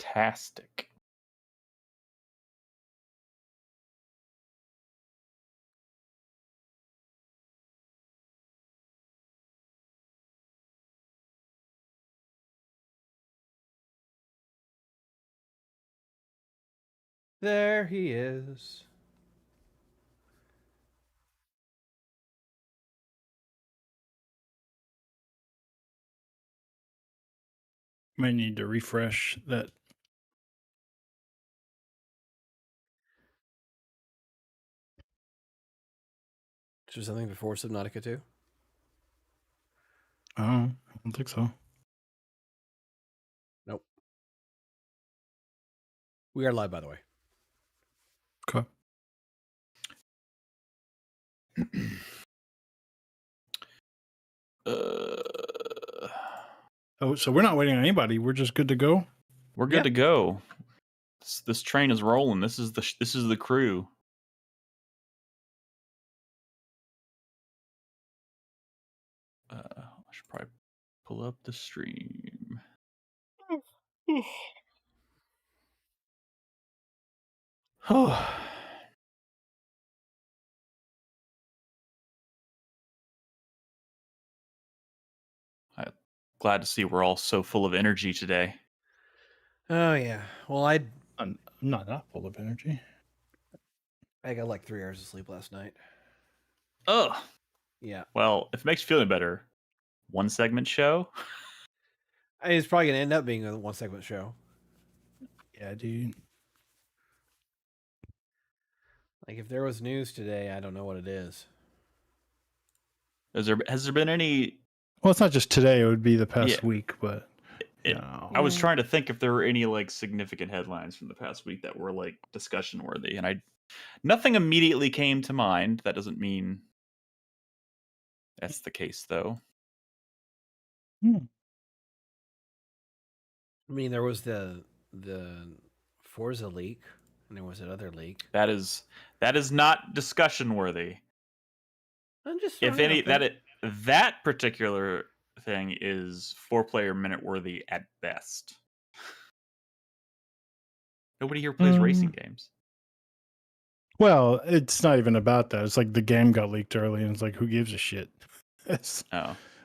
Fantastic. There he is. Might need to refresh that. Is there something before Subnautica 2? Oh, I don't think so. Nope. We are live, by the way. Okay. Oh, so we're not waiting on anybody. We're just good to go. We're good to go. This train is rolling. This is the crew. I should probably pull up the stream. Oh. I'm glad to see we're all so full of energy today. Oh yeah. Well, I'm not full of energy. I got like 3 hours of sleep last night. Ugh. Yeah. Well, if it makes you feel any better, one segment show. I mean, it's probably gonna end up being a 1-segment show. Yeah, dude. Like if there was news today, I don't know what it is. Has there been any? Well, it's not just today. It would be the past week, but I was trying to think if there were any like significant headlines from the past week that were like discussion worthy, and nothing immediately came to mind. That doesn't mean that's the case, though. I mean, there was the Forza leak, and there was that other leak. That is not discussion worthy. I'm just if any that particular thing is 4-player minute worthy at best. Nobody here plays racing games. Well, it's not even about that. It's like the game got leaked early, and it's like, who gives a shit?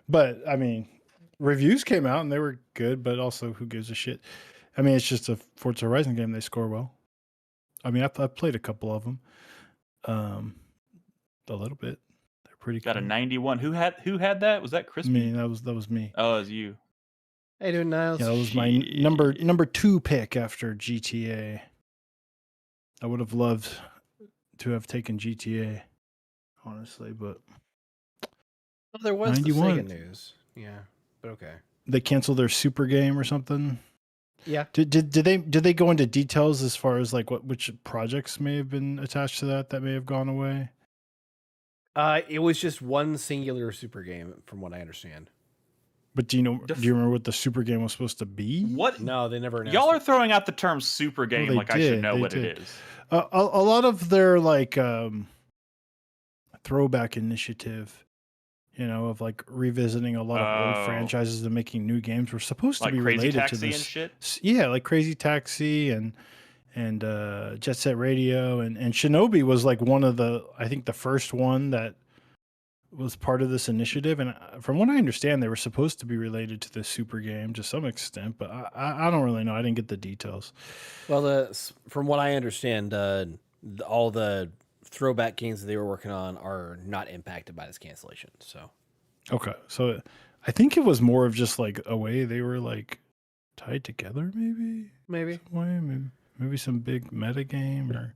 But I mean, reviews came out and they were good, but also, who gives a shit? I mean, it's just a Forza Horizon game. They score well. I mean, I've played a couple of them, a little bit. They're pretty. Got cool. A 91. Who had that? Was that Crispy? Me. That was me. Oh, it was you. Hey, dude, Niles. Yeah, that was my number 2 pick after GTA. I would have loved to have taken GTA, honestly, but well, there was 91. The Sega news. Yeah, but okay. They canceled their Super game or something. Yeah. Did they go into details as far as like which projects may have been attached to that may have gone away? It was just one singular Super game, from what I understand. But do you remember what the Super game was supposed to be? What? No, they never announced. Y'all are throwing out the term Super game like I should know what it is. A lot of their like throwback initiative, of like revisiting a lot of old franchises and making new games were supposed to be related to this. And shit? Yeah, like Crazy Taxi and Jet Set Radio and Shinobi was like one of I think the first one that was part of this initiative, and from what I understand, they were supposed to be related to the Super game to some extent, but I don't really know. I didn't get the details. Well, from what I understand, all the throwback games that they were working on are not impacted by this cancellation. So, okay, so I think it was more of just like a way they were like tied together, maybe some big meta game or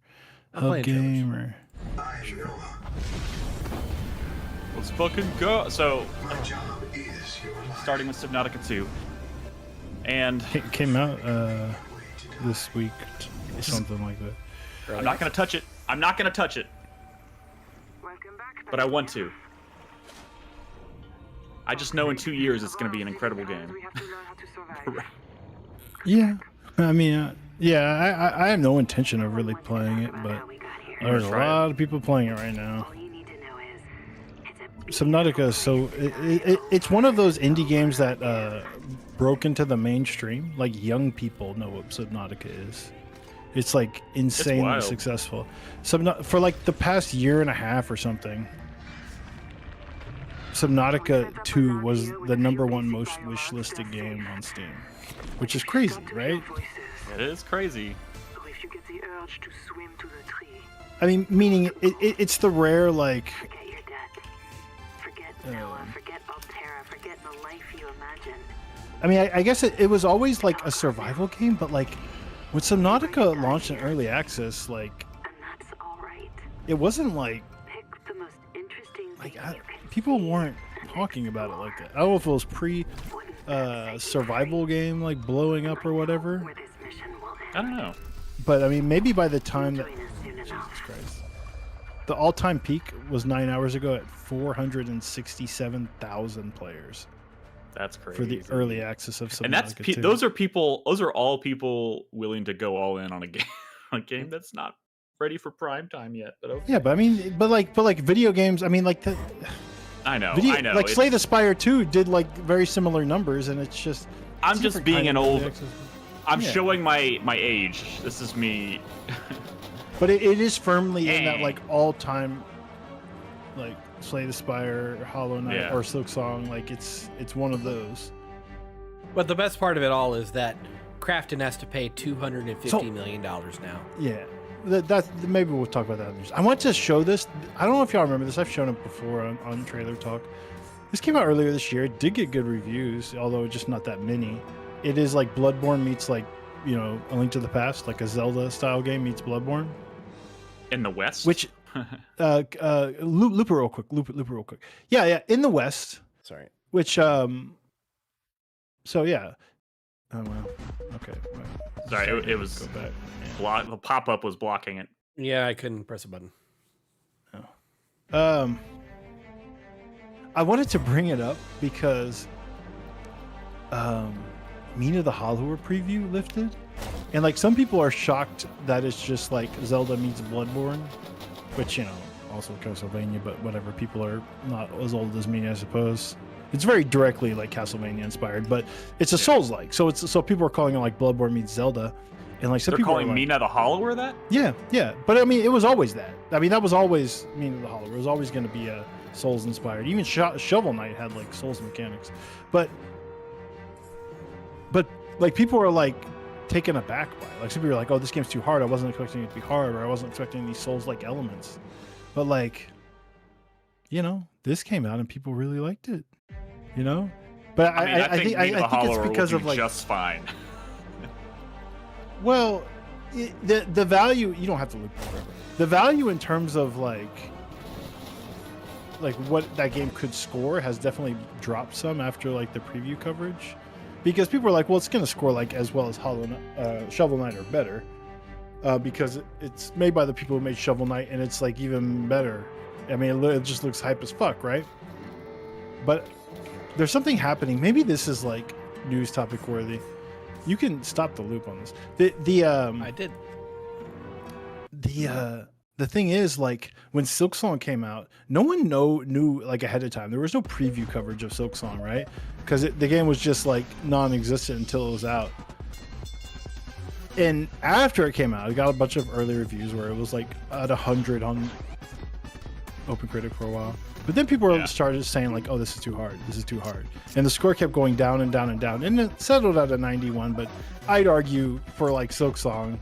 hub game or. Let's fucking go. So, starting with Subnautica 2. And it came out this week, something like that. I'm not going to touch it. But I want to. I just know in 2 years it's going to be an incredible game. Yeah. I mean, I have no intention of really playing it, but there's a lot of people playing it right now. Subnautica is so it's one of those indie games that broke into the mainstream. Like young people know what Subnautica is. It's like insanely successful. For like the past year and a half or something, Subnautica 2 was the #1 most wishlisted game on Steam, which is crazy, right? It is crazy. I mean, meaning it's the rare like. Forget your debt. Forget Noah. Forget Altera. Forget the life you imagine. I mean, I guess it was always like a survival game, but like when Subnautica launched in early access, like, and that's all right. It wasn't like. Pick the most interesting like people weren't talking about it like that. I don't know if it was survival game like blowing up or whatever. I don't know. But I mean, maybe by the time that Jesus Christ, the all-time peak was 9 hours ago at 467,000 players. That's crazy for the early access of Subnautica. And that's those are all people willing to go all in on a game that's not ready for prime time yet. But okay. Yeah, but I mean, but like video games. I mean, like I know. Like Slay the Spire 2 did like very similar numbers, and it's just. I'm just being an old. I'm showing my age. This is me. But it is firmly in that like all-time, like Slay the Spire, Hollow Knight, or Silksong. Like it's one of those. But the best part of it all is that Krafton has to pay $250 million now. Yeah, that's maybe we'll talk about that. I want to show this. I don't know if y'all remember this. I've shown it before on Trailer Talk. This came out earlier this year. It did get good reviews, although just not that many. It is like Bloodborne meets like, A Link to the Past, like a Zelda style game meets Bloodborne. In the West? Which, loop it real quick. Yeah, in the West. Sorry. Which, so yeah. Oh, well, okay. Well, sorry, it was the pop-up was blocking it. Yeah, I couldn't press a button. Oh. I wanted to bring it up because Mina the Hollower preview lifted, and like some people are shocked that it's just like Zelda meets Bloodborne, which also Castlevania, but whatever. People are not as old as me, I suppose. It's very directly like Castlevania inspired, but it's a Souls-like. So people are calling it like Bloodborne meets Zelda, and like some They're people calling are like, Mina the Hollower that? Yeah. But I mean, it was always that. I mean, that was always Mina the Hollower. It was always going to be a Souls inspired. Even Shovel Knight had like Souls mechanics, but like people are like taken aback by it. Like some people are like, "Oh, this game's too hard. I wasn't expecting it to be hard, or I wasn't expecting these Souls-like elements." But like, this came out and people really liked it. But I think it's because of like just fine. Well, the value, you don't have to loop forever. The value in terms of like what that game could score has definitely dropped some after like the preview coverage, because people are like, well, it's going to score like as well as Shovel Knight or better, because it's made by the people who made Shovel Knight, and it's like even better. I mean, it just looks hype as fuck, right? But there's something happening. Maybe this is like news topic worthy. You can stop the loop on this. I did. The thing is, like, when Silksong came out, no one knew like ahead of time. There was no preview coverage of Silksong, right? Because the game was just like non-existent until it was out. And after it came out, it got a bunch of early reviews where it was like at 100 on OpenCritic for a while. But then people started saying like, "Oh, this is too hard. This is too hard," and the score kept going down and down and down, and it settled at a 91. But I'd argue for like Silksong,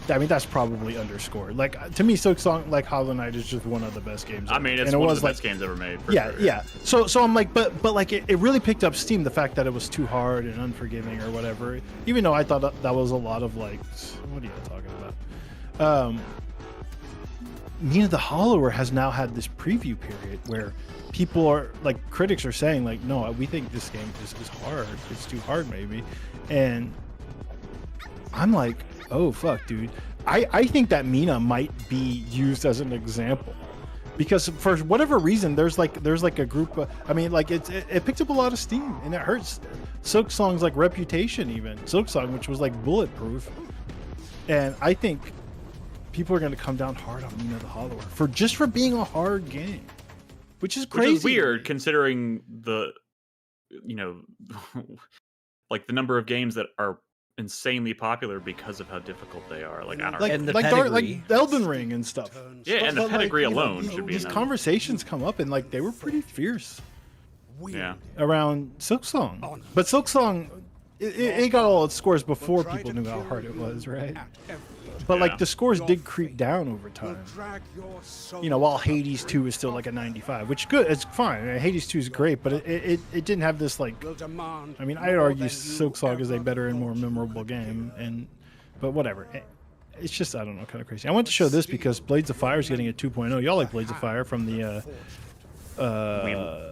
I mean, that's probably underscored. Like to me, Silksong, like Hollow Knight, is just one of the best games. I mean, it's one of the best games ever made. Yeah. So I'm like, but like it really picked up steam. The fact that it was too hard and unforgiving or whatever. Even though I thought that was a lot of like, what are you talking about? Mina the Hollower has now had this preview period where people are like, critics are saying like, no, we think this game is hard. It's too hard maybe. And I'm like, oh fuck, dude. I think that Mina might be used as an example, because for whatever reason there's like a group of, I mean, like it picked up a lot of steam, and it hurts Silksong's like reputation, even Silksong, which was like bulletproof. And I think people are going to come down hard on Mina the Hollower for being a hard game, which is crazy. Which is weird considering the, like the number of games that are insanely popular because of how difficult they are. Like I don't know. Like Elden Ring and stuff. Yeah, and the pedigree alone should be these enough. conversations come up and like they were pretty fierce. Yeah. Around Silksong, but Silksong, it got all its scores before people knew how hard it was, right? But like the scores did creep down over time. While Hades 2 is still like a 95, which good, it's fine. Hades 2 is great, but it didn't have this like. I mean, I'd argue Silksong is a better and more memorable game, but whatever. It's just, I don't know, kind of crazy. I want to show this because Blades of Fire is getting a 2.0. Y'all like Blades of Fire from the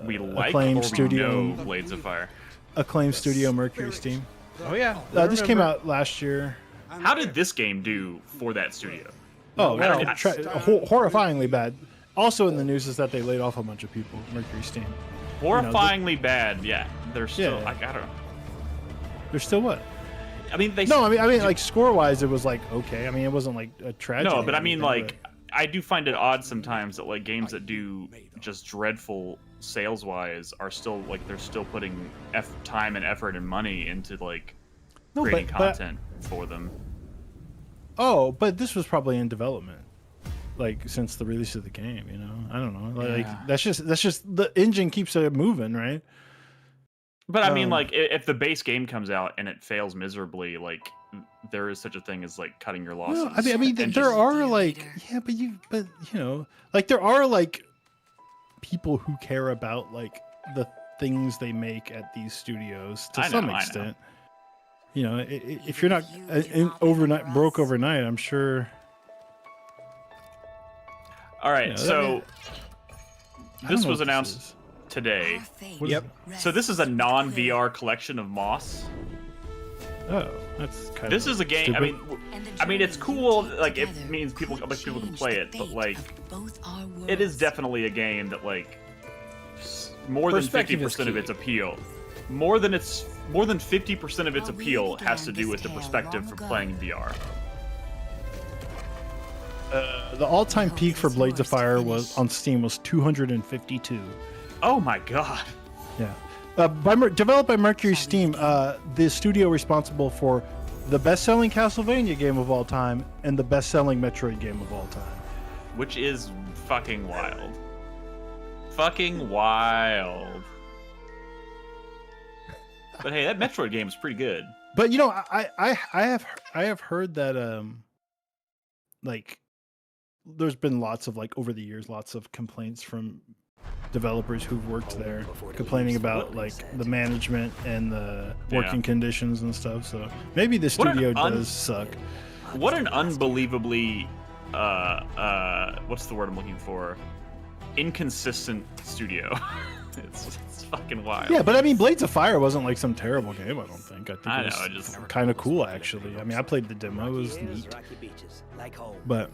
we like Acclaim or Studio, we know Blades of Fire. Acclaim Studio Mercury Steam. Oh yeah, this came out last year. How did this game do for that studio? Oh, horrifyingly bad. Also in the news is that they laid off a bunch of people. Mercury Steam. Horrifyingly bad. Yeah, they're still. Yeah. Like, I don't know. They're still what? I mean, they. No, I mean, like score-wise, it was like okay. I mean, it wasn't like a tragedy. No, but I mean, like, I do find it odd sometimes that like games that do just dreadful sales-wise are still like they're still putting time and effort and money into like creating content for them. Oh, but this was probably in development, like since the release of the game. I don't know. Like that's just the engine keeps it moving, right? But I mean, like, if the base game comes out and it fails miserably, like, there is such a thing as like cutting your losses. No, I mean, there are like, like there are like people who care about like the things they make at these studios to some extent. If you're not broke overnight, I'm sure. All right, this was announced today. Yep. So this is a non-VR collection of Moss. Oh, that's kind of. This is a game. Stupid. I mean, it's cool. Like, it means people can play it, but like, it is definitely a game that like more than 50% of its appeal. More than 50% of its appeal has to do with the perspective for playing in VR. The all-time peak for Blades of Fire on Steam was 252. Oh my god! Yeah, developed by Mercury Steam, the studio responsible for the best-selling Castlevania game of all time and the best-selling Metroid game of all time. Which is fucking wild. Fucking wild. But hey, that Metroid game is pretty good. But I have heard that like there's been lots of like over the years lots of complaints from developers who've worked there complaining about like the management and the working conditions and stuff. So maybe the studio does suck. What an unbelievably what's the word I'm looking for? Inconsistent studio. It's fucking wild. Yeah, but I mean, Blades of Fire wasn't like some terrible game. I don't think. I think it was just kind of cool actually. I mean, I played the demo. It was neat. But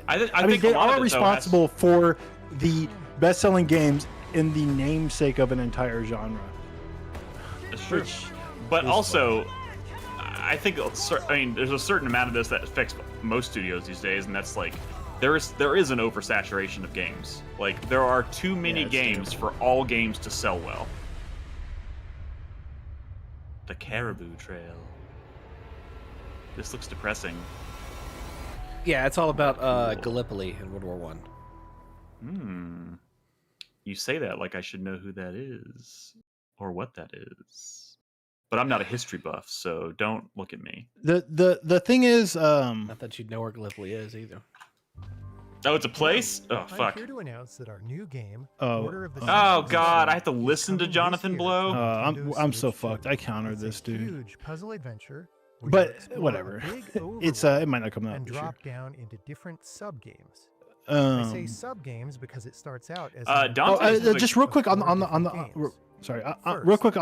I mean, they are responsible for the best-selling games in the namesake of an entire genre. That's true. But also, I think there's a certain amount of this that affects most studios these days, and that's like there is an oversaturation of games. Like there are too many games for all games to sell well. The Caribou Trail. This looks depressing. Yeah, it's all about Gallipoli in World War One. You say that like I should know who that is or what that is. But I'm not a history buff, so don't look at me. The thing is, not that you'd know where Gallipoli is either. Oh, it's a place? Oh, fuck. I'm here to announce that our new game, Oh god, I have to listen to Jonathan Blow? I'm so fucked. I countered this, dude. Huge puzzle adventure. But whatever. It's it might not come out. And drop down into different sub games. I say sub games because it starts out as just real quick on the sorry, real quick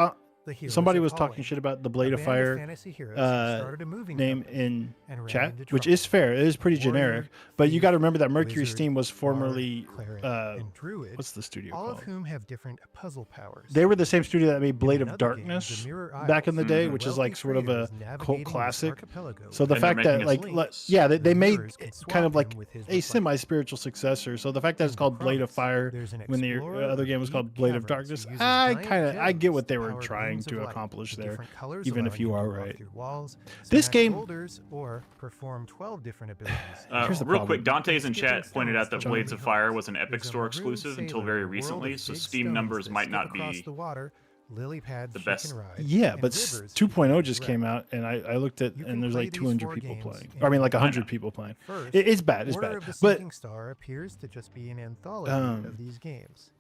The Heroes somebody of was Holland, talking shit about the a Blade of band Fire fantasy heroes who started a moving name company in and ran chat, into which trouble. is fair. It is pretty generic, Warrior, but you got to thief, remember that Mercury wizard, Steam was bard, formerly cleric, and druid, what's the studio all called? of whom have different puzzle powers. They were the same studio that made Blade of another game, Darkness The Mirror back in the Isles, day, a which is wealthy like sort of trader a is navigating cult this classic. archipelago So the And they're fact that making like a yeah, they The made mirrors can swap kind of him like with his a semi-spiritual successor. So the fact that it's In the called Blade of promise, Fire there's an when the explorer other of game was deep called Blade of caverns who Darkness, uses I giant get gems what they to were power trying beams of to light, accomplish with there, different colors even if allowing you to are walk right. through walls, This smash game- boulders, or perform 12 different abilities. Here's the Real problem. quick, Dante's in Skipping chat pointed out that stones to Blades lonely of Fire homes. was an Epic There's a Store marooned exclusive until sailor very in a world recently, of so big Steam stones numbers that might skip not across be the water, lily pads the she best. can ride, Yeah, and but rivers she 2.0 can just direct. came out, and I looked at You and can there's play like these 200 four people games playing. in I mean, like one 100 night. people playing. First, It's bad. It's Order bad. of the But Sinking Star appears to just be an anthology of these games.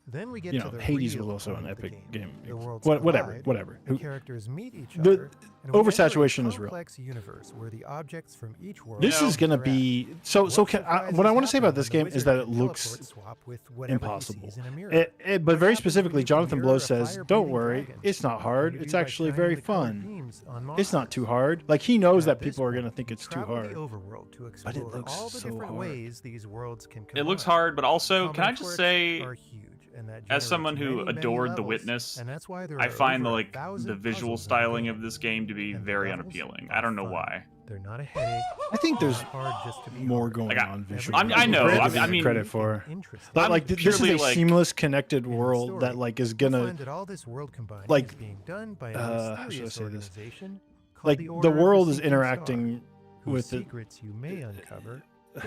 Then we get you to know, the Hades real was also heart an of the epic game. game. The worlds Whatever. collide, Who- the characters meet each the other, and we enter a oversaturation is real. complex universe where the objects from each world This is gonna interact. be so. What what I surprises want to say happen about this when the game is wizard that it can looks teleport swap with whatever he impossible. sees in a mirror? But What very happens when specifically, you Jonathan mirror Blow a says, "Don't fire-breathing worry, dragon? it's not What hard. do you It's do by actually shining very the colored fun. beams on It's not monsters?" too hard." Like he knows At that people this are gonna point, think it's too travel hard. the overworld to But it explore looks all the so different hard. ways these worlds can It looks combine. hard, but also, can I Common just quirks say, are huge, and that as someone generates who many adored The levels, Witness, and that's why there I are find over the 1,000 visual puzzles in the styling game. of this game to be And the very levels unappealing. are I don't know fun. why. They're not a headache. I think They're there's not hard just to be more hard. going Like, on Every visually. I know, Credit I is mean- credit for. interesting. But I'm like this is purely, a like- seamless, connected In the world story, that like is you'll gonna find that all this world combined like, is being done by a how should I mysterious say this? organization called like the the Order of world is Sinking interacting Star, whose with it. secrets you may uncover if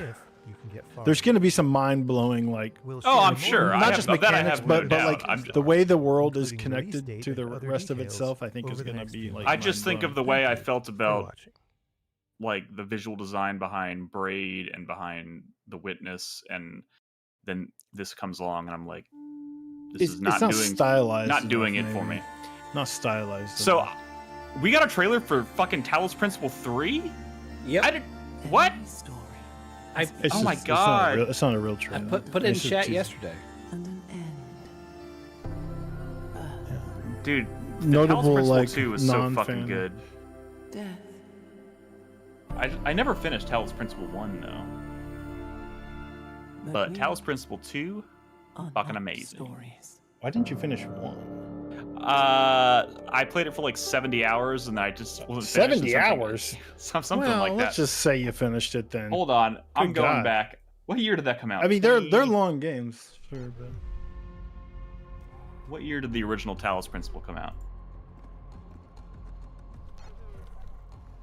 you can get far. There's gonna be some mind blowing like We'll Oh, share I'm more sure. about not I just have- of that I mechanics, have no but doubt. like I'm just- the way the world is including release connected date to the and other rest of details itself. I think is over the gonna next be few like. months. I just think of the mind-blowing. way I Thank you felt for about watching. like the visual design behind Braid and behind The Witness, and then this comes along and I'm like, this is not it's doing stylized. not doing it enough, for maybe. me. Not stylized. So enough. we got a trailer for fucking Talos Principle 3? Yep. I did what? I It's oh my just- God. it's not a real I trailer. put it in It's just chat teaser. yesterday. And an end. Dude, the Notable, Talos Principle like, 2 is so non-fan. fucking good. Death. I never finished Talos Principle 1 though. But Talos Principle 2, fucking amazing. Stories. Why didn't you finish one? I played it for like 70 hours and I just wasn't finished. 70 hours? Something Well, like that. let's just say you finished it then. Hold on, I'm Good going God. back. What year did that come out? I mean, they're long games, sure, but What year did the original Talos Principle come out?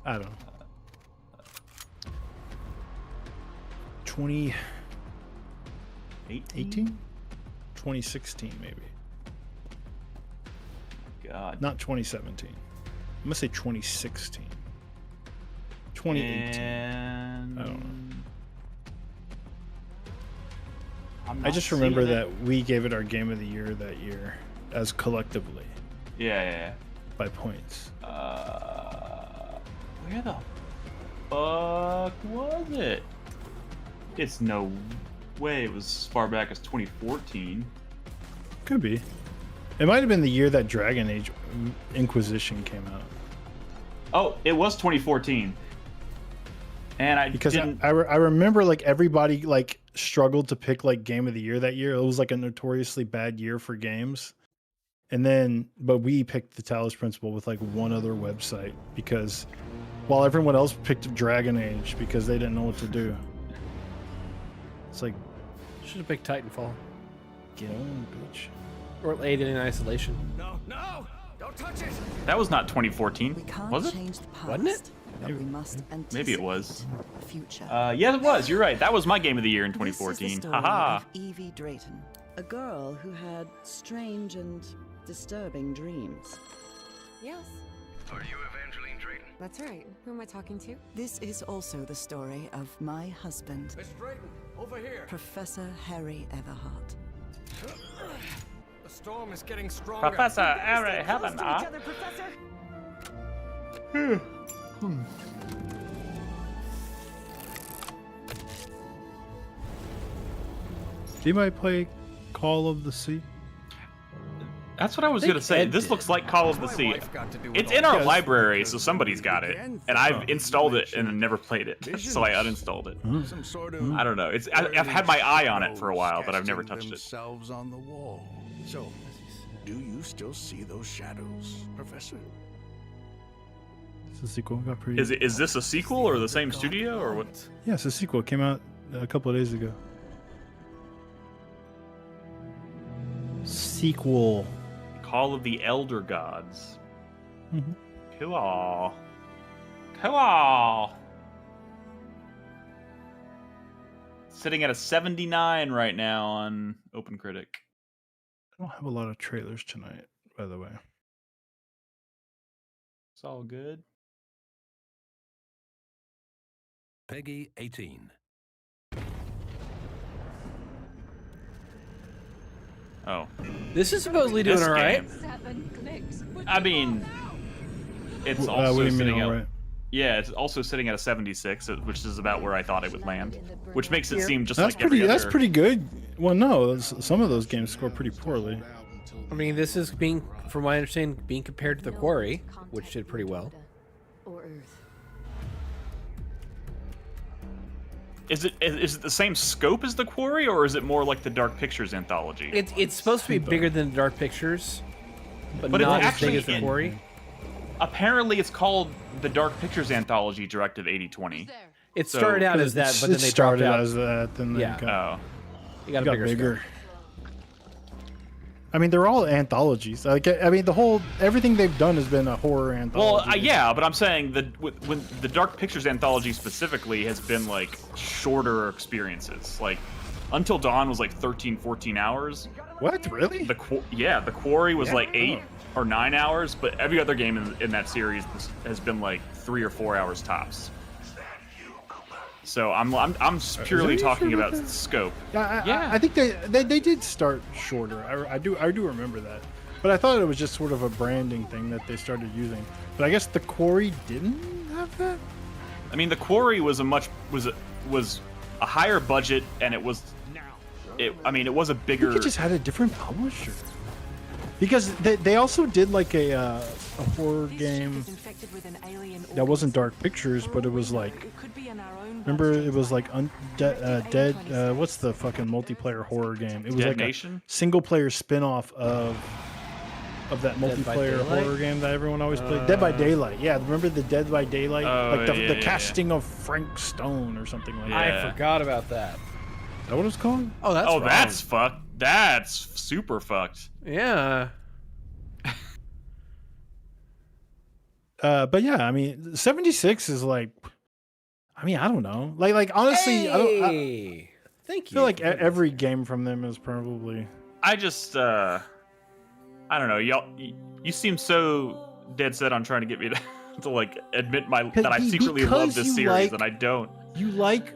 I don't know. 2018? 2016 maybe. God. Not 2017. I'm gonna say 2016. 2018. And... I don't know. I'm I not just remember seeing it. that we gave it our game of the year that year, as collectively Yeah. by points. Where the fuck was it? It's no way it was as far back as 2014. Could be. It might have been the year that Dragon Age Inquisition came out. Oh, it was 2014. And I Because didn't. I remember like everybody like struggled to pick like game of the year that year. It was like a notoriously bad year for games. And then, but we picked the Talos Principle with like one other website because while everyone else picked Dragon Age because they didn't know what to do. It's like, Should have picked Titanfall get on, bitch. or Alien Isolation. No, don't touch it. That was not 2014. We can't Was it? change the past, Wasn't it? but we must anticipate Maybe it was. the future. Yeah, it was. You're right. That was my game of the year in This is the 2014. story Haha. of Evie Drayton, a girl who had strange and disturbing dreams. Yes, Are you Evangeline Drayton? that's right. Who am I talking to? This is also the story of my husband, Miss Drayton, over here. Professor Harry Everhart. The storm is getting stronger. Professor Harry Heaven. Do you might play Call of the Sea? That's what I was going to say. This looks like Call of the Sea. It's in our library, so somebody's got it. And I've installed it and never played it, so I uninstalled it. I don't know. I've had my eye on it for a while, but I've never touched it. On the wall. So, do you still see those shadows, Professor? It's a sequel. Got pretty. Is this a sequel or the same studio or what? Yeah, it's a sequel. It came out a couple of days ago. Sequel. Call of the Elder Gods. Mm-hmm. Cool. Cool. Sitting at a 79 right now on OpenCritic. I don't have a lot of trailers tonight, by the way. It's all good. Peggy 18. Oh. This is supposedly doing all right. I mean, it's what also do you mean, sitting all at right? yeah, it's also sitting at a 76, which is about where I thought it would land, which makes it seem just That's like every pretty. That's other. pretty good. Well, no, some of those games score pretty poorly. I mean, this is being, from my understanding, being compared to The Quarry, which did pretty well. Is it the same scope as The Quarry, or is it more like the Dark Pictures anthology? It's supposed to be bigger than Dark Pictures, but But not it's as big actually as The Quarry. Apparently, it's called the Dark Pictures anthology, Directive 8020. It started out as that, but then they started dropped out. as that, then they Yeah. got, You got a bigger scope. I mean, they're all anthologies. Like, I mean, everything they've done has been a horror anthology. Well, yeah, but I'm saying that when the Dark Pictures anthology specifically has been like shorter experiences. Like Until Dawn was like 13, 14 hours. What? Really? The Quarry was like 8 or 9 hours, but every other game in that series has been like 3 or 4 hours tops. So I'm purely talking about scope. Yeah, I think they did start shorter. I do remember that, but I thought it was just sort of a branding thing that they started using. But I guess the Quarry didn't have that. I mean, the Quarry was was a higher budget, and it was a bigger. I think it just had a different publisher. Because they also did like a horror game that wasn't Dark Pictures, but it was like, remember it was like Dead. What's the fucking multiplayer horror game? It was Dead like Nation? a single player spin-off of that multiplayer horror game that everyone always played. Dead by Daylight. Yeah, remember the Dead by Daylight? Like the casting of Frank Stone or something like that. I forgot about that. Is that what it's called? Oh, that's wrong. That's fucked. That's super fucked. Yeah. But yeah, I mean, 76 is like, I mean, I don't know. Like honestly, Hey! Thank you. I feel like every game from them is probably. I just I don't know, y'all. You seem so dead set on trying to get me to like admit that I secretly love this series, and I don't. You like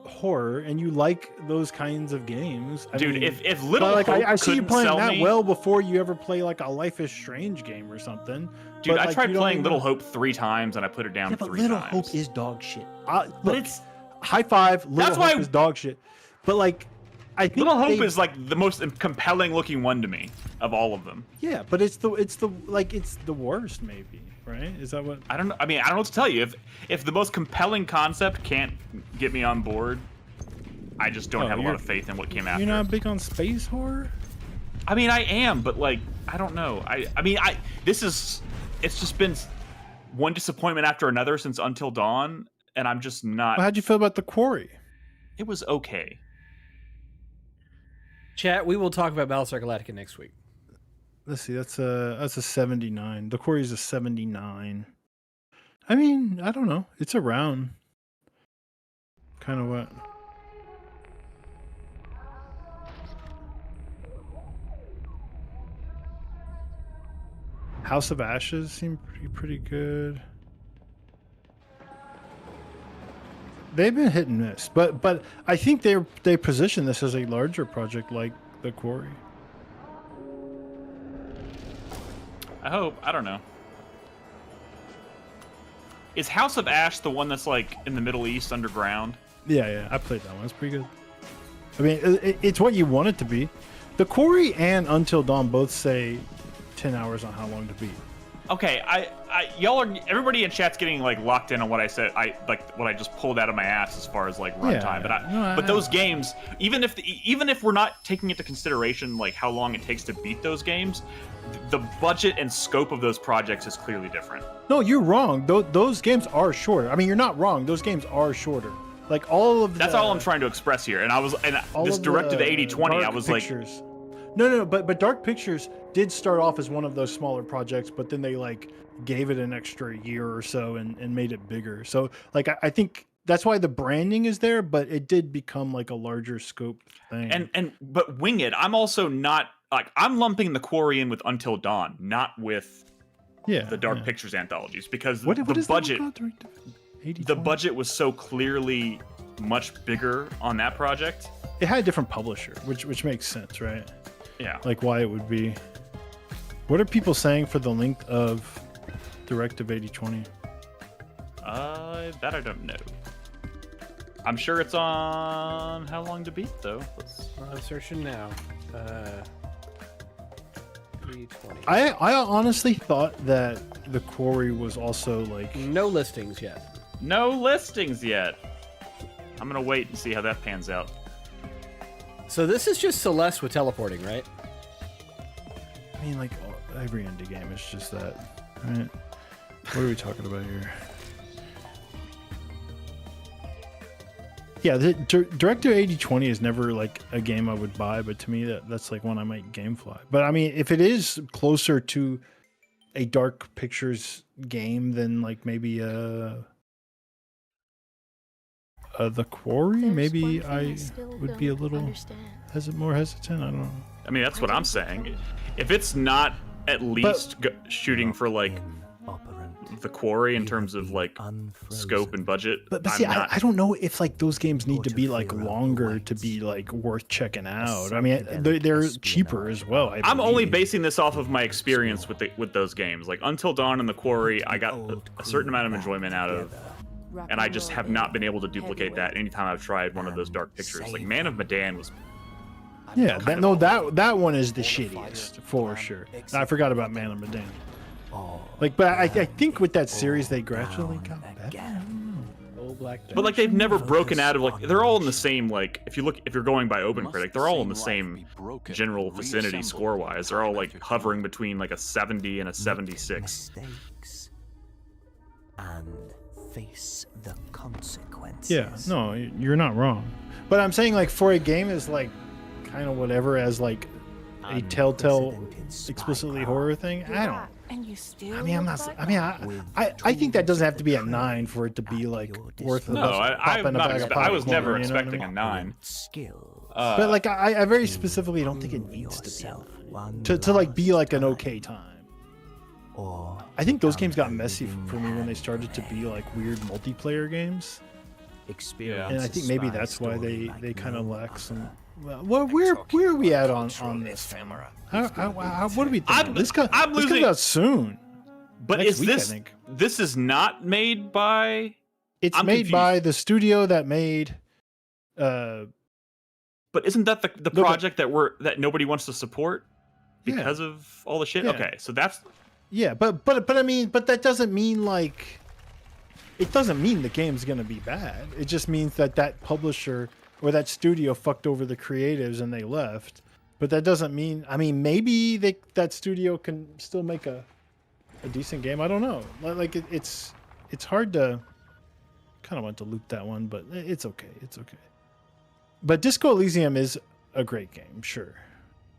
horror and you like those kinds of games. Dude, if Little Hope I see you couldn't playing sell that me, well before you ever play like a Life is Strange game or something. dude, But, I like, tried you don't playing even- Little Hope 3 times and I put it down Yeah, but 3 Little times. Hope is dog shit. But Look, it's high five. Little That's Hope why- is dog shit. But like, I think Little Hope is like the most compelling looking one to me of all of them. yeah, but it's the worst maybe, right? Is that what? I don't know. I mean, I don't know what to tell you. If the most compelling concept can't get me on board, I just don't have a lot of faith in what came after. You're not big on space horror? I mean, I am, but like, I don't know. It's just been one disappointment after another since Until Dawn, and I'm just not. Well, how'd you feel about The Quarry? It was okay. Chat, we will talk about Battlestar Galactica next week. Let's see, that's a 79. The Quarry's a 79. I mean, I don't know. It's around kind of what. House of Ashes seemed pretty good. They've been hit and miss, but I think they position this as a larger project like The Quarry. I hope. I don't know. Is House of Ash the one that's like in the Middle East underground? Yeah, I played that one. It's pretty good. I mean, it's what you want it to be. The Quarry and Until Dawn both say 10 hours on how long to beat. Okay, y'all are, everybody in chat's getting like locked in on what I said. Like what I just pulled out of my ass as far as like runtime. But those games, even if we're not taking into consideration like how long it takes to beat those games, the budget and scope of those projects is clearly different. No, you're wrong. Those games are shorter. I mean, you're not wrong. Those games are shorter. Like all of that's all I'm trying to express here. And this directed to 80/20. I was Pictures. Like. No, but Dark Pictures did start off as one of those smaller projects, but then they like gave it an extra year or so and made it bigger. So like I think that's why the branding is there, but it did become like a larger scope thing. But Wing It, I'm also not like I'm lumping the Quarry in with Until Dawn, not with the Dark Pictures anthologies, because the budget was so clearly much bigger on that project. It had a different publisher, which makes sense, right? Yeah. Like why it would be. What are people saying for the length of Directive 80/20? That I don't know. I'm sure it's on How Long to Beat though. I'm searching now. 80/20. I honestly thought that the Quarry was also like no listings yet. No listings yet. I'm gonna wait and see how that pans out. So this is just Celeste with teleporting, right? I mean, like every indie game is just that, right? What are we talking about here? Yeah, the Directive 80/20 is never like a game I would buy, but to me that's like one I might gamefly. But I mean, if it is closer to a Dark Pictures game than like maybe the Quarry, maybe I would be a little more hesitant. I don't know. I mean, that's what I'm saying. If it's not at least shooting for like the Quarry in terms of like scope and budget, but see, I don't know if like those games need to be like longer to be like worth checking out. I mean, they're cheaper as well. I'm only basing this off of my experience with those games. Like Until Dawn and the Quarry, I got a certain amount of enjoyment out of. And I just have not been able to duplicate that anytime I've tried one of those Dark Pictures. Like Man of Medan was. Yeah, that one is the shittiest for sure. I forgot about Man of Medan. Like, but I think with that series they gradually got better. But like they've never broken out of like they're all in the same like if you're going by OpenCritic, they're all in the same general vicinity score wise. They're all like hovering between like a 70 and a 76. And face the consequences. Yeah, no, you're not wrong. But I'm saying like for a game is like kind of whatever as like a Telltale explicitly horror thing. I don't. And you still I mean, I'm not. I mean, I think that doesn't have to be a 9 for it to be like worth the. No, I was never expecting a 9. But like, I very specifically don't think it needs to be to like be like an okay time. I think those games got messy for me when they started to be like weird multiplayer games. And I think maybe that's why they kind of lack some. Well, where are we at on this? What do we think? This comes out soon. But is this? This is not made by. It's made by the studio that made. But isn't that the project that nobody wants to support because of all the shit? Yeah. Okay, so that's. Yeah, but I mean, but that doesn't mean like. It doesn't mean the game's gonna be bad. It just means that publisher or that studio fucked over the creatives and they left. But that doesn't mean. I mean, maybe that studio can still make a decent game. I don't know. Like it's hard to. Kind of want to loop that one, but it's okay. It's okay. But Disco Elysium is a great game, sure.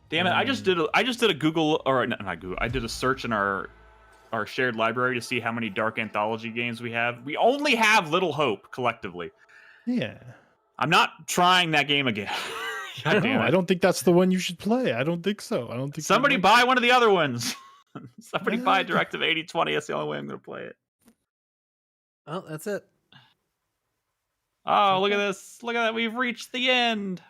Damn it! I just did a Google or not Google. I did a search in our shared library to see how many Dark Anthology games we have. We only have Little Hope collectively. Yeah. I'm not trying that game again. God damn it. I don't think that's the one you should play. I don't think so. I don't think somebody buy one of the other ones. Somebody buy Directive 80/20. That's the only way I'm going to play it. Oh, that's it. Oh, look at this. Look at that. We've reached the end.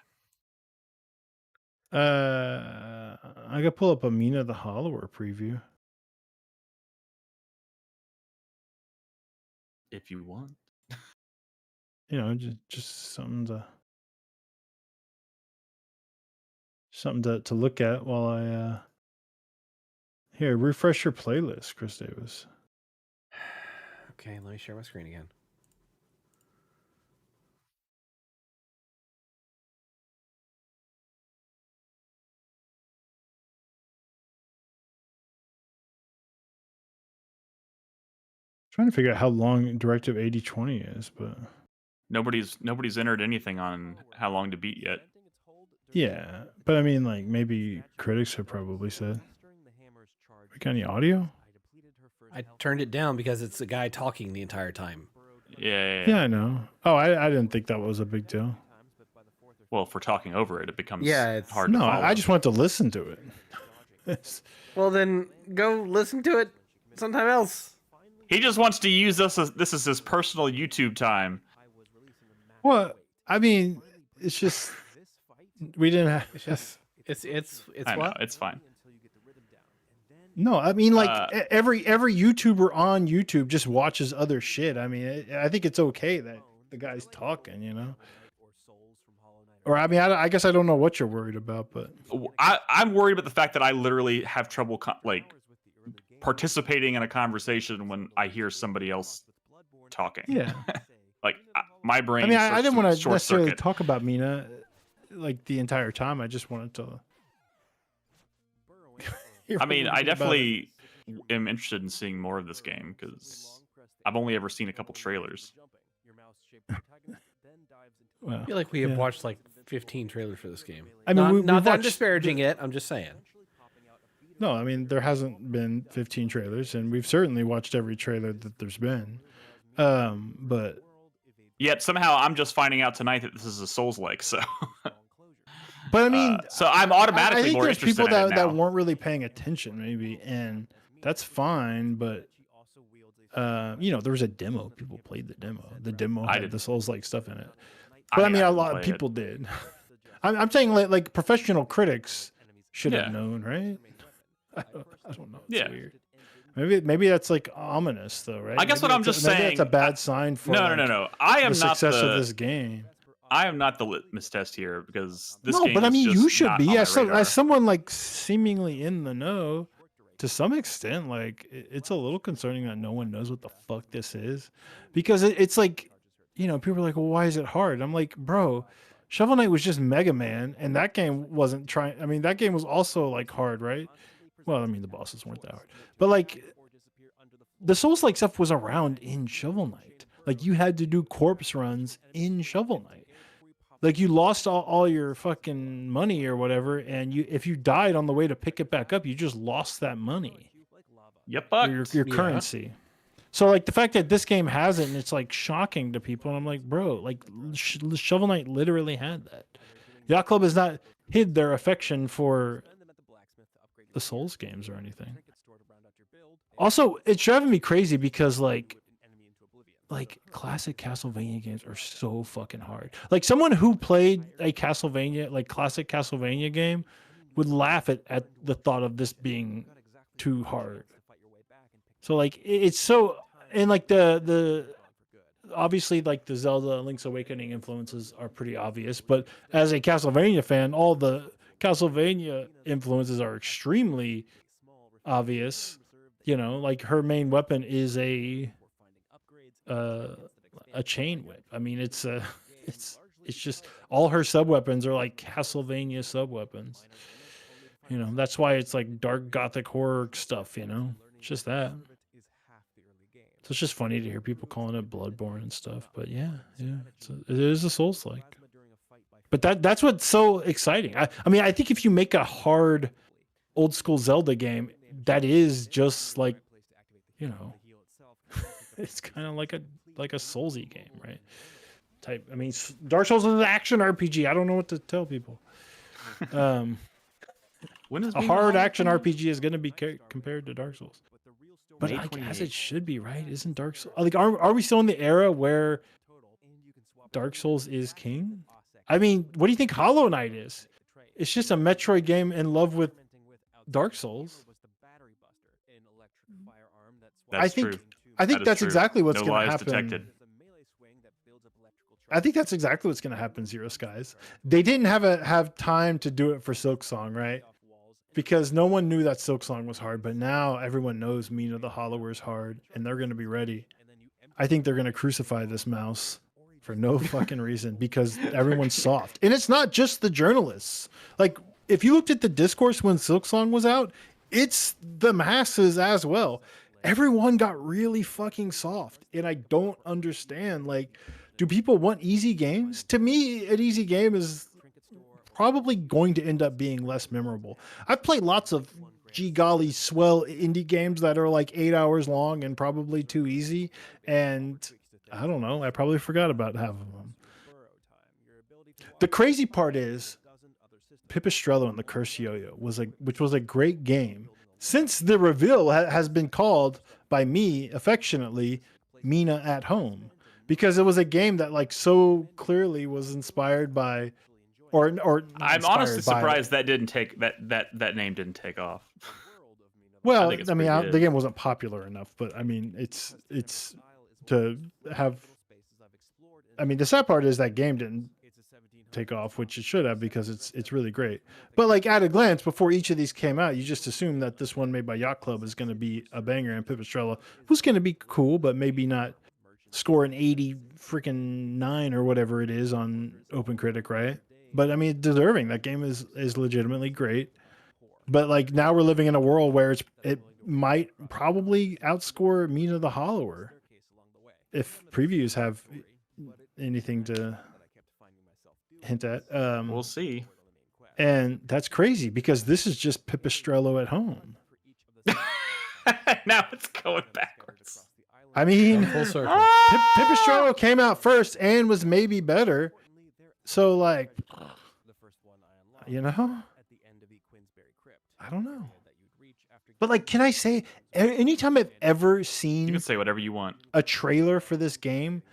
I gotta pull up a Mina the Hollower preview. If you want. You know, just something to something to look at while I here refresh your playlist, Chris Davis. Okay, let me share my screen again. Trying to figure out how long Directive 8020 is, but nobody's entered anything on how long to beat yet. yeah, but I mean, like maybe critics have probably said. We got any audio? I turned it down because it's a guy talking the entire time. Yeah, I know. Oh, I didn't think that was a big deal. Well, if we're talking over it, it becomes it's hard to follow. I just want to listen to it. Well, then go listen to it sometime else. He just wants to use this as his personal YouTube time. Well, I mean, it's just we didn't have. It's I what? know, it's fine. No, I mean, like every YouTuber on YouTube just watches other shit. I mean, I think it's okay that the guy's talking, you know. Or I mean, I guess I don't know what you're worried about, but I'm worried about the fact that I literally have trouble participating in a conversation when I hear somebody else talking. Yeah. Like my brain. I mean, I didn't want to necessarily talk about Mina like the entire time. I just wanted to. I mean, I definitely am interested in seeing more of this game because I've only ever seen a couple trailers. Well, I feel like we have watched like 15 trailers for this game. I mean, not that I'm disparaging it. I'm just saying. No, I mean, there hasn't been 15 trailers, and we've certainly watched every trailer that there's been. But yet somehow I'm just finding out tonight that this is a Souls-like. So, but I mean, so I'm automatically I think more there's interested people in it now. that weren't really paying attention, maybe, and that's fine. But you know, there was a demo. People played the demo. The demo had the Souls-like stuff in it. But I mean, a lot of people did. I'm saying like professional critics should have known, right? I don't know. It's weird. Maybe that's like ominous, though, right? I guess maybe what I'm just saying. That's a bad sign for no. I am the not success of this game. I am not the litmus test here because this no, game but I mean, is just you should not be on my as radar. someone like seemingly in the know. To some extent, like it's a little concerning that no one knows what the fuck this is, because it's like, you know, people are like, well, why is it hard? I'm like, bro, Shovel Knight was just Mega Man, and that game wasn't trying. I mean, that game was also like hard, right? Well, I mean, the bosses weren't that hard, but like the Souls-like stuff was around in Shovel Knight. Like you had to do corpse runs in Shovel Knight. Like you lost all your fucking money or whatever, and if you died on the way to pick it back up, you just lost that money. Yep, your currency. So like the fact that this game has it, and it's like shocking to people, and I'm like, bro, like Shovel Knight literally had that. Yacht Club has not hid their affection for the Souls games or anything. Also, it's driving me crazy because like classic Castlevania games are so fucking hard. Like someone who played a Castlevania, like classic Castlevania game, would laugh at the thought of this being too hard. So like it's so, and like the obviously like the Zelda Link's Awakening influences are pretty obvious, but as a Castlevania fan, all the Castlevania influences are extremely obvious. You know, like her main weapon is a chain whip. I mean, it's just all her sub weapons are like Castlevania sub weapons. You know, that's why it's like dark gothic horror stuff. You know, it's just that. So it's just funny to hear people calling it Bloodborne and stuff. But yeah, it is a Souls-like. But that's what's so exciting. I mean, I think if you make a hard old school Zelda game, that is just like, you know, it's kind of like a Soulsy game, right? Type. I mean, Dark Souls is an action RPG. I don't know what to tell people. A hard action RPG is going to be compared to Dark Souls, but I guess it should be, right? Isn't Dark Souls like are we still in the era where Dark Souls is king? I mean, what do you think Hollow Knight is? It's just a Metroid game in love with Dark Souls. That's true. I think that's exactly what's going to happen. Detected. I think that's exactly what's going to happen. Zero Skies. They didn't have time to do it for Silksong, right? Because no one knew that Silksong was hard, but now everyone knows Mina the Hollower is hard, and they're going to be ready. I think they're going to crucify this mouse for no fucking reason because everyone's soft, and it's not just the journalists. Like, if you looked at the discourse when Silksong was out, it's the masses as well. Everyone got really fucking soft, and I don't understand. Like, do people want easy games? To me, an easy game is probably going to end up being less memorable. I've played lots of golly swell indie games that are like 8 hours long and probably too easy, and I don't know, I probably forgot about half of them. The crazy part is Pipistrello and the Curse Yo-Yo which was a great game. Since the reveal has been called by me affectionately Mina at Home, because it was a game that like so clearly was inspired by or I'm honestly surprised that didn't take that name didn't take off. Well, I mean, the game wasn't popular enough, but I mean, it's to have. I mean, the sad part is that game didn't take off, which it should have, because it's really great. But like at a glance, before each of these came out, you just assume that this one made by Yacht Club is going to be a banger, and Pipistrello was going to be cool, but maybe not score an 80 freaking 9 or whatever it is on OpenCritic, right? But I mean, deserving. That game is legitimately great. But like now we're living in a world where it might probably outscore Mina the Hollower if previews have anything to hint at. We'll see. And that's crazy because this is just Pipistrello at Home. Now it's going backwards. I mean, full circle. Pipistrello came out first and was maybe better. So like, you know, I don't know. But like, can I say, anytime I've ever seen, you can say whatever you want, a trailer for this game,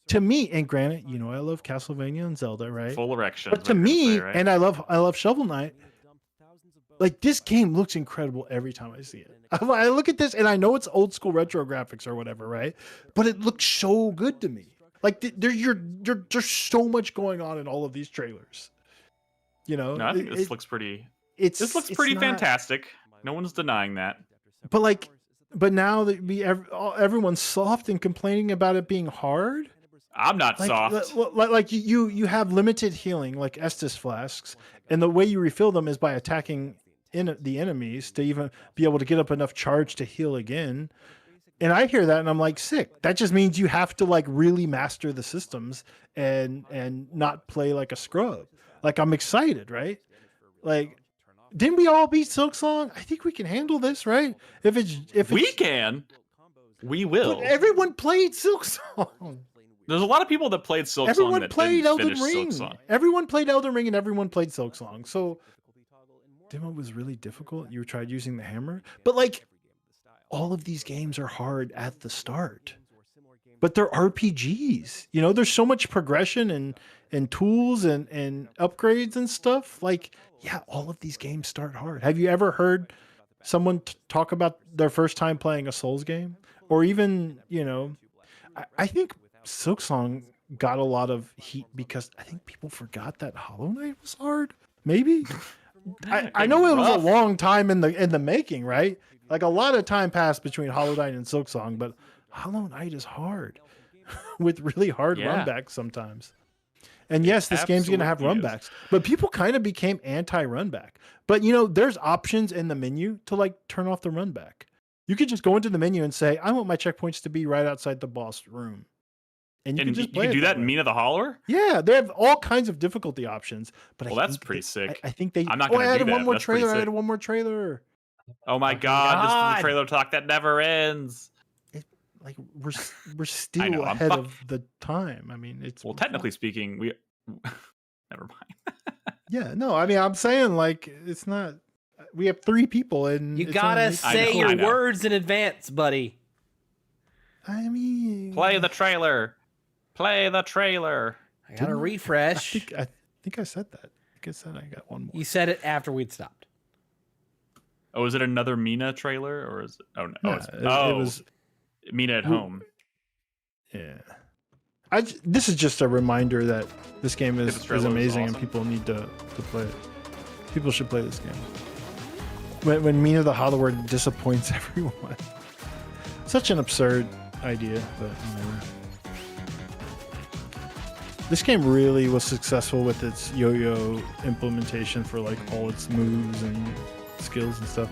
to me, and granted, you know, I love Castlevania and Zelda, right? Full erection. But to me, right? And I love Shovel Knight. Like, this game looks incredible every time I see it. I look at this and I know it's old school retro graphics or whatever, right? But it looks so good to me. Like, there's so much going on in all of these trailers. You know, no, I think this looks pretty. This looks pretty fantastic. No one's denying that. But now that everyone's soft and complaining about it being hard. I'm not soft. Like you have limited healing, like Estus flasks, and the way you refill them is by attacking the enemies to even be able to get up enough charge to heal again. And I hear that and I'm like, sick. That just means you have to like really master the systems and not play like a scrub. Like, I'm excited, right? Like, didn't we all beat Silksong? I think we can handle this, right? If we can, we will. But everyone played Silksong. There's a lot of people that played Silksong. Everyone played Elden Ring. Everyone played Elden Ring and everyone played Silksong. So, demo was really difficult. You tried using the hammer, but like, all of these games are hard at the start. But they're RPGs. You know, there's so much progression and tools and upgrades and stuff. Like, yeah, all of these games start hard. Have you ever heard someone talk about their first time playing a Souls game? Or even, you know, I think Silksong got a lot of heat because I think people forgot that Hollow Knight was hard. Maybe. I know it was a long time in the making, right? Like, a lot of time passed between Hollow Knight and Silksong, but Hollow Knight is hard with really hard runbacks sometimes. And yes, this game's going to have runbacks, but people kind of became anti-runback. But, you know, there's options in the menu to like turn off the runback. You could just go into the menu and say, I want my checkpoints to be right outside the boss room. And you can just play do that in Mina the Hollower? Yeah, they have all kinds of difficulty options. But that's pretty sick. I think they. I'm not going to do that. One more trailer. I added one more trailer. Oh my god! This is the trailer talk that never ends. Like, we're still ahead of the time. I mean, it's technically speaking, we never mind. Yeah, no, I mean, I'm saying like it's not. We have 3 people, and you gotta say your words in advance, buddy. I mean, play the trailer. Play the trailer. I gotta refresh. I think I said that. I think I said I got one more. You said it after we'd stopped. Oh, is it another Mina trailer, or is it? Oh no! Yeah, it was Mina at Home. Yeah, This is just a reminder that this game is amazing awesome. and people need to play it. People should play this game. When Mina the Hollower disappoints everyone. Such an absurd idea, but whatever. This game really was successful with its yo-yo implementation for like all its moves and skills and stuff.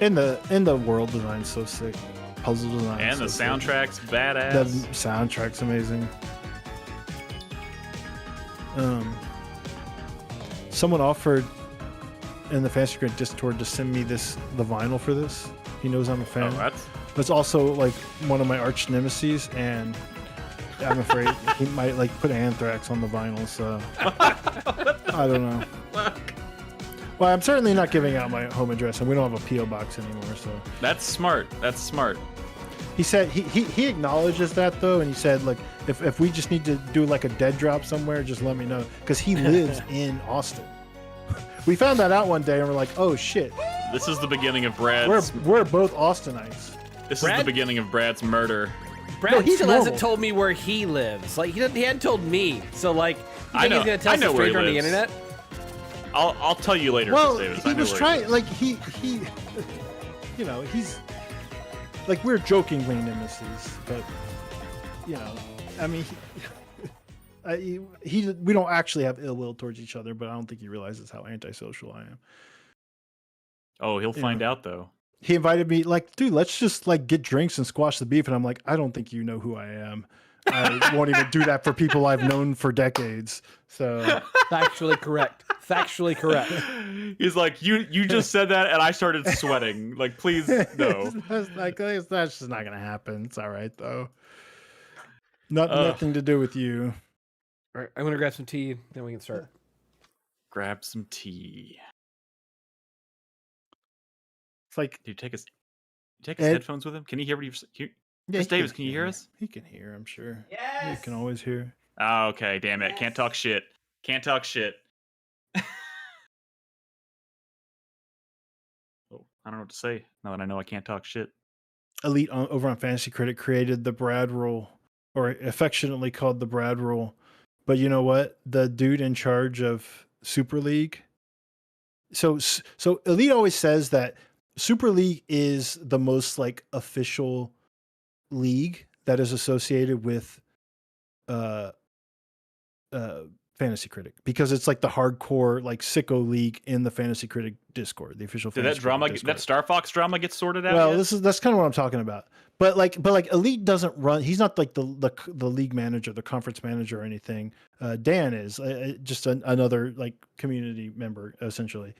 And the world design's so sick. Puzzle design. And the soundtrack's badass. The soundtrack's amazing. Someone offered in the Fantasy Grid Discord to send me the vinyl for this. He knows I'm a fan. Oh, but it's also like one of my arch nemesis, and I'm afraid he might like put Anthrax on the vinyl. So I don't know. Well, I'm certainly not giving out my home address, and we don't have a PO box anymore. So that's smart. That's smart. He said he acknowledges that though, and he said like if we just need to do like a dead drop somewhere, just let me know, because he lives in Austin. We found that out one day, and we're like, oh shit. This is the beginning of Brad's. We're both Austinites. This is the beginning of Brad's murder. Brad still hasn't told me where he lives. Like he hadn't told me. So like, you think he's gonna tell some stranger on the internet? I'll tell you later. Well, Davis. he was trying. Like he, you know, he's like we're jokingly nemesis, but you know, I mean, we don't actually have ill will towards each other, but I don't think he realizes how antisocial I am. Oh, he'll find out though. He invited me, like, dude, let's just like get drinks and squash the beef, and I'm like, I don't think you know who I am. I won't even do that for people I've known for decades. So factually correct. Factually correct. He's like, you just said that, and I started sweating. Like, please, no. That's just not gonna happen. It's all right though. Nothing to do with you. All right, I'm gonna grab some tea, then we can start. Grab some tea. It's like, do you take his headphones with him? Can he hear what you're? Yeah, Chris Davis, can you hear us? He can hear, I'm sure. Yes. He can always hear. Oh, okay, damn it. Can't talk shit. Can't talk shit. Oh, I don't know what to say now that I know I can't talk shit. Elite over on Fantasy Critic created the Brad rule, or affectionately called the Brad rule. But you know what? The dude in charge of Super League. So Elite always says that Super League is the most like official league that is associated with Fantasy Critic, because it's like the hardcore like sicko league in the Fantasy Critic Discord, the official. Did that drama, that Star Fox drama, get sorted out? Well, yet? that's kind of what I'm talking about. But like Elite doesn't run. He's not like the league manager, the conference manager, or anything. Dan is just another like community member essentially.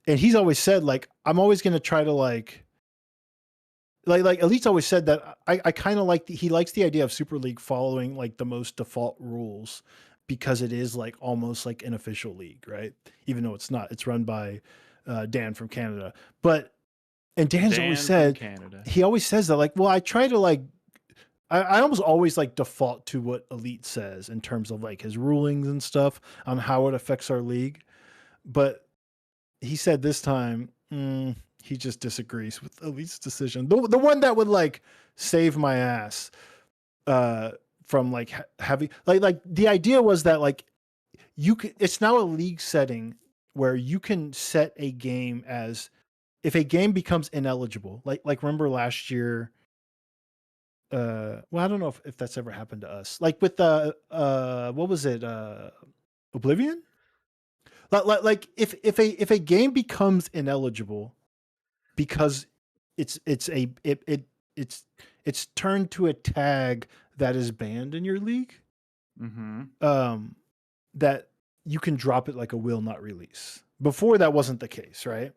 And he's always said like, I'm always going to try to like Elite's always said that I kind of like he likes the idea of Super League following like the most default rules, because it is like almost like an official league, right? Even though it's not. It's run by Dan from Canada. And Dan's always said, he always says that like, well, I try to like, I almost always like default to what Elite says in terms of like his rulings and stuff on how it affects our league. But he said this time, he just disagrees with Elite's decision. The one that would like save my ass from like having like the idea was that like you could, it's now a league setting where you can set a game as, if a game becomes ineligible, like remember last year, well, I don't know if that's ever happened to us. Like with what was it? Oblivion? Like if a game becomes ineligible because it's turned to a tag that is banned in your league, that you can drop it like a will not release. Before that wasn't the case, right?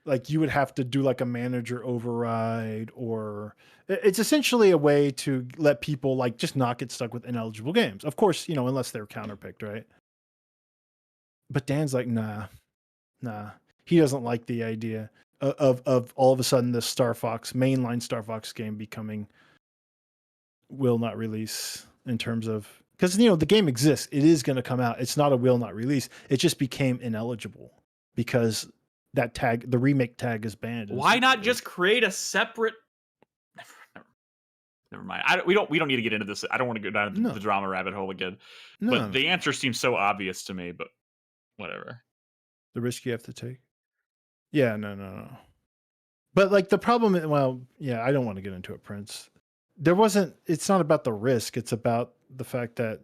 Like you would have to do like a manager override, or it's essentially a way to let people like just not get stuck with ineligible games. Of course, you know, unless they're counterpicked, right? But Dan's like, nah. He doesn't like the idea of all of a sudden this mainline Star Fox game becoming will not release, in terms of, because you know the game exists, it is going to come out. It's not a will not release. It just became ineligible because that tag, the remake tag, is banned. Why not just create a separate? never mind. We don't need to get into this. I don't want to go down the drama rabbit hole again. But the answer seems so obvious to me. But whatever. The risk you have to take. Yeah, no. But like the problem, I don't want to get into it, Prince. It's not about the risk. It's about the fact that,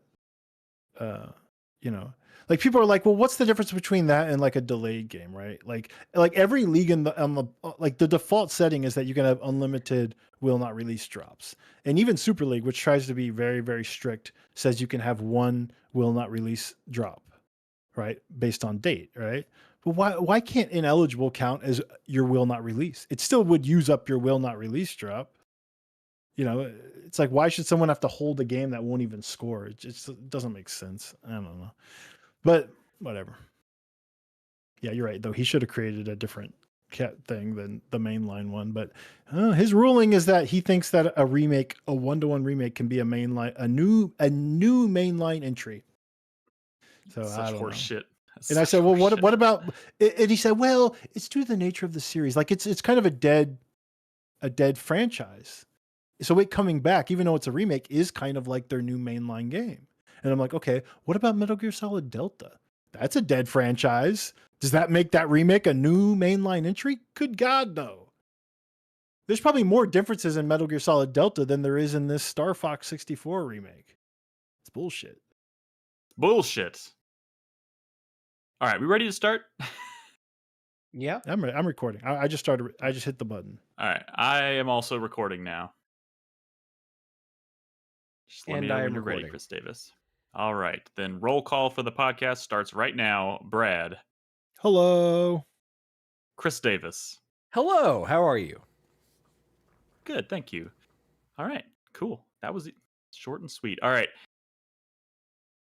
like people are like, well, what's the difference between that and like a delayed game, right? Like every league in the default setting is that you can have unlimited will not release drops. And even Super League, which tries to be very, very strict, says you can have one will not release drop, right? Based on date, right? But why can't ineligible count as your will not release? It still would use up your will not release drop. It's like, why should someone have to hold a game that won't even score? It just doesn't make sense. I don't know. But whatever. Yeah, you're right, though. He should have created a different thing than the mainline one. But his ruling is that he thinks that a remake, a 1-to-1 remake, can be a new mainline entry. So Such horse shit. And I said, well, what about? And he said, well, it's due to the nature of the series. Like it's kind of a dead franchise. So it coming back, even though it's a remake, is kind of like their new mainline game. And I'm like, okay, what about Metal Gear Solid Delta? That's a dead franchise. Does that make that remake a new mainline entry? Good God, no. There's probably more differences in Metal Gear Solid Delta than there is in this Star Fox 64 remake. It's bullshit. Bullshit. All right, we ready to start? Yeah, I'm recording. I just started. I just hit the button. All right, I am also recording now. Just let me know when you're ready, Chris Davis. All right, then roll call for the podcast starts right now. Brad. Hello. Chris Davis. Hello. How are you? Good, thank you. All right, cool. That was short and sweet. All right.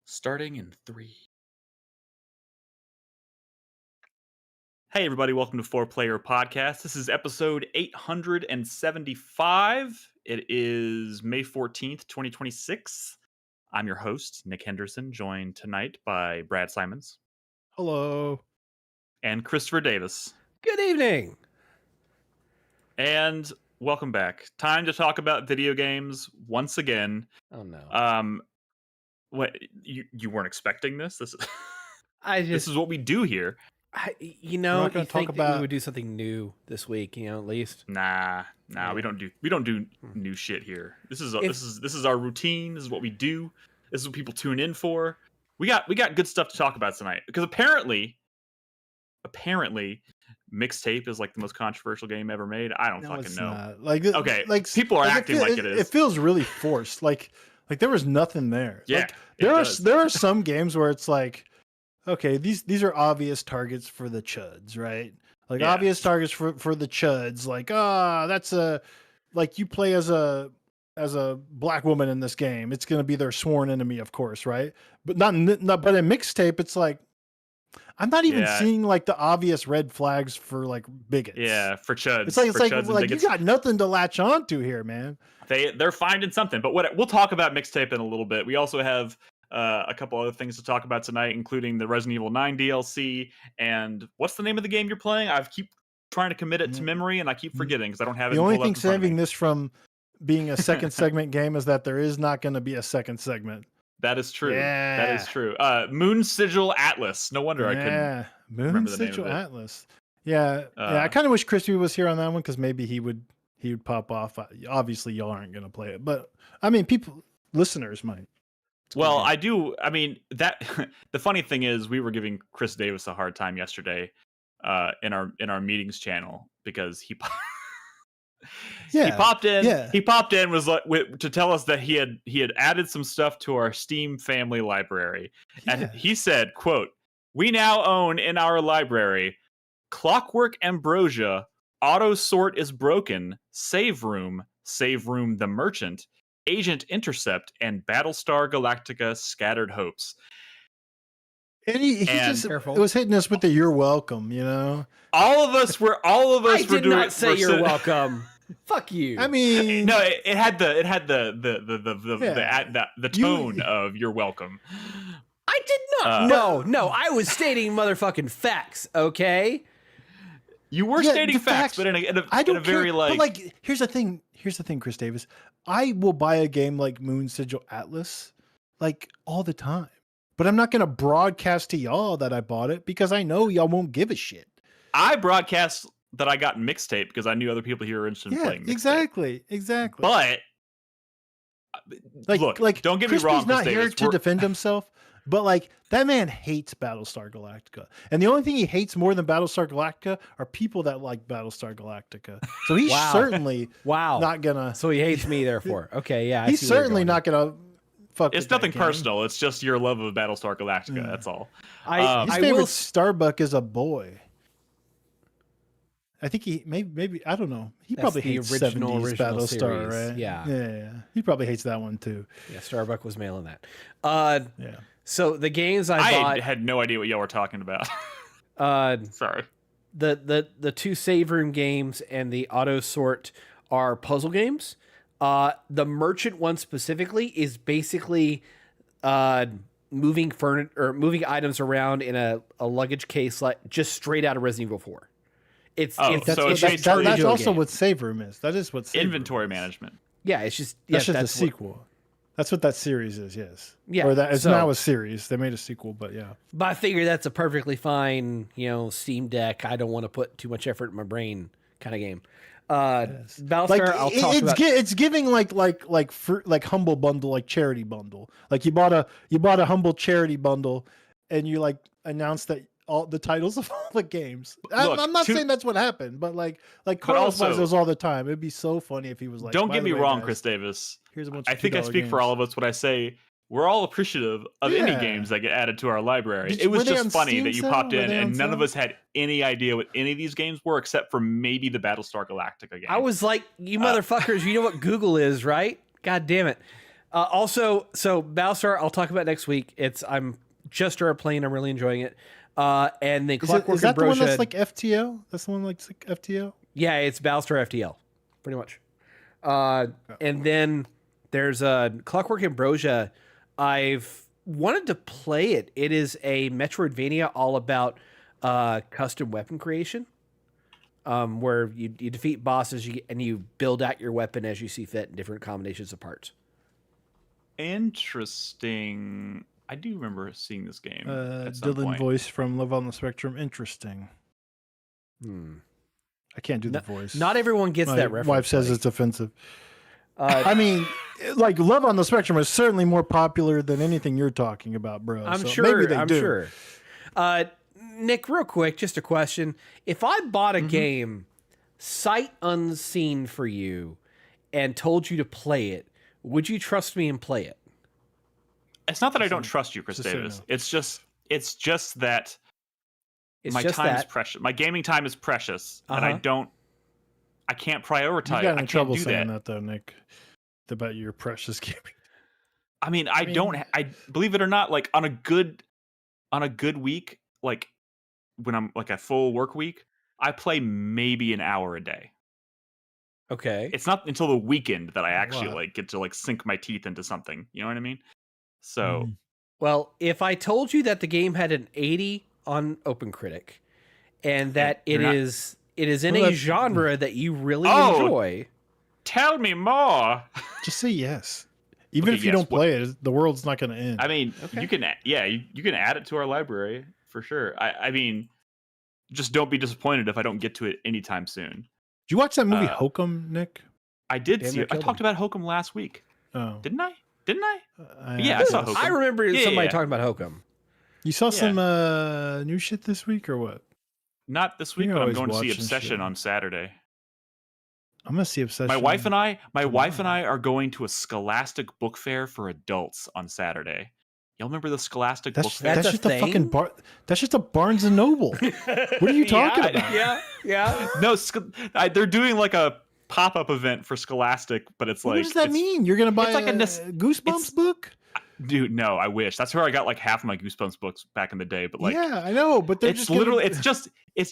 Starting in 3. Hey, everybody. Welcome to 4Player Podcast. This is episode 875. It is May 14th, 2026. I'm your host, Nick Henderson, joined tonight by Brad Simons. Hello. And Christopher Davis. Good evening. And welcome back. Time to talk about video games once again. Oh, no. What, you weren't expecting this? This is what we do here. You think that we would do something new this week, at least. Nah, yeah. we don't do new shit here. This is our routine. This is what we do. This is what people tune in for. We got good stuff to talk about tonight because apparently Mixtape is like the most controversial game ever made. I don't fucking know. Not. People are acting like it is. It feels really forced. Like there was nothing there. Yeah, there are some games where it's like, okay, these are obvious targets for the chuds, right? Like obvious targets for the chuds. Like, that's like you play as a black woman in this game. It's gonna be their sworn enemy, of course, right? But not but in Mixtape, it's like I'm not even seeing like the obvious red flags for like bigots. Yeah, for chuds. It's like you got nothing to latch on to here, man. They're finding something. But we'll talk about Mixtape in a little bit. We also have a couple other things to talk about tonight, including the Resident Evil 9 DLC. And what's the name of the game you're playing? I keep trying to commit it to memory, and I keep forgetting because I don't have it. The only thing saving this from being a second segment game is that there is not going to be a second segment. That is true. Yeah. That is true. Moon Sigil Atlas. No wonder I couldn't remember the name of it. Moon Sigil Atlas. Yeah. I kind of wish Crispy was here on that one because maybe he would pop off. Obviously, y'all aren't going to play it, but I mean, listeners might. Well, I do. I mean, that the funny thing is, we were giving Chris Davis a hard time yesterday in our meetings channel because he popped in. Yeah. He popped in was like to tell us that he had added some stuff to our Steam family library, and he said, "quote We now own in our library Clockwork Ambrosia, Auto Sort is Broken, Save Room the Merchant, Agent Intercept, and Battlestar Galactica Scattered Hopes." And he just was hitting us with the "you're welcome," All of us were I did not say you're welcome. Fuck you. I mean, no, it had the tone of "you're welcome." I did not. No, I was stating motherfucking facts. Okay. You were stating facts, but in a very care, like. But like, here's the thing, Chris Davis. I will buy a game like Moon Sigil Atlas, like all the time, but I'm not gonna broadcast to y'all that I bought it because I know y'all won't give a shit. I broadcast that I got Mixtape because I knew other people here were interested in playing Mixtape. Exactly. But look, don't get me wrong. Crispy's not here to defend himself. But like that man hates Battlestar Galactica, and the only thing he hates more than Battlestar Galactica are people that like Battlestar Galactica. So he's certainly not gonna. So he hates me, therefore. Okay, yeah. He's certainly not gonna fuck. It's nothing personal. It's just your love of Battlestar Galactica. That's all. His favorite Starbuck is a boy. I think he maybe I don't know. He probably hates original Battlestar, series. right? Yeah. He probably hates that one too. Yeah, Starbuck was mailing that. Yeah. So the games I bought, had no idea what y'all were talking about. Sorry. The two save room games and the auto sort are puzzle games. The merchant one specifically is basically moving items around in a luggage case, like just straight out of Resident Evil 4. That's also what save room is. That is what inventory management. Yeah, it's just that's a sequel. That's what that series is, yes. Yeah. Or that it's now a series. They made a sequel, but yeah. But I figure that's a perfectly fine, Steam Deck. I don't want to put too much effort in my brain kind of game. Battlestar, I'll talk about. It's giving like Humble Bundle, like charity bundle. Like you bought a Humble charity bundle, and you like announced that all the titles of all the games. Look, I'm not saying that's what happened, but like Carlos buys those all the time. It'd be so funny if he was like. Don't get me wrong, Chris Davis. Here's a bunch I think I speak for all of us when I say we're all appreciative of any games that get added to our library. It was just funny that you popped in and none of us had any idea what any of these games were except for maybe the Battlestar Galactica game. I was like, you motherfuckers, you know what Google is, right? God damn it. Also, so Battlestar, I'll talk about next week. I'm just started playing. I'm really enjoying it. And the Clockwork is that the one Ambrosia. that's like FTL? That's the one like FTL? Yeah, it's Battlestar FTL, pretty much. And then there's a Clockwork Ambrosia. I've wanted to play it. It is a Metroidvania all about custom weapon creation, where you defeat bosses and you build out your weapon as you see fit in different combinations of parts. Interesting. I do remember seeing this game. Dylan Voice from Love on the Spectrum. Interesting. I can't do the voice. Not everyone gets that reference. My wife says it's offensive. I mean, like Love on the Spectrum is certainly more popular than anything you're talking about, bro. I'm so sure. Maybe they do. Sure. Nick, real quick, just a question. If I bought a game sight unseen for you and told you to play it, would you trust me and play it? It's not that I don't trust you, Chris Davis. No. It's just that my time is precious. My gaming time is precious, and I can't prioritize. You got in trouble saying that though, Nick, about your precious gaming. I mean, I believe it or not, like on a good week, like when I'm like a full work week, I play maybe an hour a day. Okay. It's not until the weekend that I actually like get to like sink my teeth into something. You know what I mean? So, well, if I told you that the game had an 80 on OpenCritic, and that it is in a genre that you really enjoy, tell me more. Just say yes. Even if you don't play it, the world's not going to end. I mean, you can add it to our library for sure. I mean, just don't be disappointed if I don't get to it anytime soon. Did you watch that movie Hokum, Nick? I did see it. I talked about Hokum last week. Oh, didn't I? Yeah, I saw Hokum. I remember somebody talking about Hokum. You saw some new shit this week or what? Not this week, but I'm going to see Obsession on Saturday. I'm going to see Obsession. My wife and I are going to a Scholastic book fair for adults on Saturday. Y'all remember the Scholastic book fair? That's just a fucking that's just a Barnes and Noble. What are you talking about? Yeah. No, they're doing like a pop-up event for Scholastic, but it's like, what does that mean? You're gonna buy like a Goosebumps book? Dude, no, I wish. That's where I got like half of my Goosebumps books back in the day. But like, yeah, I know, but it's literally it's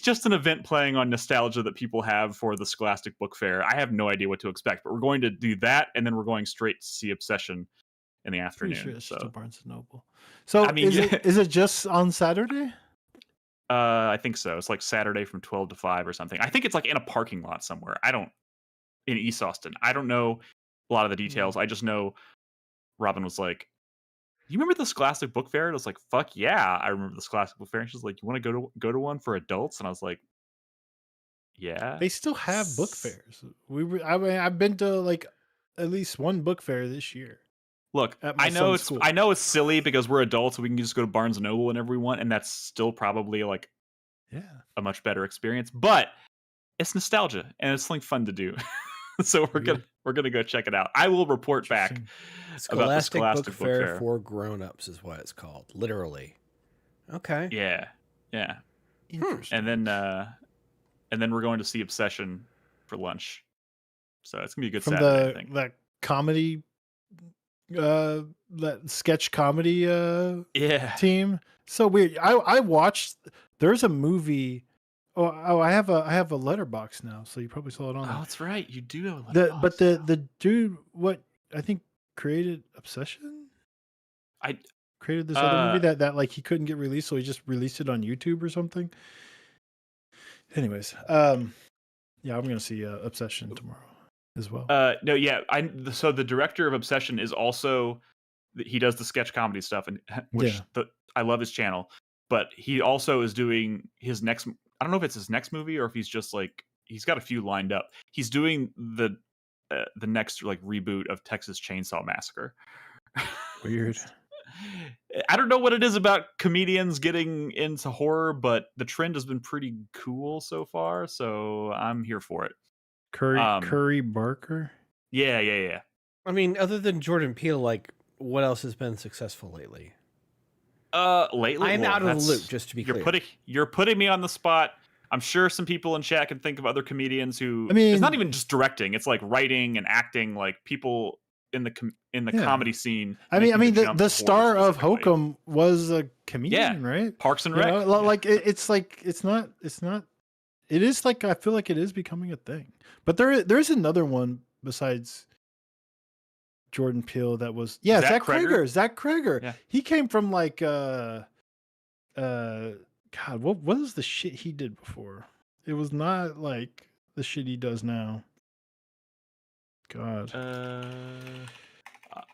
just an event playing on nostalgia that people have for the Scholastic book fair. I have no idea what to expect, but we're going to do that, and then we're going straight to see Obsession in the afternoon. Sure it's just a Barnes and Noble. So I mean, is it just on Saturday? I think so. It's like Saturday from 12 to 5 or something. I think it's like in a parking lot somewhere. In East Austin. I don't know a lot of the details. I just know Robin was like, "You remember the Scholastic Book Fair?" And I was like, "Fuck yeah, I remember the Scholastic Book Fair." And she's like, "You want to go to one for adults?" And I was like, "Yeah." They still have book fairs. I've been to like at least one book fair this year. Look, at my I know son's school. I know it's silly because we're adults and we can just go to Barnes and Noble whenever we want, and that's still probably like a much better experience. But it's nostalgia and it's something fun to do. So we're gonna go check it out. I will report back about the Scholastic Book Fair for grown-ups is what it's called, literally. Okay. Yeah. Interesting. And then we're going to see Obsession for lunch. So it's gonna be a good From Saturday, I think. that comedy, that sketch comedy team. So weird. I watched. There's a movie. Oh, I have a letterbox now, so you probably saw it on there. Oh, that's right. You do have a letterbox. But the dude, what I think created Obsession. I created this other movie that like he couldn't get released, so he just released it on YouTube or something. Anyways, yeah, I'm gonna see Obsession tomorrow as well. No, yeah, so the director of Obsession is also he does the sketch comedy stuff, and I love his channel. But he also is doing his next. I don't know if it's his next movie or if he's just like he's got a few lined up. He's doing the next like reboot of Texas Chainsaw Massacre. Weird. I don't know what it is about comedians getting into horror, but the trend has been pretty cool so far. So I'm here for it. Curry Barker. Yeah. I mean, other than Jordan Peele, like what else has been successful lately? Lately, I'm out of the loop. Just to be clear, you're putting me on the spot. I'm sure some people in chat can think of other comedians who. I mean, it's not even just directing; it's like writing and acting. Like people in the comedy scene. I mean, the star of Hokum was a comedian, right? Parks and Rec. Like it's not. It is like I feel like it is becoming a thing, but there's another one besides Jordan Peele that was Zach Kreger. Zach Kreger. Yeah. He came from like God, what was the shit he did before? It was not like the shit he does now. God.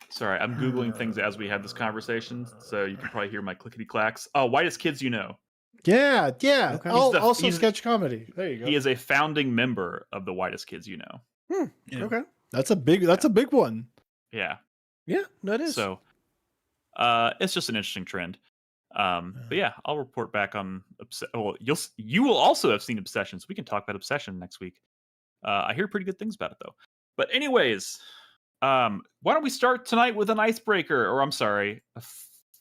Sorry, I'm googling things as we have this conversation, so you can probably hear my clickety clacks. Oh, Whitest Kids You Know. Yeah. Okay. Also sketch comedy. There you go. He is a founding member of the Whitest Kids You Know. Yeah. Okay. That's a big one. Yeah. Yeah, no, it is. So it's just an interesting trend. But yeah, I'll report back on you will also have seen Obsession, so we can talk about Obsession next week. I hear pretty good things about it though. But anyways, why don't we start tonight with an icebreaker, or I'm sorry, a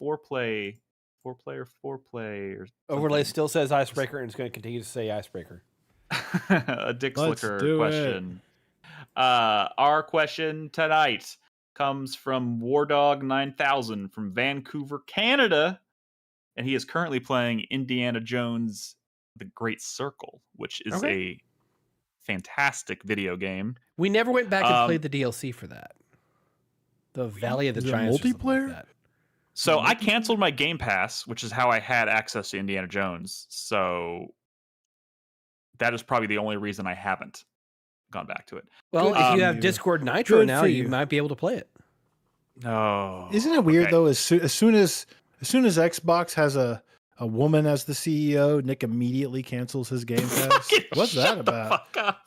4-player 4-play or Overlay still says icebreaker and it's going to continue to say icebreaker. A dick slicker question. Our question tonight comes from Wardog9000 from Vancouver, Canada, and he is currently playing Indiana Jones: The Great Circle, which is a fantastic video game. We never went back and played the DLC for that. The Valley of the Giants multiplayer. Like that. So I canceled my Game Pass, which is how I had access to Indiana Jones. So that is probably the only reason I haven't gone back to it. Well, if you have Discord Nitro now, you might be able to play it. No. Isn't it weird though? As soon as Xbox has a woman as the CEO, Nick immediately cancels his Game Pass. What's that about? Fuck up.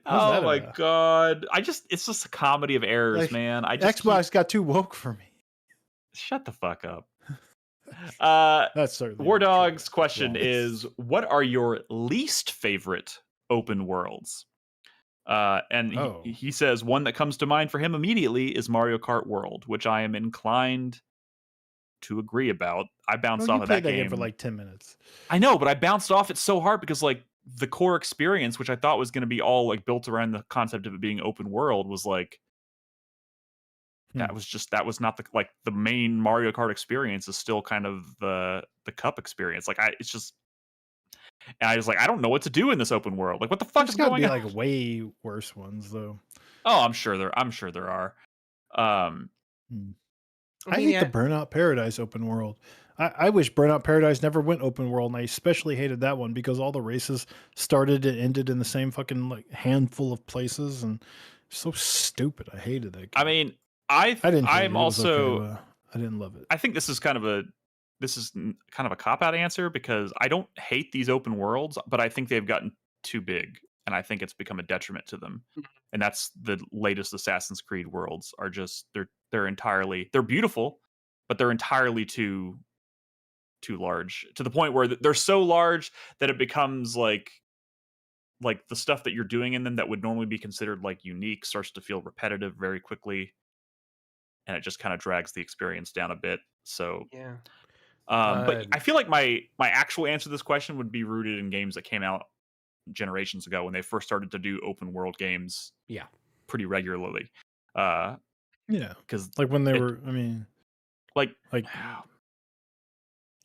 Oh my god! It's just a comedy of errors, Like, man. Xbox got too woke for me. Shut the fuck up. That's certainly War Dog's question is: what are your least favorite open worlds? And he says one that comes to mind for him immediately is Mario Kart World, which I am inclined to agree about. I bounced off of that game for like 10 minutes. I know, but I bounced off it so hard because like the core experience, which I thought was going to be all like built around the concept of it being open world, was like that was not the main Mario Kart experience. Is still kind of the cup experience. Like I was like, I don't know what to do in this open world. Like, what the fuck is going on? Like way worse ones though. Oh, I'm sure there are. I hate the Burnout Paradise open world. I wish Burnout Paradise never went open world, and I especially hated that one because all the races started and ended in the same fucking like handful of places, and so stupid. I hated that game. I mean, I didn't hate I'm it. It was also okay, I didn't love it. I think this is kind of a cop-out answer because I don't hate these open worlds, but I think they've gotten too big, and I think it's become a detriment to them. And that's the latest Assassin's Creed worlds are just they're beautiful, but they're entirely too large to the point where they're so large that it becomes like the stuff that you're doing in them that would normally be considered like unique starts to feel repetitive very quickly, and it just kind of drags the experience down a bit. So yeah. But I feel like my actual answer to this question would be rooted in games that came out generations ago when they first started to do open world games. Yeah, pretty regularly. Yeah, because like when they were. I mean, like.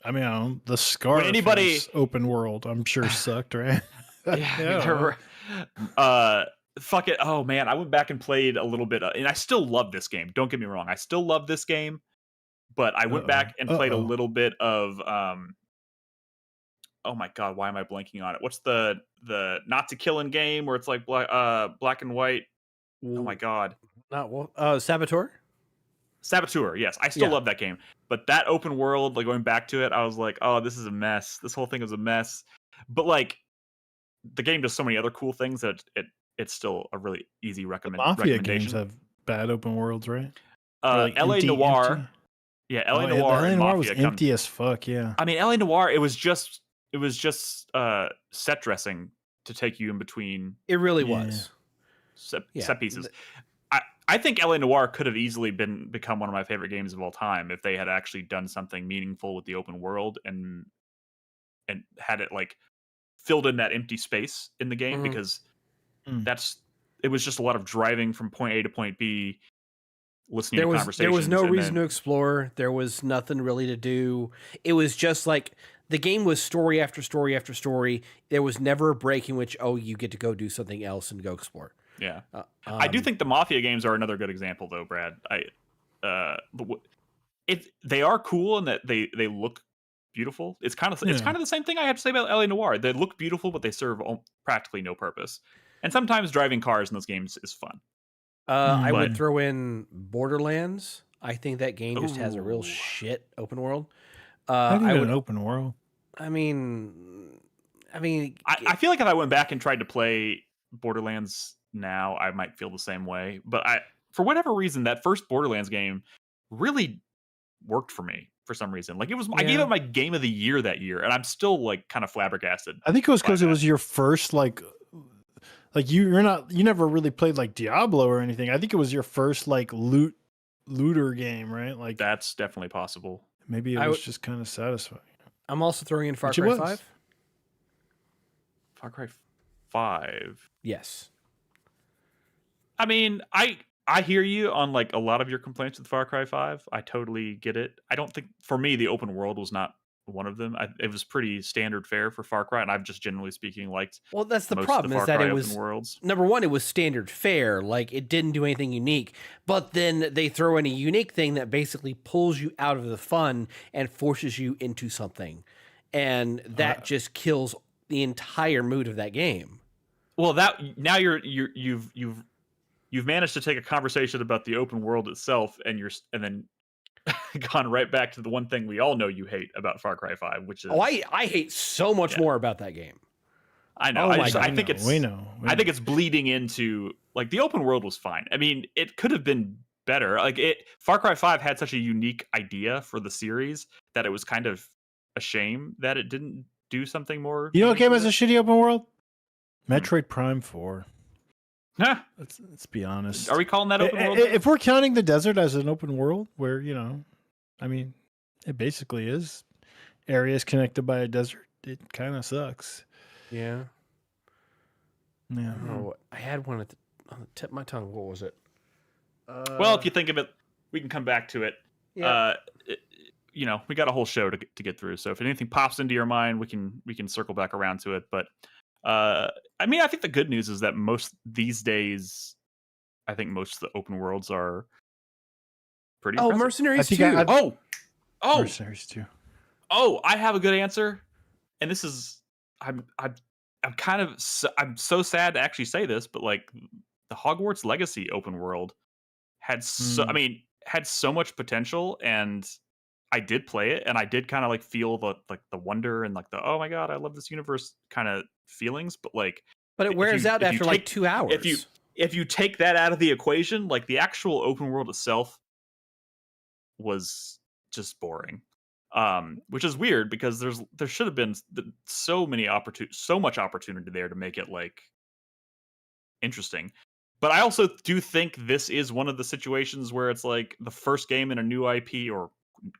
I mean, I don't know, the Scarface open world, I'm sure sucked, right? Yeah. Fuck it. Oh man, I went back and played a little bit, and I still love this game. Don't get me wrong, I still love this game, but I went back and played a little bit of. Oh my god, why am I blanking on it? What's the not to killing game where it's like black and white? Oh my god, Saboteur. Saboteur, yes, I still love that game. But that open world, like going back to it, I was like, oh, this is a mess. This whole thing is a mess. But like, the game does so many other cool things that it's still a really easy recommendation. Mafia games have bad open worlds, right? Like LA Noir. Empty? Yeah, LA Noir. LA Noir was empty as fuck. Yeah. I mean, LA Noir. It was just set dressing to take you in between. It really was set pieces. I think LA Noir could have easily become one of my favorite games of all time if they had actually done something meaningful with the open world and had it like filled in that empty space in the game, because it was just a lot of driving from point A to point B, listening to conversations. There was no reason to explore. There was nothing really to do. It was just like the game was story after story after story. There was never a break in which, you get to go do something else and go explore. Yeah, I do think the Mafia games are another good example, though, Brad. They are cool in that they look beautiful. It's kind of the same thing I have to say about LA Noir. They look beautiful, but they serve practically no purpose. And sometimes driving cars in those games is fun. I would throw in Borderlands. I think that game just has a real shit open world. An open world. I mean, I feel like if I went back and tried to play Borderlands now, I might feel the same way. But for whatever reason, that first Borderlands game really worked for me for some reason. Like I gave it my game of the year that year, and I'm still like kind of flabbergasted. I think it was because it was your first like you never really played like Diablo or anything. I think it was your first like looter game, right? Like that's definitely possible. Maybe it was just kind of satisfying. I'm also throwing in Far Cry 5. Far Cry 5. Yes. I mean, I hear you on like a lot of your complaints with Far Cry 5. I totally get it. I don't think for me the open world was not one of them. It was pretty standard fare for Far Cry, and I've just generally speaking liked. Well, that's the problem is that it was number one. It was standard fare, like it didn't do anything unique. But then they throw in a unique thing that basically pulls you out of the fun and forces you into something, and that just kills the entire mood of that game. Well, that now you've managed to take a conversation about the open world itself, and then gone right back to the one thing we all know you hate about Far Cry 5, which is I hate so much more about that game. I know. I think we know. I think it's bleeding into like the open world was fine. I mean, it could have been better. Like Far Cry 5 had such a unique idea for the series that it was kind of a shame that it didn't do something more. You know what game has a shitty open world? Metroid Prime 4. Huh. Let's be honest. Are we calling that open world? If we're counting the desert as an open world, where I mean, it basically is areas connected by a desert. It kind of sucks. Yeah. Yeah. Oh, I had one on the tip of my tongue. What was it? Well, if you think of it, we can come back to it. Yeah. We got a whole show to get through. So if anything pops into your mind, we can circle back around to it. But I mean, I think the good news is that these days, I think most of the open worlds are pretty. Oh, impressive. Mercenaries 2. Mercenaries 2. Oh, I have a good answer, and this is I'm kind of I'm so sad to actually say this, but like the Hogwarts Legacy open world had had so much potential, and I did play it, and I did kind of like feel the wonder and like the oh my god, I love this universe kind of feelings, but like but it wears out after like 2 hours. If you take that out of the equation, like the actual open world itself was just boring. Which is weird because there should have been so much opportunity there to make it like interesting. But I also do think this is one of the situations where it's like the first game in a new IP or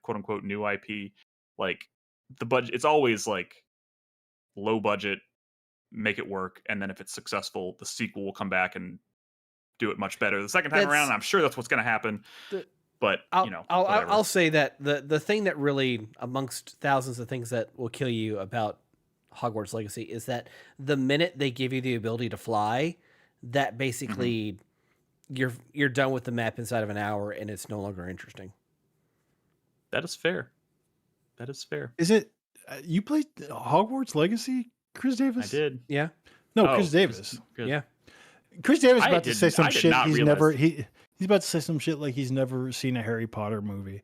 quote unquote new IP, like the budget, it's always like low budget, make it work, and then if it's successful, the sequel will come back and do it much better the second time around. And I'm sure that's what's going to happen. But I'll say that the thing that really, amongst thousands of things that will kill you about Hogwarts Legacy, is that the minute they give you the ability to fly, that basically you're done with the map inside of an hour, and it's no longer interesting. That is fair. That is fair. Is it you played Hogwarts Legacy, Chris Davis? I did. Yeah. No, Chris Davis. Yeah. Chris Davis is about to say some shit he's about to say some shit like he's never seen a Harry Potter movie.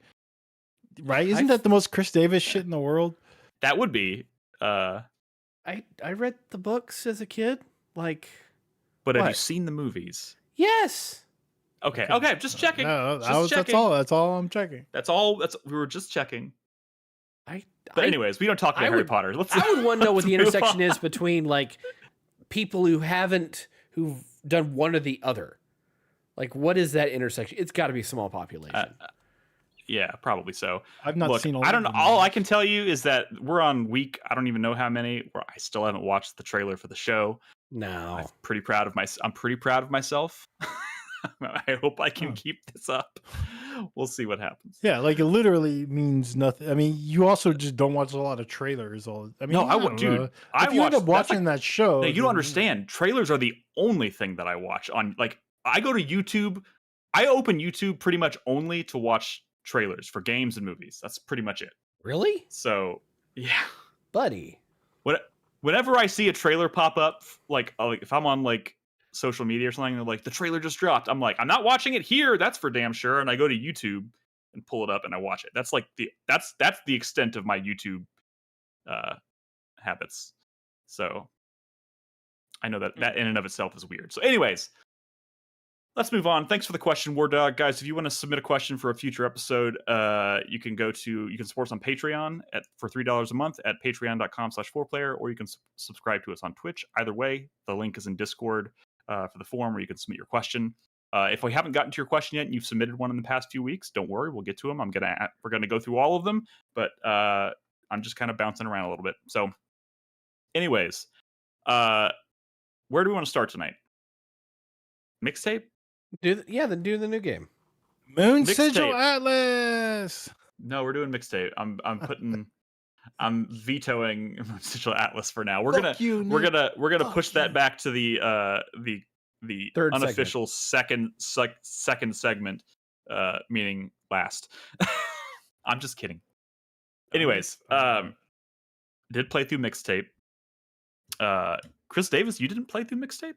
Right? Isn't that the most Chris Davis shit in the world? That would be. I read the books as a kid. Like, but have you seen the movies? Yes. Okay. Just checking. No, that's all I'm checking. We were just checking. But anyways, we don't talk about Harry Potter. I would want to know what the intersection is between like people who've done one or the other. Like, what is that intersection? It's got to be a small population. Yeah, probably so. I've not seen all. I don't know. All I can tell you is that we're on week. I don't even know how many. I still haven't watched the trailer for the show. No, I'm pretty proud of myself. I hope I can keep this up. We'll see what happens. Yeah, like it literally means nothing. I mean, you also just don't watch a lot of trailers. If you end up watching that show, no, you don't understand. Trailers are the only thing that I watch on. Like, I go to YouTube. I open YouTube pretty much only to watch trailers for games and movies. That's pretty much it. Really? So, yeah, buddy. Whenever I see a trailer pop up, like if I'm on like social media or something, like the trailer just dropped, I'm like, I'm not watching it here, that's for damn sure. And I go to YouTube and pull it up and I watch it. That's like that's the extent of my YouTube habits. So I know that in and of itself is weird. So anyways, let's move on. Thanks for the question, War Dog. Guys, if you want to submit a question for a future episode, you can support us on Patreon for $3 a month at patreon.com/4Player, or you can subscribe to us on Twitch. Either way, the link is in Discord for the forum where you can submit your question. If we haven't gotten to your question yet and you've submitted one in the past few weeks, don't worry, we'll get to them. We're gonna go through all of them, but I'm just kind of bouncing around a little bit. So anyways, where do we want to start tonight? Mixtape? Then do the new game. Moon Sigil Atlas. No, we're doing Mixtape. I'm vetoing Sigil Atlas for now. We're gonna push that back to the third unofficial second segment, meaning last. I'm just kidding. Anyways, did play through Mixtape. Chris Davis, you didn't play through Mixtape?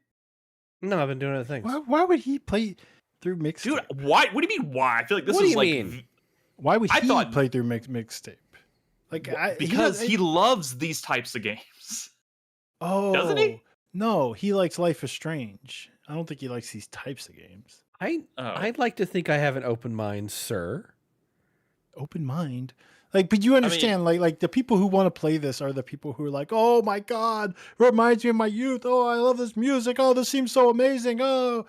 No, I've been doing other things. Why would he play through Mixtape? Dude, why? What do you mean why? I feel like this is like. Why would he play through Mixtape? Like because he loves these types of games. Oh, doesn't he? No, he likes Life is Strange. I don't think he likes these types of games. I'd like to think I have an open mind, sir. Open mind? Like, but you understand, like the people who want to play this are the people who are like, oh my God, it reminds me of my youth. Oh, I love this music. Oh, this seems so amazing. Oh,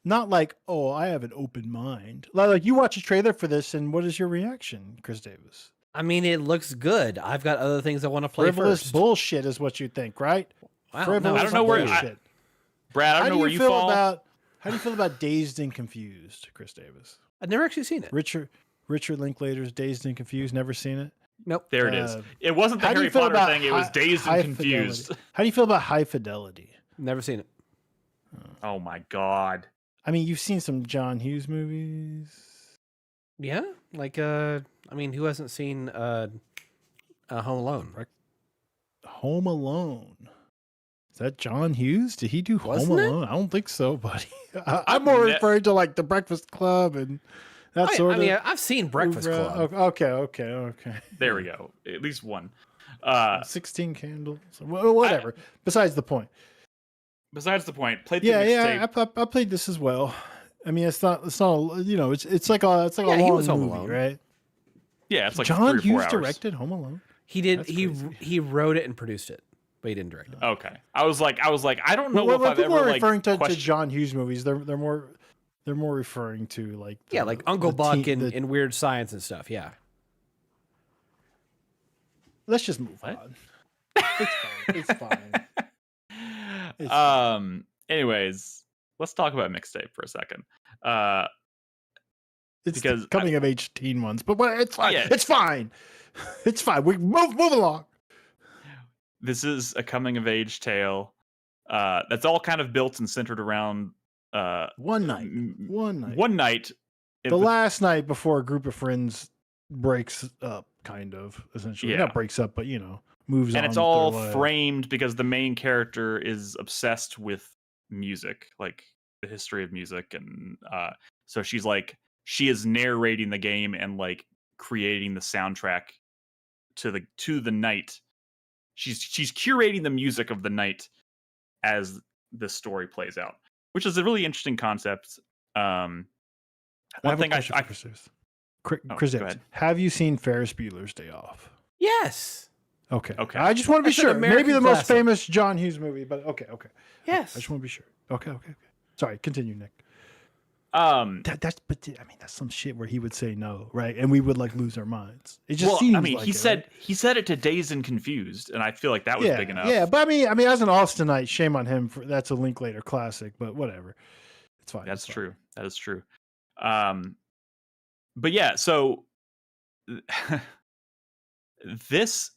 not like, oh, I have an open mind. Like you watch a trailer for this, and what is your reaction, Chris Davis? I mean, it looks good. I've got other things I want to play Frivolous first. bullshit is what you think, right? Wow, Frivolous I don't know where Brad, I don't know where you fall. How do you feel about Dazed and Confused, Chris Davis? I've never actually seen it. Richard Linklater's Dazed and Confused. Never seen it? Nope. There it is. It wasn't the Harry Potter thing. It was Dazed and Confused. Fidelity. How do you feel about High Fidelity? Never seen it. Oh my God. I mean, you've seen some John Hughes movies. Yeah, like I mean, who hasn't seen Home Alone. Home Alone. Is that John Hughes? Did he do Wasn't Home it? Alone? I don't think so, buddy. I'm more referring to like The Breakfast Club and that sort of. I mean, I've seen Breakfast Club. Okay. There we go. At least one. 16 Candles. Whatever. Besides the point. Played the Mixtape. Yeah. I played this as well. I mean, it's not. You know, it's like a he long was Home movie, Alone. right? Yeah, it's like John 3 or 4 Hughes hours. directed Home Alone. He did. That's crazy. He wrote it and produced it, but he didn't direct it. Okay. I was like, I don't know When if I've people ever are like referring to questioned. John Hughes movies, they're more referring to like Like Uncle Buck teen- and Weird Science and stuff. Yeah. Let's just move on. It's fine. It's fine. Anyways, let's talk about Mixtape for a second. It's because coming of age teen ones, but it's fine. Yeah. It's fine. It's fine. We move along. This is a coming of age tale that's all kind of built and centered around One night. One night. The last night before a group of friends breaks up, kind of, essentially. Yeah. Not breaks up, but moves on. And it's with all their life. framed because the main character is obsessed with music, like the history of music, and so she is narrating the game and like creating the soundtrack to the night. She's curating the music of the night as the story plays out, which is a really interesting concept. I have a question for Chris go Davis. ahead. Have you seen Ferris Bueller's Day Off? Yes. Okay. I just want to be That's an sure. American Maybe the most classic. famous John Hughes movie, but okay. Yes. I just want to be sure. Okay. Sorry, continue, Nick. That's some shit where he would say no, right? And we would like lose our minds. It just seems like he said it to Dazed and Confused, and I feel like that was big enough. Yeah, but I mean, as an Austinite, shame on him for that's a Linklater classic, but whatever. It's fine. That's true. That is true. But yeah, so this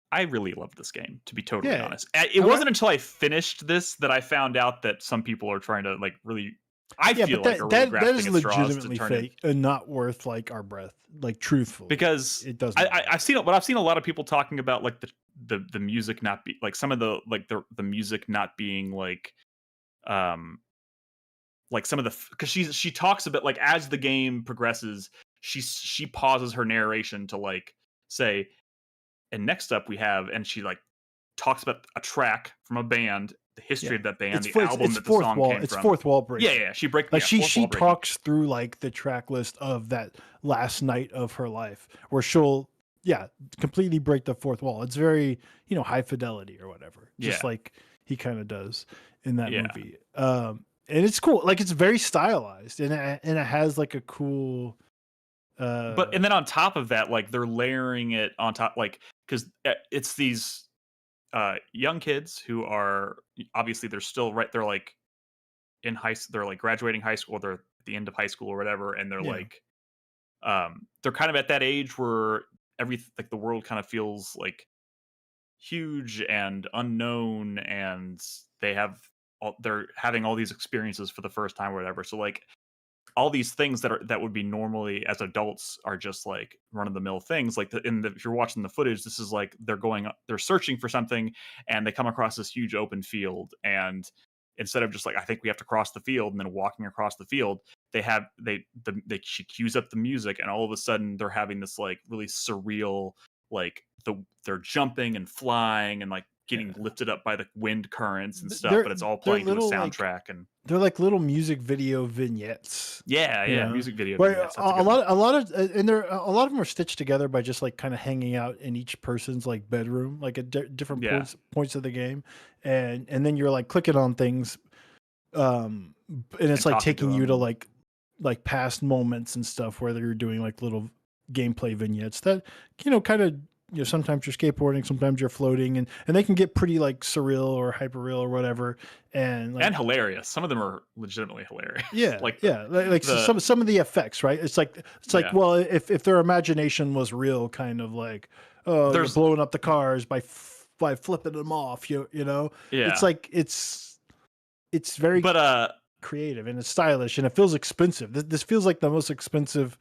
I really love this game, to be totally honest. It wasn't until I finished this that I found out that some people are trying to like really. I feel like that is legitimately fake and not worth like our breath, like truthfully. Because it doesn't. I've seen a lot of people talking about like the music not be like some of the like the music not being like some of the because she talks a bit like as the game progresses, she pauses her narration to like say. And next up we have, and she like talks about a track from a band, the history of that band, the album that the song came from. It's fourth wall breaking. Yeah. She breaks like she talks through like the track list of that last night of her life, where she'll completely break the fourth wall. It's very high fidelity or whatever, just like he kind of does in that movie. And it's cool, like it's very stylized, and it has like a cool. But and then on top of that, like they're layering it on top, like because it's these young kids who are obviously they're like in they're like graduating high school, they're at the end of high school or whatever, and they're like they're kind of at that age where the world kind of feels like huge and unknown, and they're having all these experiences for the first time or whatever. So like all these things that would be normally as adults are just like run-of-the-mill things. Like if you're watching the footage, this is like they're searching for something and they come across this huge open field, and instead of just like I think we have to cross the field and then walking across the field, she cues up the music, and all of a sudden they're having this like really surreal like they're jumping and flying and like getting lifted up by the wind currents and stuff, but it's all playing to a soundtrack, and they're like little music video vignettes. Music video vignettes. A lot of and a lot of them are stitched together by just like kind of hanging out in each person's like bedroom, like at different points of the game, and then you're like clicking on things, and it's like taking you to like past moments and stuff where they're doing like little gameplay vignettes that kind of. Sometimes you're skateboarding, sometimes you're floating, and they can get pretty like surreal or hyper real or whatever, and hilarious. Some of them are legitimately hilarious. Some of the effects, right? It's like well, if their imagination was real, kind of like they're blowing up the cars by flipping them off, It's like it's very creative and it's stylish and it feels expensive. This feels like the most expensive.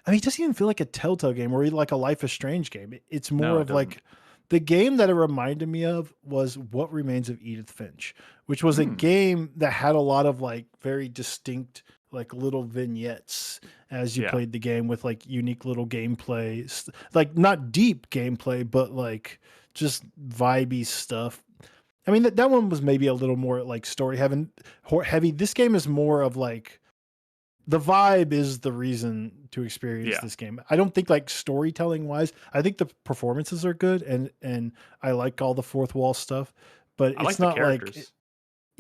I mean, it doesn't even feel like a Telltale game or like a Life is Strange game. It's more No, it of doesn't. like the game that it reminded me of was What Remains of Edith Finch, which was a game that had a lot of like very distinct like little vignettes as you played the game with like unique little gameplay, like not deep gameplay, but like just vibey stuff. I mean, that one was maybe a little more like story heavy. This game is more of like the vibe is the reason to experience this game. I don't think like storytelling wise, I think the performances are good and I like all the fourth wall stuff, but I it's like the not like characters.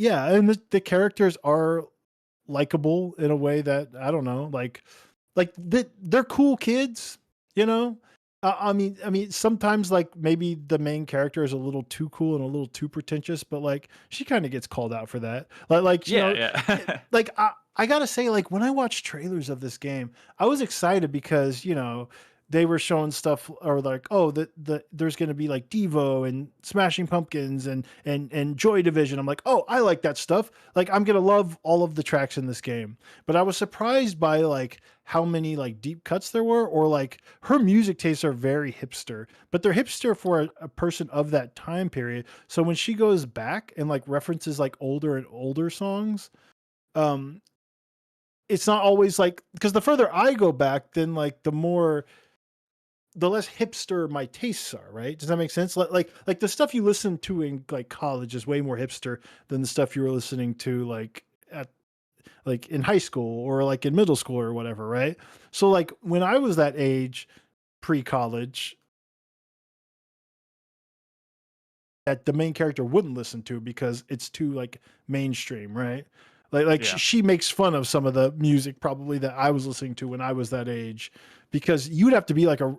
yeah, and the characters are likable in a way that I don't know, like they're cool kids, you know. I mean, sometimes like maybe the main character is a little too cool and a little too pretentious, but like she kind of gets called out for that. Like you know, like I gotta say, like when I watched trailers of this game, I was excited because you know they were showing stuff or like there's gonna be like Devo and Smashing Pumpkins and Joy Division. I'm like, oh, I like that stuff. Like I'm gonna love all of the tracks in this game. But I was surprised by like how many like deep cuts there were, or like her music tastes are very hipster, but they're hipster for a person of that time period. So when she goes back and like references like older and older songs, um, it's not always like, because the further I go back, then like the less hipster my tastes are, right? Does that make sense? Like the stuff you listen to in like college is way more hipster than the stuff you were listening to like at like in high school or like in middle school or whatever, right? So like when I was that age, pre-college, that the main character wouldn't listen to because it's too like mainstream, right? Like she makes fun of some of the music probably that I was listening to when I was that age, because you'd have to be like a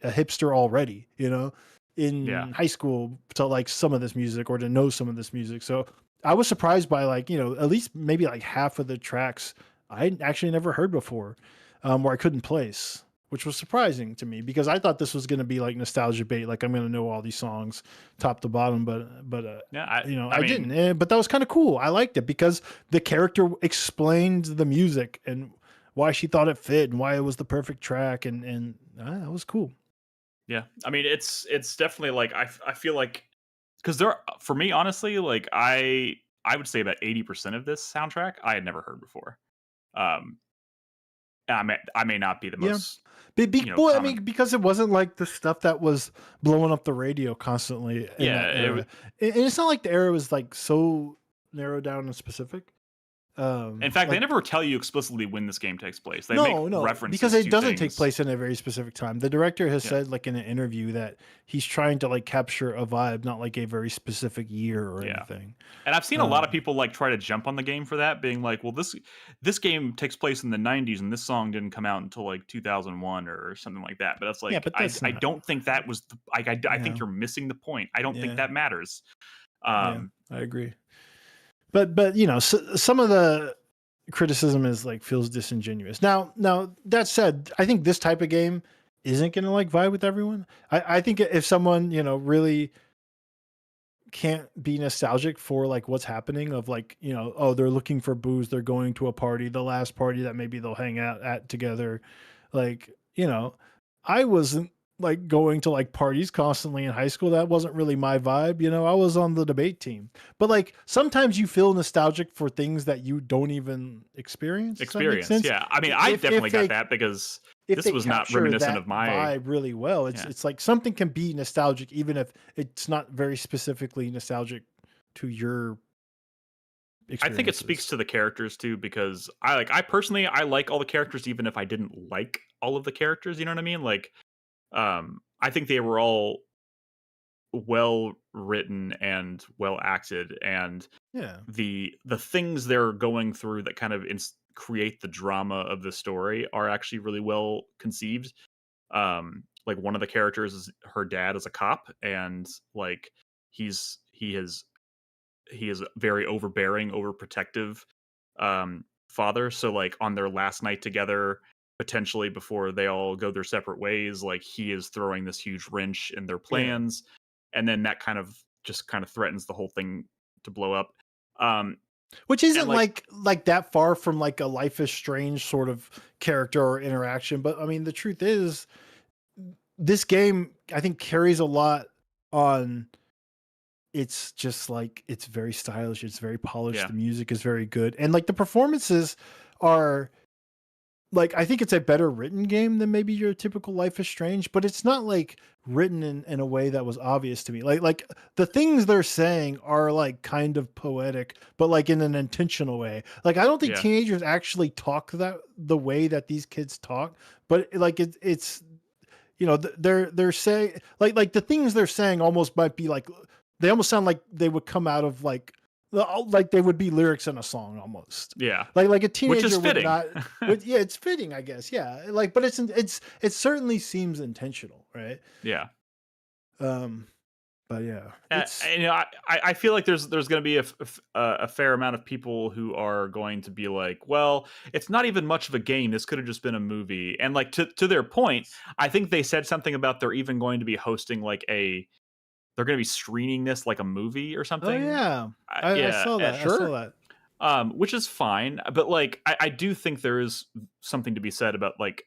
hipster already, you know, in high school to like some of this music or to know some of this music. So I was surprised by like, you know, at least maybe like half of the tracks I actually never heard before, where I couldn't place, which was surprising to me because I thought this was going to be like nostalgia bait. Like I'm going to know all these songs top to bottom, but you know, I didn't, but that was kind of cool. I liked it because the character explained the music and why she thought it fit and why it was the perfect track. And that was cool. Yeah. I mean, it's definitely like, I feel like, because for me, honestly, like I would say about 80% of this soundtrack I had never heard before. I may not be the most, I mean, because it wasn't like the stuff that was blowing up the radio constantly in that era. And it's not like the era was like so narrowed down and specific. In fact, they never tell you explicitly when this game takes place. They make references because it to doesn't things. take place in a very specific time. The director has said like in an interview that he's trying to like capture a vibe, not like a very specific year or anything. And I've seen a lot of people like try to jump on the game for that, being like, well, this game takes place in the 90s and this song didn't come out until like 2001 or something like that. But that's like, I don't think that was I think you're missing the point. I don't think that matters. I agree. But you know, some of the criticism is like feels disingenuous. Now that said, I think this type of game isn't gonna like vibe with everyone. I think if someone, you know, really can't be nostalgic for like what's happening of like, you know, oh, they're looking for booze, they're going to a party, the last party that maybe they'll hang out at together. Like, you know, I wasn't like going to like parties constantly in high school. That wasn't really my vibe. You know, I was on the debate team, but like sometimes you feel nostalgic for things that you don't even experience. Yeah. I mean, I definitely got that because this was not reminiscent of my vibe really well. It's like something can be nostalgic, even if it's not very specifically nostalgic to your I think it speaks to the characters too, because I personally like all the characters, even if I didn't like all of the characters, you know what I mean? Like, I think they were all well written and well acted, and the things they're going through that kind of create the drama of the story are actually really well conceived. Like one of the characters is her dad is a cop, and like he is very overbearing, overprotective father. So like on their last night together, potentially before they all go their separate ways, like he is throwing this huge wrench in their plans, and then that kind of threatens the whole thing to blow up. Which isn't like that far from like a Life is Strange sort of character or interaction. But I mean, the truth is, this game I think carries a lot on. It's just like it's very stylish. It's very polished. Yeah. The music is very good, and like the performances are. Like, I think it's a better written game than maybe your typical Life is Strange, but it's not like written in a way that was obvious to me. Like the things they're saying are like kind of poetic, but like in an intentional way. Like, I don't think teenagers actually talk the way that these kids talk, but like it's you know, they're saying like the things they're saying almost might be like, they almost sound like they would come out of like they would be lyrics in a song almost. Yeah. Like a teenager Which is fitting. yeah, it's fitting, I guess. Yeah. Like, but it certainly seems intentional, right? Yeah. But yeah, I feel like there's going to be a fair amount of people who are going to be like, well, it's not even much of a game. This could have just been a movie. And like to their point, I think they said something about they're even going to be hosting like they're going to be screening this like a movie or something. Oh yeah, I saw that. Sure. I saw that. Which is fine, but like I do think there is something to be said about like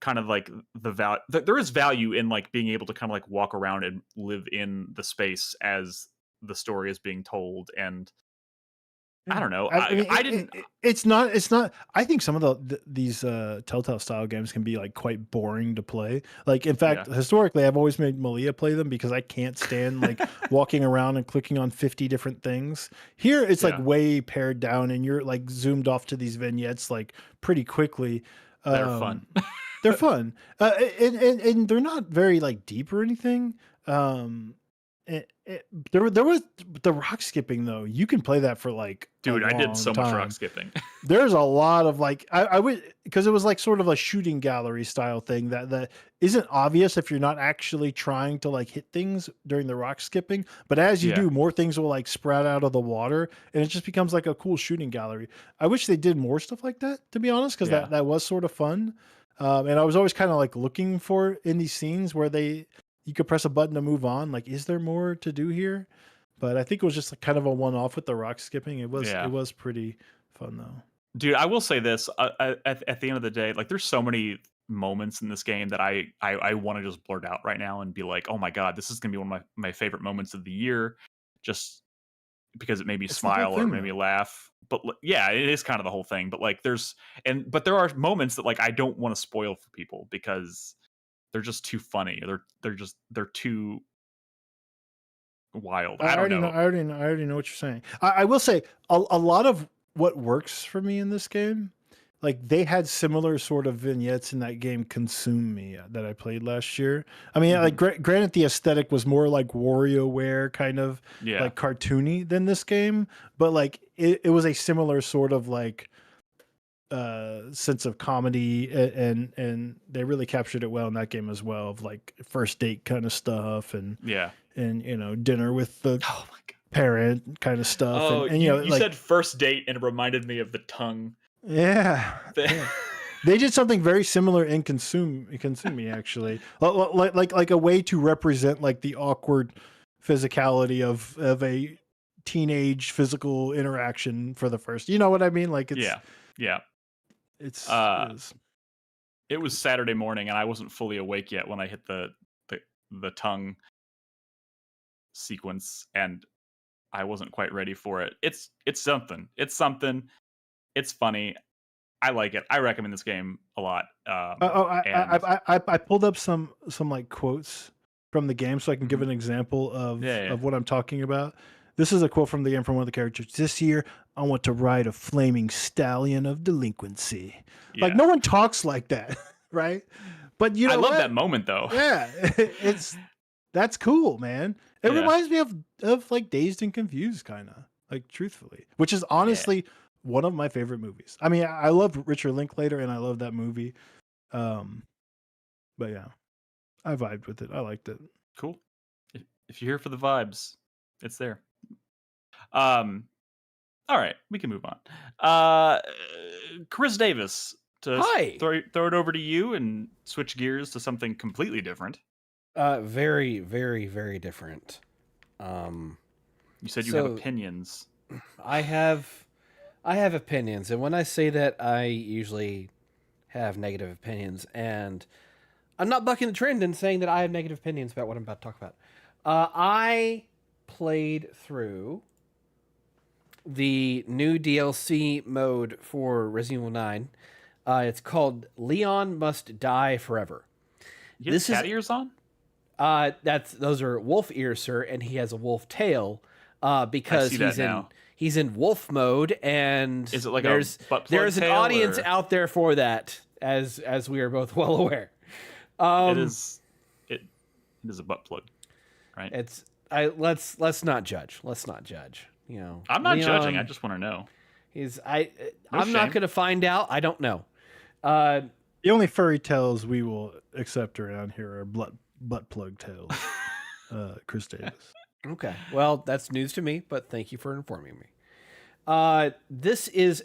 kind of like the value. There is value in like being able to kind of like walk around and live in the space as the story is being told. And I don't know. I didn't. It's not. I think some of these Telltale style games can be like quite boring to play. Like, in fact, historically, I've always made Malia play them because I can't stand like walking around and clicking on 50 different things. Here, it's like way pared down, and you're like zoomed off to these vignettes like pretty quickly. They're fun. They're fun, and they're not very like deep or anything. There was the rock skipping though. You can play that for like, dude, I did so much rock skipping. There's a lot of like, I would, because it was like sort of a shooting gallery style thing that isn't obvious if you're not actually trying to like hit things during the rock skipping. But as you do, more things will like sprout out of the water, and it just becomes like a cool shooting gallery. I wish they did more stuff like that, to be honest, because that was sort of fun. And I was always kind of like looking for in these scenes where you could press a button to move on. Like, is there more to do here? But I think it was just like kind of a one-off with the rock skipping. It was pretty fun though. Dude, I will say this at the end of the day, like there's so many moments in this game that I want to just blurt out right now and be like, oh my God, this is going to be one of my favorite moments of the year. Just because it made me smile or made me laugh. But yeah, it is kind of the whole thing. But like but there are moments that like I don't want to spoil for people because they're just too funny. They're too wild. I already know what you're saying. I will say a lot of what works for me in this game, like they had similar sort of vignettes in that game Consume Me that I played last year. I mean, like granted the aesthetic was more like WarioWare kind of like cartoony than this game, but like it was a similar sort of like sense of comedy, and they really captured it well in that game as well, of like first date kind of stuff and you know, dinner with the parent kind of stuff. Oh, and you know, you said first date and it reminded me of the tongue. Yeah. They did something very similar in Consume Me actually, like a way to represent like the awkward physicality of a teenage physical interaction for the first. You know what I mean? Like it's It was Saturday morning and I wasn't fully awake yet when I hit the tongue sequence, and I wasn't quite ready for it. It's something. It's funny. I like it. I recommend this game a lot. I pulled up some like quotes from the game so I can give an example of what I'm talking about. This is a quote from the game from one of the characters. This year, I want to ride a flaming stallion of delinquency. Yeah. Like no one talks like that, right? But you know, I love that moment though. Yeah, that's cool, man. It reminds me of like Dazed and Confused, kind of like, truthfully, which is honestly one of my favorite movies. I mean, I love Richard Linklater and I love that movie. But yeah, I vibed with it. I liked it. Cool. If you're here for the vibes, it's there. All right, we can move on. Chris Davis, to throw it over to you and switch gears to something completely different. Very, very, very different. You said you have opinions. I have opinions, and when I say that, I usually have negative opinions, and I'm not bucking the trend and saying that I have negative opinions about what I'm about to talk about. I played through the new DLC mode for Resident Evil 9. It's called Leon Must Die Forever. You have cat ears on? Those are wolf ears, sir, and he has a wolf tail because he's in wolf mode, and is it like there's an audience or? out there for that, as we are both well aware. It is a butt plug, right? Let's not judge. Let's not judge. You know, I'm not judging. I just want to know. I'm not going to find out. I don't know. The only furry tails we will accept around here are butt plug tails. Chris Davis. Okay. Well, that's news to me, but thank you for informing me. This is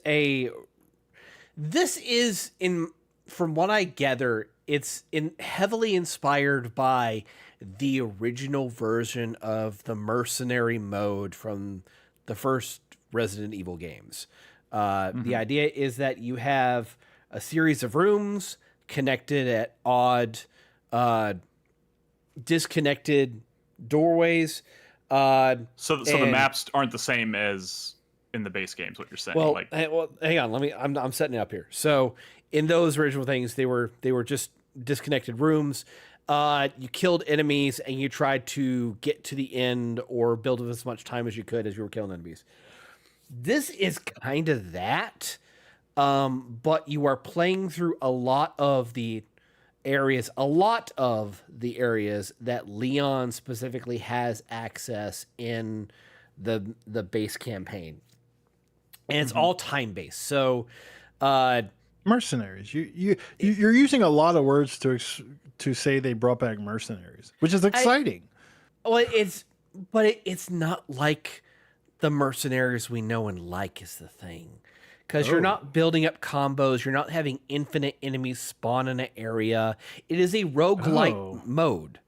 from what I gather, it's heavily inspired by the original version of the mercenary mode from the first Resident Evil games. The idea is that you have a series of rooms connected at odd, disconnected doorways. So the maps aren't the same as in the base games. What you're saying? Well, hang on. I'm setting it up here. So in those original things, they were just disconnected rooms. You killed enemies and you tried to get to the end or build up as much time as you could as you were killing enemies. This is kind of that, but you are playing through a lot of the areas that Leon specifically has access in the base campaign, and it's all time based. So, mercenaries. You're using a lot of words to say they brought back mercenaries, which is exciting. It's not like the mercenaries we know and like is the thing. Because you're not building up combos, you're not having infinite enemies spawn in an area. It is a roguelike mode,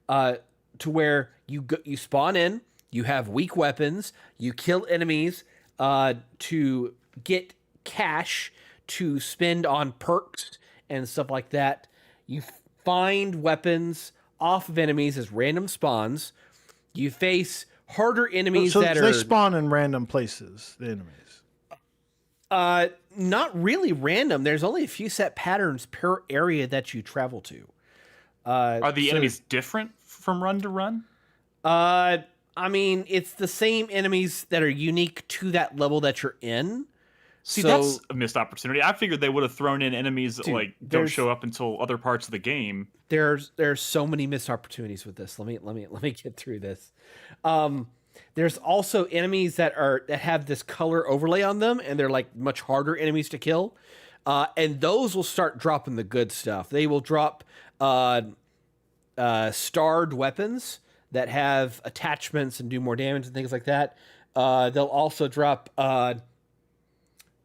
to where you spawn in, you have weak weapons, you kill enemies to get cash to spend on perks and stuff like that. You find weapons off of enemies as random spawns. You face harder enemies they spawn in random places, the enemies. Not really random. There's only a few set patterns per area that you travel to. Are the enemies different from run to run? I mean, it's the same enemies that are unique to that level that you're in. See, that's a missed opportunity. I figured they would have thrown in enemies that don't show up until other parts of the game. There's so many missed opportunities with this. Let me get through this. There's also enemies that have this color overlay on them, and they're like much harder enemies to kill. And those will start dropping the good stuff. They will drop starred weapons that have attachments and do more damage and things like that. They'll also drop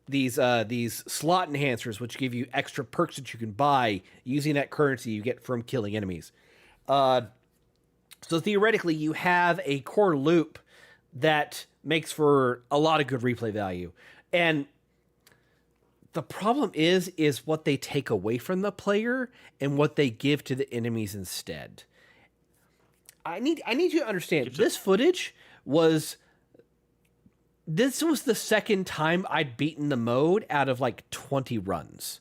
these slot enhancers, which give you extra perks that you can buy using that currency you get from killing enemies. So theoretically, you have a core loop that makes for a lot of good replay value. And the problem is what they take away from the player and what they give to the enemies instead. I need you to understand, this footage was... This was the second time I'd beaten the mode out of like 20 runs.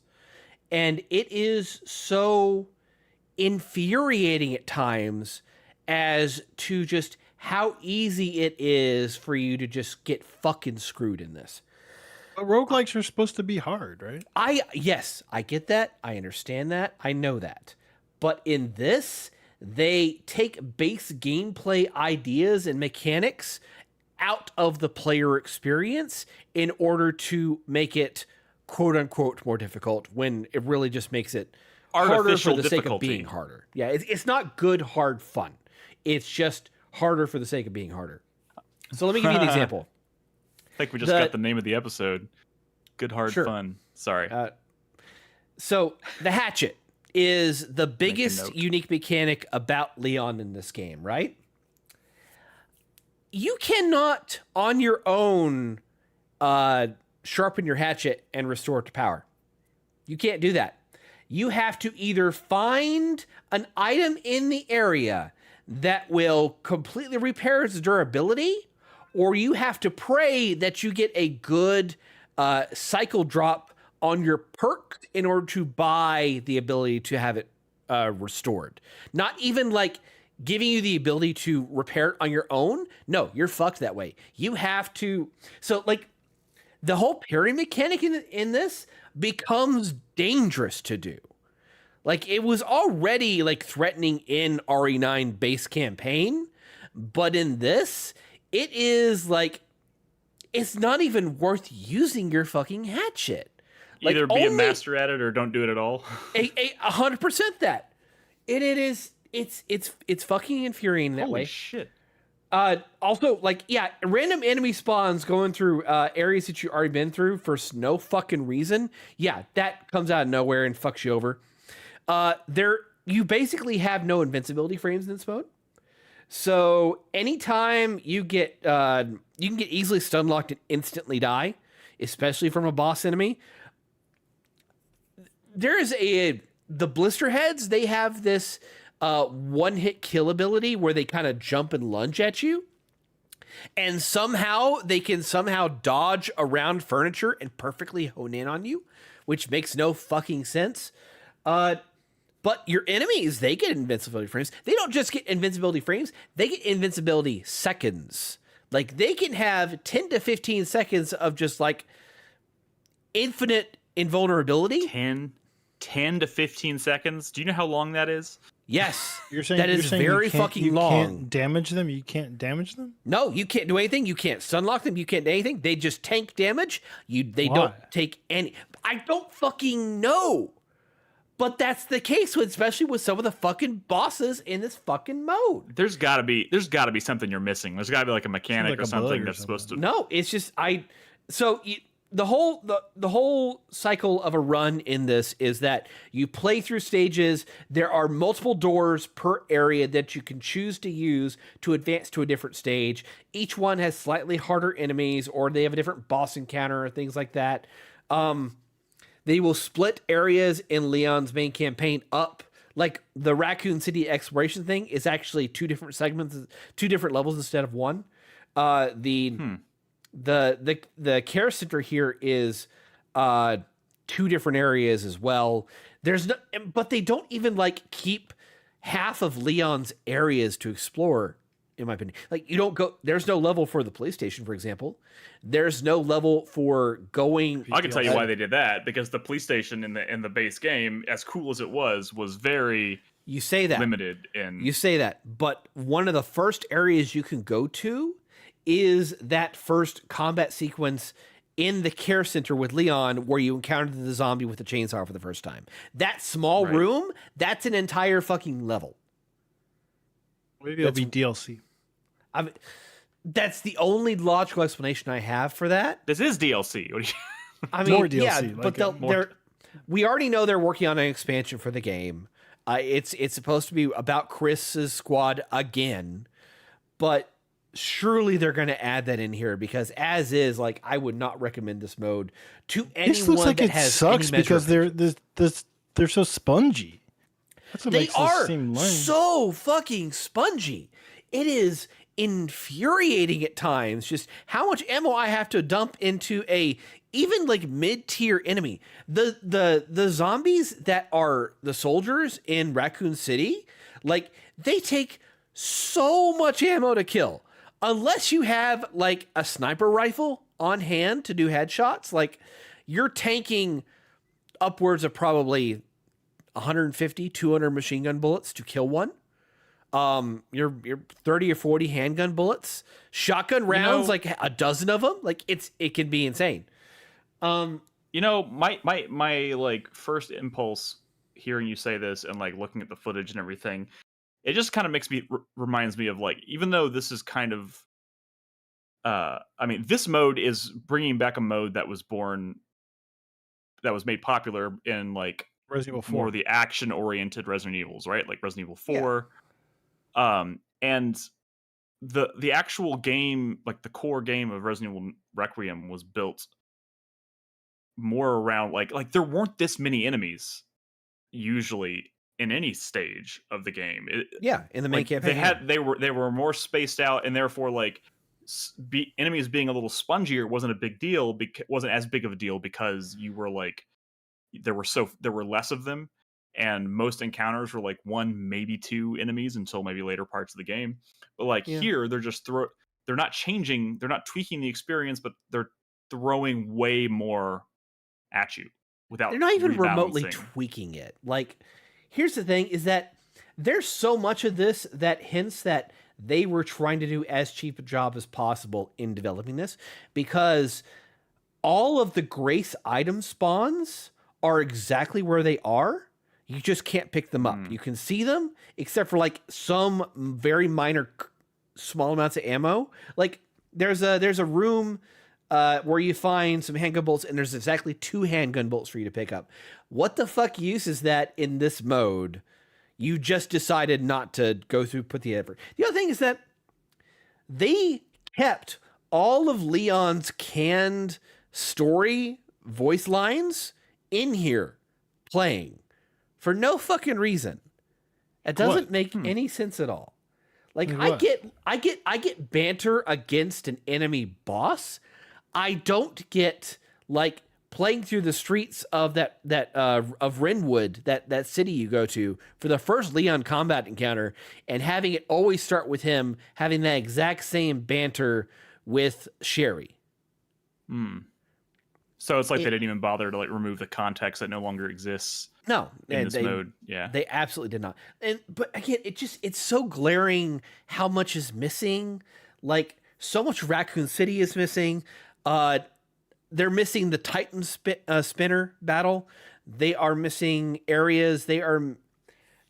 And it is so infuriating at times as to just how easy it is for you to just get fucking screwed in this. But roguelikes are supposed to be hard, right? Yes, I get that. I understand that. I know that. But in this, they take base gameplay ideas and mechanics out of the player experience in order to make it quote unquote more difficult, when it really just makes it harder for the sake of being harder. Yeah, it's not good, hard fun. It's just harder for the sake of being harder. So let me give you an example. I think we just got the name of the episode. Good, hard fun. Sorry. So the hatchet is the biggest unique mechanic about Leon in this game, right? you cannot on your own sharpen your hatchet and restore it to power. You can't do that. You have to either find an item in the area that will completely repair its durability, or you have to pray that you get a good cycle drop on your perk in order to buy the ability to have it restored. Not even like giving you the ability to repair it on your own. No, you're fucked that way. You have to. So like the whole parry mechanic in this becomes dangerous to do. Like it was already like threatening in RE9 base campaign, but in this, it is like it's not even worth using your fucking hatchet. Like, either be a master at it or don't do it at all. 100% that. And it's fucking infuriating that way. Holy shit. Also, like, yeah, random enemy spawns going through areas that you already been through for no fucking reason. Yeah, that comes out of nowhere and fucks you over. You basically have no invincibility frames in this mode. So anytime you can get easily stun locked and instantly die, especially from a boss enemy. There's the blister heads. They have this one hit kill ability where they kind of jump and lunge at you. And somehow they can dodge around furniture and perfectly hone in on you, which makes no fucking sense. But your enemies, they get invincibility frames. They don't just get invincibility frames, they get invincibility seconds. Like they can have 10 to 15 seconds of just like infinite invulnerability. 10 to 15 seconds. Do you know how long that is? Yes. You're saying that is very fucking long. You can't damage them? You can't damage them? No, you can't do anything. You can't stunlock them. You can't do anything. They just tank damage. They Why? don't take any. I don't fucking know. But that's the case with, especially with some of the fucking bosses in this fucking mode. There's gotta be something you're missing. There's gotta be like a mechanic or something that's supposed to. No, it's just the whole cycle of a run in this is that you play through stages. There are multiple doors per area that you can choose to use to advance to a different stage. Each one has slightly harder enemies, or they have a different boss encounter or things like that. They will split areas in Leon's main campaign up. Like the Raccoon City exploration thing is actually two different segments, two different levels instead of one. The care center here is two different areas as well. But they don't even like keep half of Leon's areas to explore, in my opinion. Like there's no level for the police station, for example. There's no level for going. I can tell you why they did that, because the police station in the base game, as cool as it was very limited. You say that, but one of the first areas you can go to is that first combat sequence in the care center with Leon, where you encountered the zombie with the chainsaw for the first time. That small room, that's an entire fucking level. Maybe it'll be DLC. That's the only logical explanation I have for that. This is DLC. What do you... more DLC. Yeah, but we already know they're working on an expansion for the game. It's supposed to be about Chris's squad again, but surely they're going to add that in here, because as is, like, I would not recommend this mode to anyone. This looks like that it sucks because they're so spongy. That's what makes this seem lame. So fucking spongy. It is infuriating at times just how much ammo I have to dump into a even like mid-tier enemy. The zombies that are the soldiers in Raccoon City, like, they take so much ammo to kill. Unless you have like a sniper rifle on hand to do headshots, like, you're tanking upwards of probably 150, 200 machine gun bullets to kill one. Your 30 or 40 handgun bullets, shotgun rounds, like a dozen of them. Like, it can be insane. My like first impulse hearing you say this and like looking at the footage and everything, it just kind of reminds me of, like, even though this is kind of, this mode is bringing back a mode that was made popular in like Resident Evil 4. More the action oriented Resident Evils, right? Like Resident Evil 4. Yeah. And the actual game, like the core game of Resident Evil Requiem, was built more around like there weren't this many enemies usually in any stage of the game. In the main campaign, they were more spaced out, and therefore like enemies being a little spongier wasn't a big deal, wasn't as big of a deal because you were like there were less of them, and most encounters were like one, maybe two enemies until maybe later parts of the game. But like here, they're just they're not changing, they're not tweaking the experience, but they're throwing way more at you without. They're not even remotely rebalancing. tweaking it. Like, here's the thing: is that there's so much of this that hints that they were trying to do as cheap a job as possible in developing this, because all of the Grace item spawns are exactly where they are. You just can't pick them up. You can see them, except for like some very minor, small amounts of ammo. Like there's a room where you find some handgun bolts, and there's exactly 2 handgun bolts for you to pick up. What the fuck use is that in this mode? You just decided not to go through, put the effort. The other thing is that they kept all of Leon's canned story voice lines in here playing for no fucking reason. It doesn't make any sense at all. Like I get banter against an enemy boss. I don't get like playing through the streets of of Renwood, that city you go to for the first Leon combat encounter, and having it always start with him having that exact same banter with Sherry. So it's like they didn't even bother to like remove the context that no longer exists. No, in this mode. Yeah, they absolutely did not. But again, it's so glaring how much is missing. Like so much Raccoon City is missing. They're missing the Titan spinner battle. They are missing areas. They are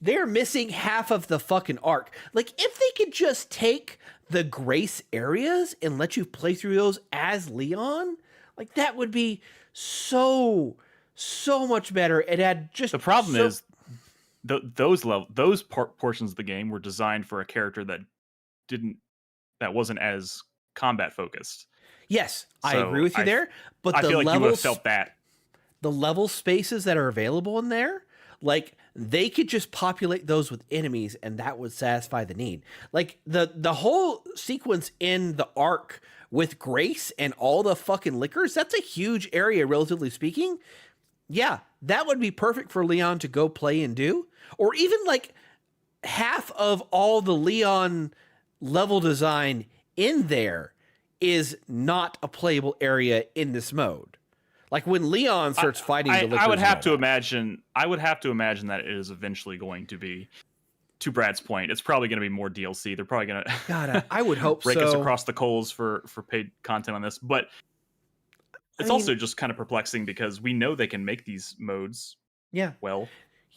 missing half of the fucking arc. Like if they could just take the Grace areas and let you play through those as Leon, like that would be so much better. It had just the problem is those portions of the game were designed for a character that wasn't as combat focused. Yes, I agree with you there. But I feel like you would have felt that. The level spaces that are available in there, like they could just populate those with enemies, and that would satisfy the need. Like the whole sequence in the arc with Grace and all the fucking liquors, that's a huge area, relatively speaking. Yeah, that would be perfect for Leon to go play and do. Or even like half of all the Leon level design in there is not a playable area in this mode. Like when Leon starts fighting the liquors, I would have to imagine that it is eventually going to be, to Brad's point, it's probably going to be more DLC. They're probably going to God, I would hope rake so. us across the coals for paid content on this. But it's also just kind of perplexing because we know they can make these modes. Yeah. Well,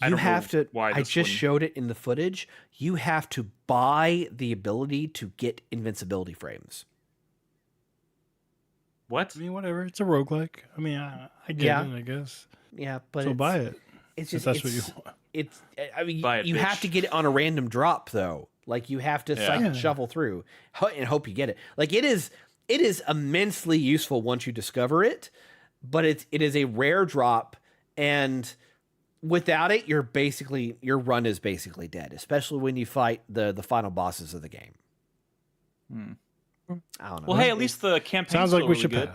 you have to. I just showed it in the footage. You have to buy the ability to get invincibility frames. What? I mean, whatever. It's a roguelike. I mean, I get it, I guess. Yeah, but so buy it. It's just that's what you want. It's. I mean, you have to get it on a random drop though. Like you have to shuffle through and hope you get it. Like it is immensely useful once you discover it, but it is a rare drop, and without it, your run is basically dead. Especially when you fight the final bosses of the game. I don't know. Well, hey, at least the campaign sounds like we really should good.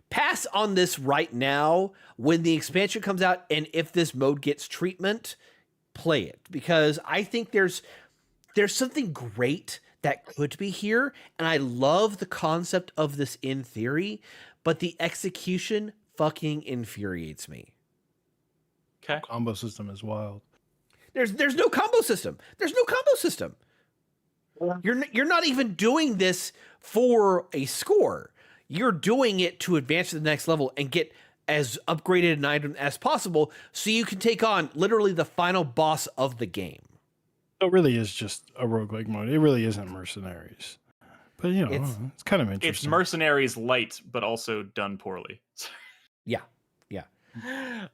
pass On this right now. When the expansion comes out, and if this mode gets treatment, play it, because I think there's something great that could be here, and I love the concept of this in theory, but the execution fucking infuriates me. Okay. Combo system is wild. There's no combo system. There's no combo system. You're not even doing this for a score. You're doing it to advance to the next level and get as upgraded an item as possible so you can take on literally the final boss of the game. It really is just a roguelike mode. It really isn't Mercenaries. But, you know, it's kind of interesting. It's Mercenaries light, but also done poorly. Yeah.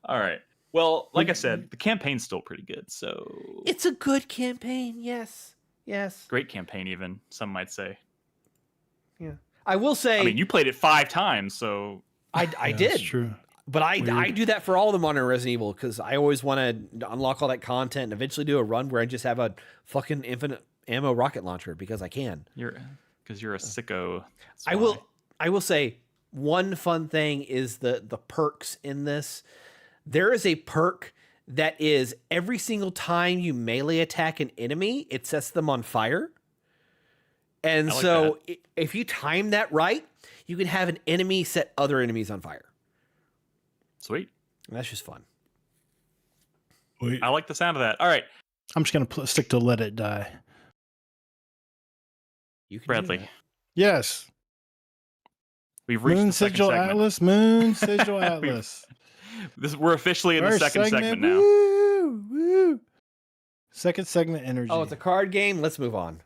All right. Well, like I said, the campaign's still pretty good, so... It's a good campaign, yes. Yes. Great campaign, even some might say. Yeah. I will say. I mean, you played it 5 times, so I did. That's true. But I do that for all the modern Resident Evil because I always want to unlock all that content and eventually do a run where I just have a fucking infinite ammo rocket launcher because I can. You're a sicko. I will say one fun thing is the perks in this. There is a perk that is every single time you melee attack an enemy, it sets them on fire. And so if you time that right, you can have an enemy set other enemies on fire. Sweet. And that's just fun. I like the sound of that. All right. I'm just going to stick to Let It Die. You can Bradley. Yes. We've reached the second segment. Moon Sigil Atlas. We're officially in the second segment now. Woo, woo. Second segment energy. Oh, it's a card game? Let's move on.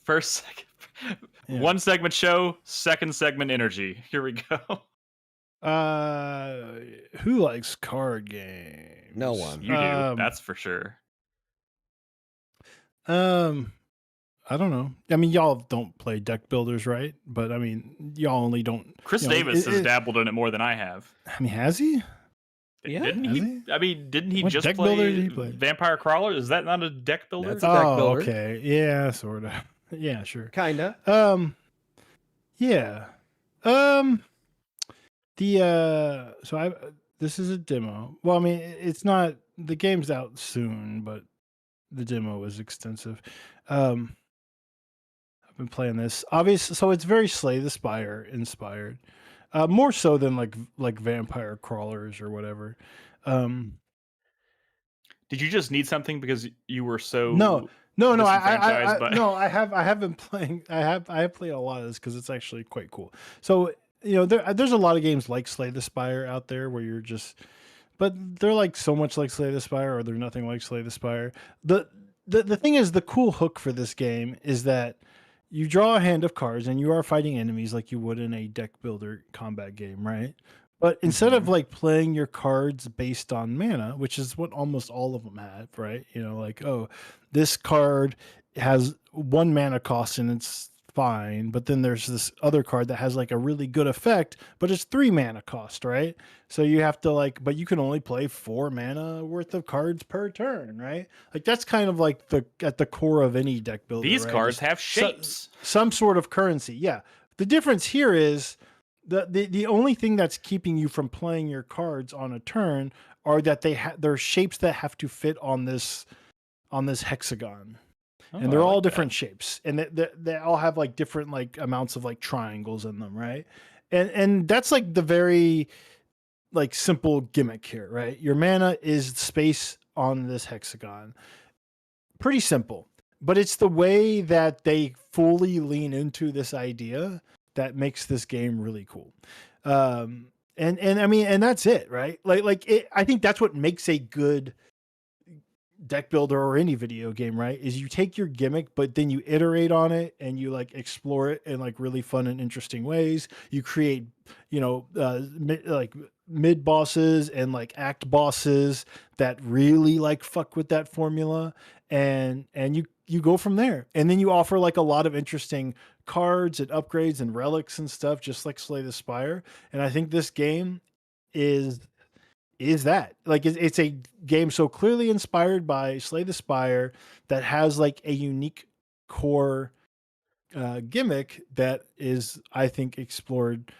First segment. Yeah. One segment show, second segment energy. Here we go. Who likes card games? No one. You do. That's for sure. I don't know. I mean, y'all don't play deck builders, right? But I mean, y'all only don't. Chris Davis has dabbled in it more than I have. I mean, has he? Yeah. Didn't he? I mean, didn't he What just deck play builder did he play? Vampire Crawler? Is that not a deck builder? That's a deck builder. Okay. Yeah, sort of. Yeah, sure. Kinda. Yeah. This is a demo. Well, I mean, it's not, the game's out soon, but the demo is extensive. I've been playing this. Obviously, so it's very Slay the Spire inspired. More so than like Vampire Crawlers or whatever. Did you just need something because you were so No. I have been playing. I have played a lot of this because it's actually quite cool. So there's a lot of games like Slay the Spire out there where you're just, but they're like so much like Slay the Spire, or they're nothing like Slay the Spire. The thing is, the cool hook for this game is that you draw a hand of cards and you are fighting enemies like you would in a deck builder combat game, right? But instead of like playing your cards based on mana, which is what almost all of them have, right? Like, oh, this card has 1 mana cost and it's fine. But then there's this other card that has like a really good effect, but it's 3 mana cost, right? So you have to but you can only play 4 mana worth of cards per turn, right? Like that's kind of like at the core of any deck builder. These right? cards have shapes. Some sort of currency. Yeah. The difference here is the only thing that's keeping you from playing your cards on a turn are that they're shapes that have to fit on this hexagon. And they're all different shapes, and they all have like different like amounts of like triangles in them, right? And that's like the very like simple gimmick here, right? Your mana is space on this hexagon. Pretty simple, but it's the way that they fully lean into this idea that makes this game really cool. And I mean, and that's it, right? I think that's what makes a good deck builder or any video game, right? Is you take your gimmick, but then you iterate on it and you like explore it in like really fun and interesting ways. You create, mid bosses and like act bosses that really like fuck with that formula, and you go from there. And then you offer like a lot of interesting cards and upgrades and relics and stuff, just like Slay the Spire. And I think this game is that like it's a game so clearly inspired by Slay the Spire that has like a unique core gimmick that is, I think, explored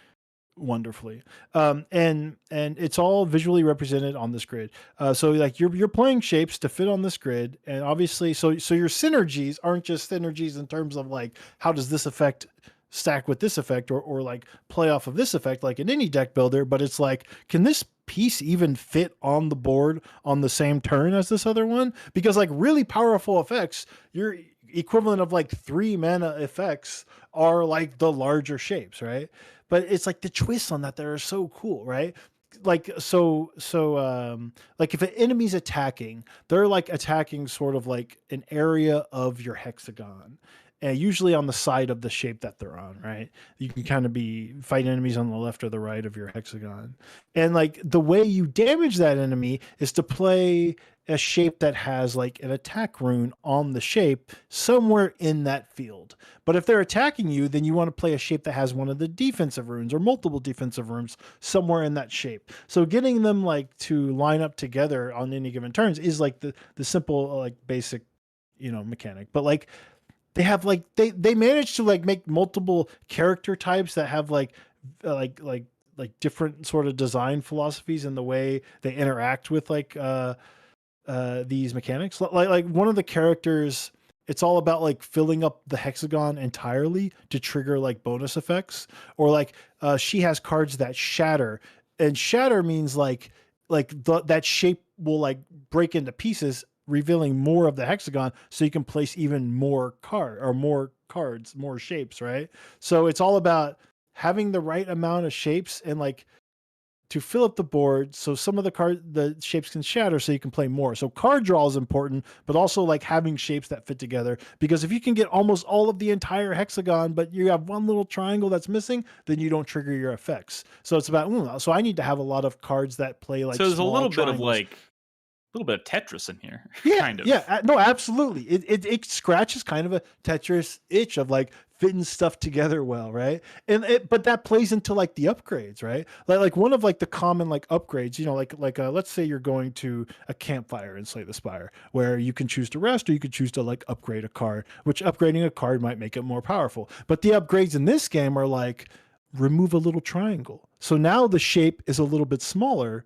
wonderfully. And it's all visually represented on this grid. So like you're playing shapes to fit on this grid, and obviously so your synergies aren't just synergies in terms of like how does this effect stack with this effect or like play off of this effect like in any deck builder, but it's like, can this piece even fit on the board on the same turn as this other one? Because like really powerful effects, your equivalent of like 3 mana effects are like the larger shapes, right? But it's like the twists on that are so cool, right? Like like if an enemy's attacking, they're like attacking sort of like an area of your hexagon, and usually on the side of the shape that they're on, right? You can kind of be fighting enemies on the left or the right of your hexagon. And like the way you damage that enemy is to play a shape that has like an attack rune on the shape somewhere in that field. But if they're attacking you, then you want to play a shape that has one of the defensive runes or multiple defensive runes somewhere in that shape. So getting them like to line up together on any given turns is like the simple like basic, mechanic. But like they have like they managed to like make multiple character types that have like different sort of design philosophies in the way they interact with like these mechanics. Like one of the characters, it's all about like filling up the hexagon entirely to trigger like bonus effects, or like she has cards that shatter, and shatter means like that shape will like break into pieces, revealing more of the hexagon, so you can place even more cards, more shapes, right? So it's all about having the right amount of shapes and like to fill up the board, so some of the shapes can shatter, so you can play more. So card draw is important, but also like having shapes that fit together, because if you can get almost all of the entire hexagon, but you have one little triangle that's missing, then you don't trigger your effects. So it's about, so I need to have a lot of cards that play like, so there's a little triangles. bit of like a little bit of Tetris in here. Yeah, kind of. Yeah, no, absolutely. It scratches kind of a Tetris itch of like fitting stuff together well, right? But that plays into like the upgrades, right? Like one of like the common like upgrades, like let's say you're going to a campfire in Slay the Spire, where you can choose to rest, or you could choose to like upgrade a card, which upgrading a card might make it more powerful. But the upgrades in this game are like remove a little triangle, so now the shape is a little bit smaller.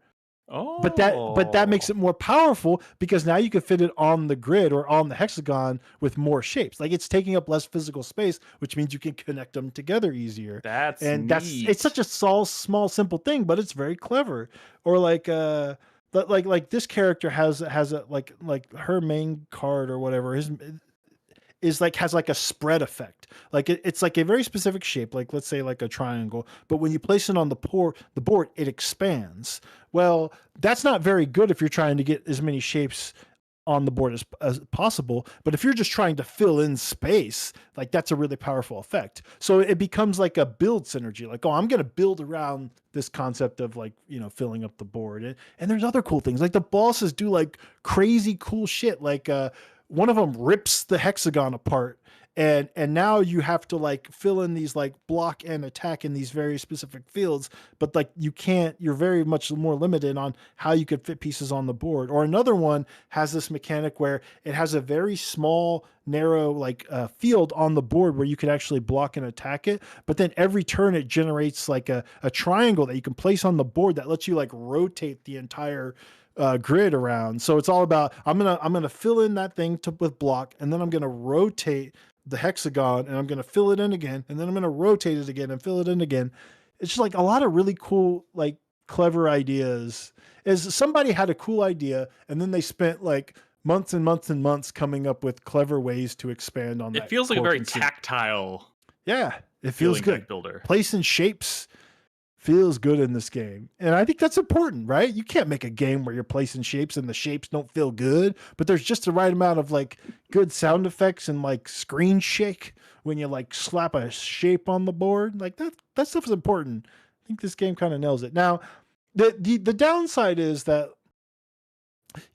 But that makes it more powerful, because now you can fit it on the grid or on the hexagon with more shapes. Like it's taking up less physical space, which means you can connect them together easier. It's such a small simple thing, but it's very clever. Or like this character has a like her main card or whatever has like a spread effect. Like it's like a very specific shape, like let's say like a triangle, but when you place it on the board, it expands. Well, that's not very good if you're trying to get as many shapes on the board as possible. But if you're just trying to fill in space, like that's a really powerful effect. So it becomes like a build synergy. Like, I'm going to build around this concept of like, filling up the board. And there's other cool things. Like the bosses do like crazy cool shit. Like one of them rips the hexagon apart. And now you have to like fill in these like block and attack in these very specific fields, but like you're very much more limited on how you could fit pieces on the board. Or another one has this mechanic where it has a very small, narrow like field on the board where you could actually block and attack it. But then every turn it generates like a triangle that you can place on the board that lets you like rotate the entire grid around. So it's all about, I'm gonna fill in that thing with block, and then I'm gonna rotate the hexagon, and I'm going to fill it in again, and then I'm going to rotate it again and fill it in again. It's just like a lot of really cool, like clever ideas. As somebody had a cool idea, and then they spent like months and months and months coming up with clever ways to expand on that. It feels like a very tactile. Yeah, it feels good. Builder. Placing shapes feels good in this game. And I think that's important, right? You can't make a game where you're placing shapes and the shapes don't feel good, but there's just the right amount of like good sound effects and like screen shake when you like slap a shape on the board. Like that stuff is important. I think this game kind of nails it. Now, the downside is that,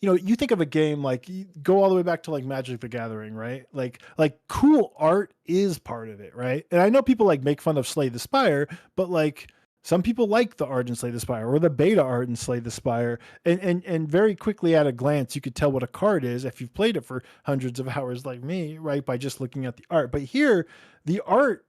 you think of a game like, you go all the way back to like Magic the Gathering, right? Like cool art is part of it, right? And I know people like make fun of Slay the Spire, but like some people like the art in Slay the Spire or the beta art in Slay the Spire. And very quickly at a glance, you could tell what a card is if you've played it for hundreds of hours like me, right? By just looking at the art. But here, the art,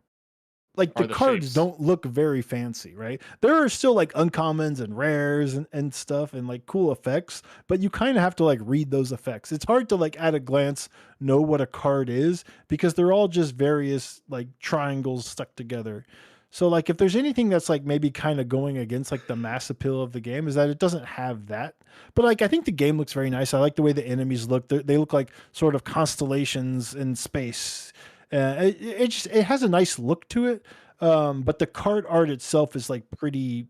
like the cards shapes don't look very fancy, right? There are still like uncommons and rares and stuff and like cool effects, but you kind of have to like read those effects. It's hard to like at a glance know what a card is, because they're all just various like triangles stuck together. So like if there's anything that's like maybe kind of going against like the mass appeal of the game, is that it doesn't have that. But like I think the game looks very nice. I like the way the enemies look. They look like sort of constellations in space. It has a nice look to it. But the card art itself is like pretty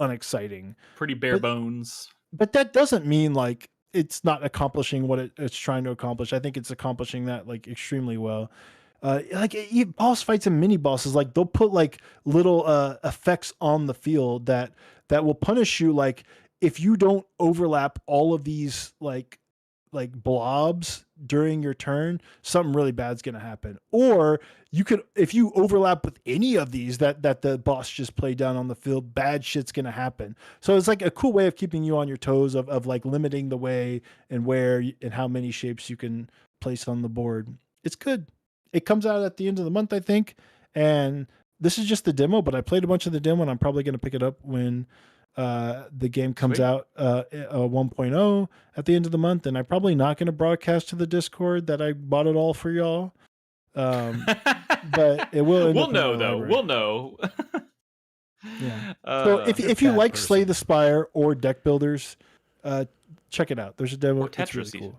unexciting. Pretty bare bones. But that doesn't mean like it's not accomplishing what it's trying to accomplish. I think it's accomplishing that like extremely well. Boss fights and mini bosses, like they'll put like little effects on the field that will punish you like if you don't overlap all of these like blobs during your turn, something really bad's going to happen. Or you could, if you overlap with any of these that the boss just played down on the field, bad shit's going to happen. So it's like a cool way of keeping you on your toes of like limiting the way and where and how many shapes you can place on the board. It's good. It comes out at the end of the month, I think. And this is just the demo, but I played a bunch of the demo and I'm probably going to pick it up when the game comes out 1.0 at the end of the month, and I'm probably not going to broadcast to the Discord that I bought it all for y'all. But it will. We'll know though. We'll know. Yeah. So if you like Slay the Spire or deck builders, check it out. There's a demo. Or Tetris, it's really cool.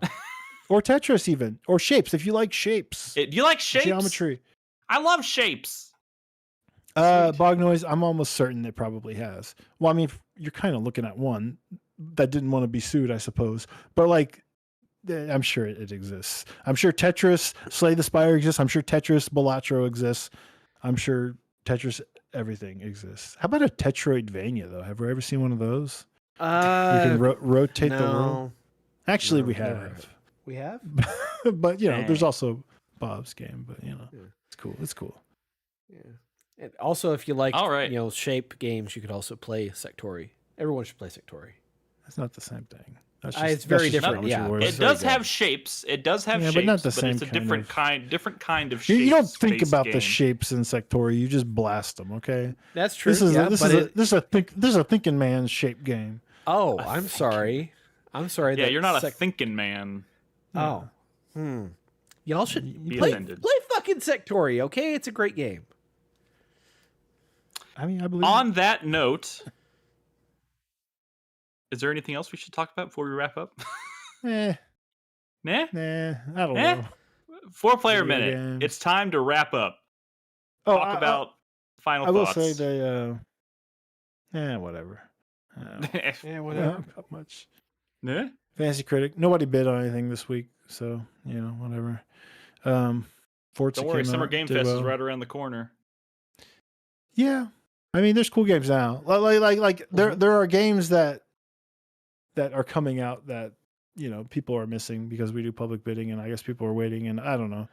Or Tetris even, or shapes. If you like shapes, do you like shapes? Geometry. I love shapes. Bog Noise, I'm almost certain it probably has. Well, I mean, you're kind of looking at one that didn't want to be sued, I suppose. But like, I'm sure it exists. I'm sure Tetris, Slay the Spire exists. I'm sure Tetris, Balatro exists. I'm sure Tetris, everything exists. How about a Tetroidvania, though? Have we ever seen one of those? You can rotate the world. Actually, we have. We have? But, you know, there's also Bob's game. But, you know, it's cool. It's cool. Yeah. And also, if you like, you know, shape games, you could also play Sectori. Everyone should play Sectori. That's not the same thing. It's very different. Yeah, it does have shapes. It does have shapes, but not the same. It's a different kind of shape. You don't think about the shapes in Sectori. You just blast them. Okay, that's true. This is a thinking man's shape game. Oh, I'm sorry. Yeah, you're not a thinking man. Oh, y'all should play fucking Sectori. Okay, it's a great game. I mean, I believe. On that note, is there anything else we should talk about before we wrap up? Nah, I don't know. 4-player minute. Games. It's time to wrap up. Talk about final thoughts. I will say they, whatever. Whatever. Not much. Yeah. Fantasy Critic. Nobody bid on anything this week, so you know, whatever. Forza. Don't worry, Summer Game Fest is right around the corner. Yeah. I mean, there's cool games now. Like there are games that are coming out that, you know, people are missing because we do public bidding, and I guess people are waiting, and I don't know.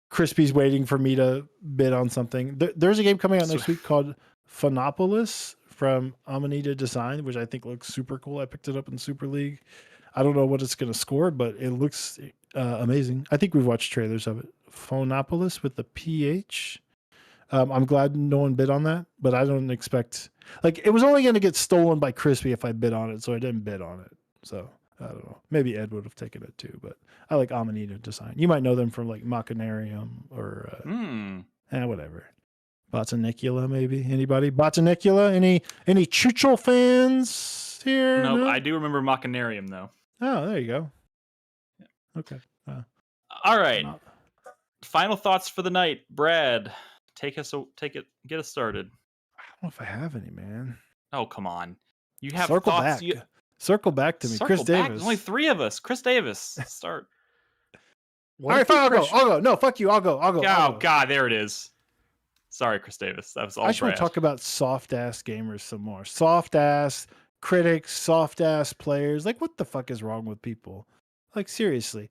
Crispy's waiting for me to bid on something. There's a game coming out next week called Phonopolis from Amanita Design, which I think looks super cool. I picked it up in Super League. I don't know what it's going to score, but it looks amazing. I think we've watched trailers of it. Phonopolis with the PH. I'm glad no one bid on that, but I don't expect, like, it was only going to get stolen by Crispy if I bid on it, so I didn't bid on it. So I don't know. Maybe Ed would have taken it too, but I like Amanita Design. You might know them from like Machinarium or whatever. Botanicula, maybe. Anybody? Botanicula? Any Chuchel fans here? No, I do remember Machinarium though. Oh, there you go. Yeah. Okay. All right. Final thoughts for the night, Brad. Get us started. I don't know if I have any, man. Oh, come on. You have Circle thoughts. Back. Circle back to me. Chris Davis. There's only 3 of us. Chris Davis. Start. All right, fine, I'll go. No, fuck you. I'll go. Oh, God, there it is. Sorry, Chris Davis. That was all I just want to talk about soft-ass gamers some more. Soft-ass critics, soft-ass players. Like, what the fuck is wrong with people? Like, seriously.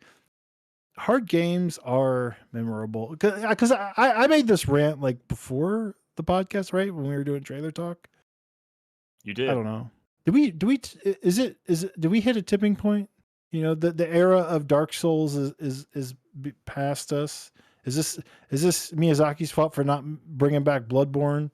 Hard games are memorable. Because I made this rant, like, before the podcast, right? When we were doing trailer talk. You did. I don't know. Do we hit a tipping point? You know, the era of Dark Souls is past us. Is this Miyazaki's fault for not bringing back Bloodborne?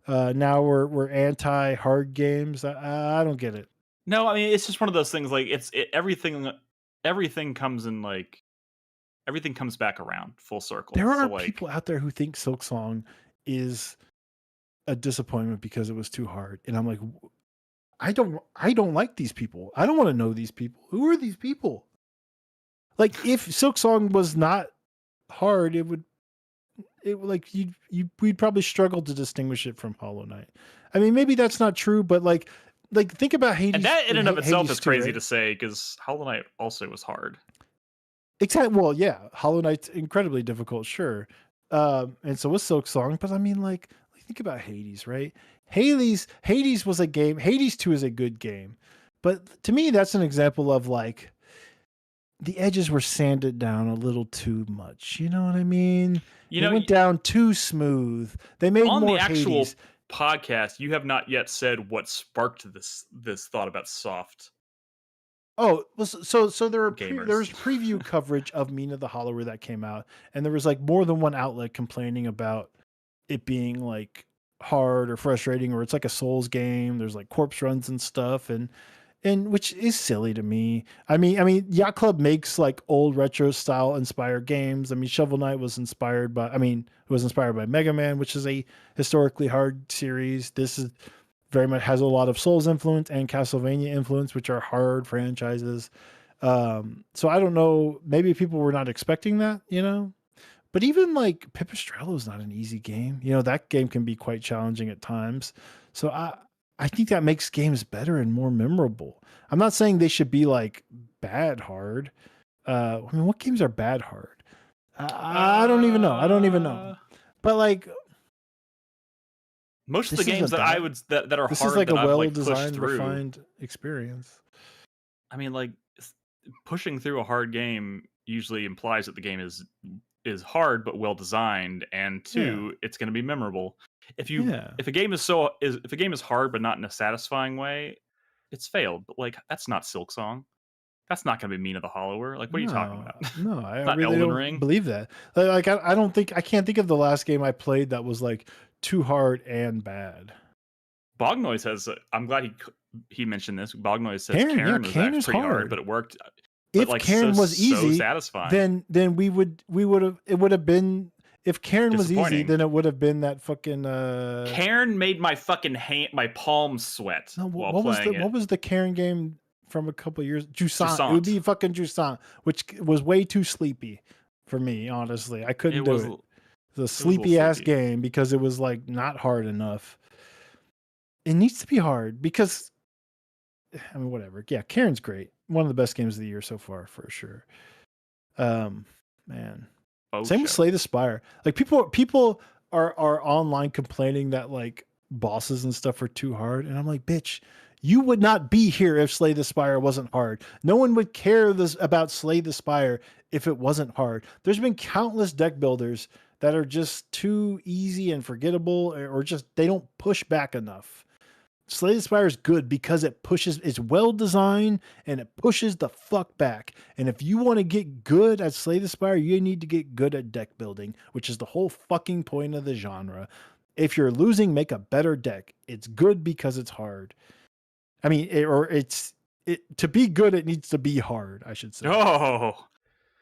Now we're anti hard games. I don't get it. No, I mean, it's just one of those things. Like everything comes in, like, everything comes back around full circle. There are people out there who think Silksong is a disappointment because it was too hard, and I'm like, I don't like these people. I don't want to know these people. Who are these people? Like, if Silksong was not hard, we'd probably struggle to distinguish it from Hollow Knight. I mean, maybe that's not true, but like think about Hades. And that in and of itself is crazy right? to say, because Hollow Knight also was hard. Exactly. Well, yeah, Hollow Knight's incredibly difficult, sure. And so was Silksong, but I mean, like think about Hades, right? Hades was a game. Hades 2 is a good game. But to me, that's an example of like the edges were sanded down a little too much. You know what I mean? It went down too smooth. They made on more the actual Hades. podcast, you have not yet said what sparked this thought about soft. Oh, so there was Gamers. preview coverage of Mina the Hollower that came out, and there was like more than one outlet complaining about it being like hard or frustrating, or it's like a Souls game. There's like corpse runs and stuff, and which is silly to me. I mean, Yacht Club makes like old retro style inspired games. I mean, Shovel Knight was inspired by Mega Man, which is a historically hard series. This is very much has a lot of Souls influence and Castlevania influence, which are hard franchises. So I don't know, maybe people were not expecting that, you know, but even like Pipistrello is not an easy game. You know, that game can be quite challenging at times. So I think that makes games better and more memorable. I'm not saying they should be like bad hard. I mean, what games are bad hard? I don't even know. But like most of the games that I would that are this hard is like that a I've well like pushed designed, through. refined experience. I mean, like pushing through a hard game usually implies that the game is hard but well designed, and two, it's going to be memorable. If a game is hard but not in a satisfying way, it's failed. But like that's not Silksong. That's not going to be Mina the Hollower. Like, what are you talking about? No, I Not really Elden don't Ring. believe that. Like, I can't think of the last game I played that was like too hard and bad. Bognoise has. I'm glad he mentioned this. Bognoise says Karen was actually pretty hard, but it worked. If like, Karen was easy, so satisfying. then we would have. It would have been. If Karen was easy, then it would have been that fucking. Karen made my fucking my palms sweat while playing it. What was the Karen game from a couple of years? Jusant. Jusant. It would be fucking Jusant, which was way too sleepy for me. Honestly, I couldn't do it. It was a sleepy ass game because it was like not hard enough. It needs to be hard because, I mean, whatever. Yeah, Karen's great. One of the best games of the year so far, for sure. Man. Same with Slay the Spire. Like people are online complaining that like bosses and stuff are too hard, and I'm like, bitch, you would not be here if Slay the Spire wasn't hard. No one would care about Slay the Spire if it wasn't hard. There's been countless deck builders that are just too easy and forgettable, or just they don't push back enough. Slay the Spire is good because it's well designed and it pushes the fuck back. And if you want to get good at Slay the Spire, you need to get good at deck building, which is the whole fucking point of the genre. If you're losing, make a better deck. It's good because it's hard. I mean, to be good, it needs to be hard, I should say. Oh,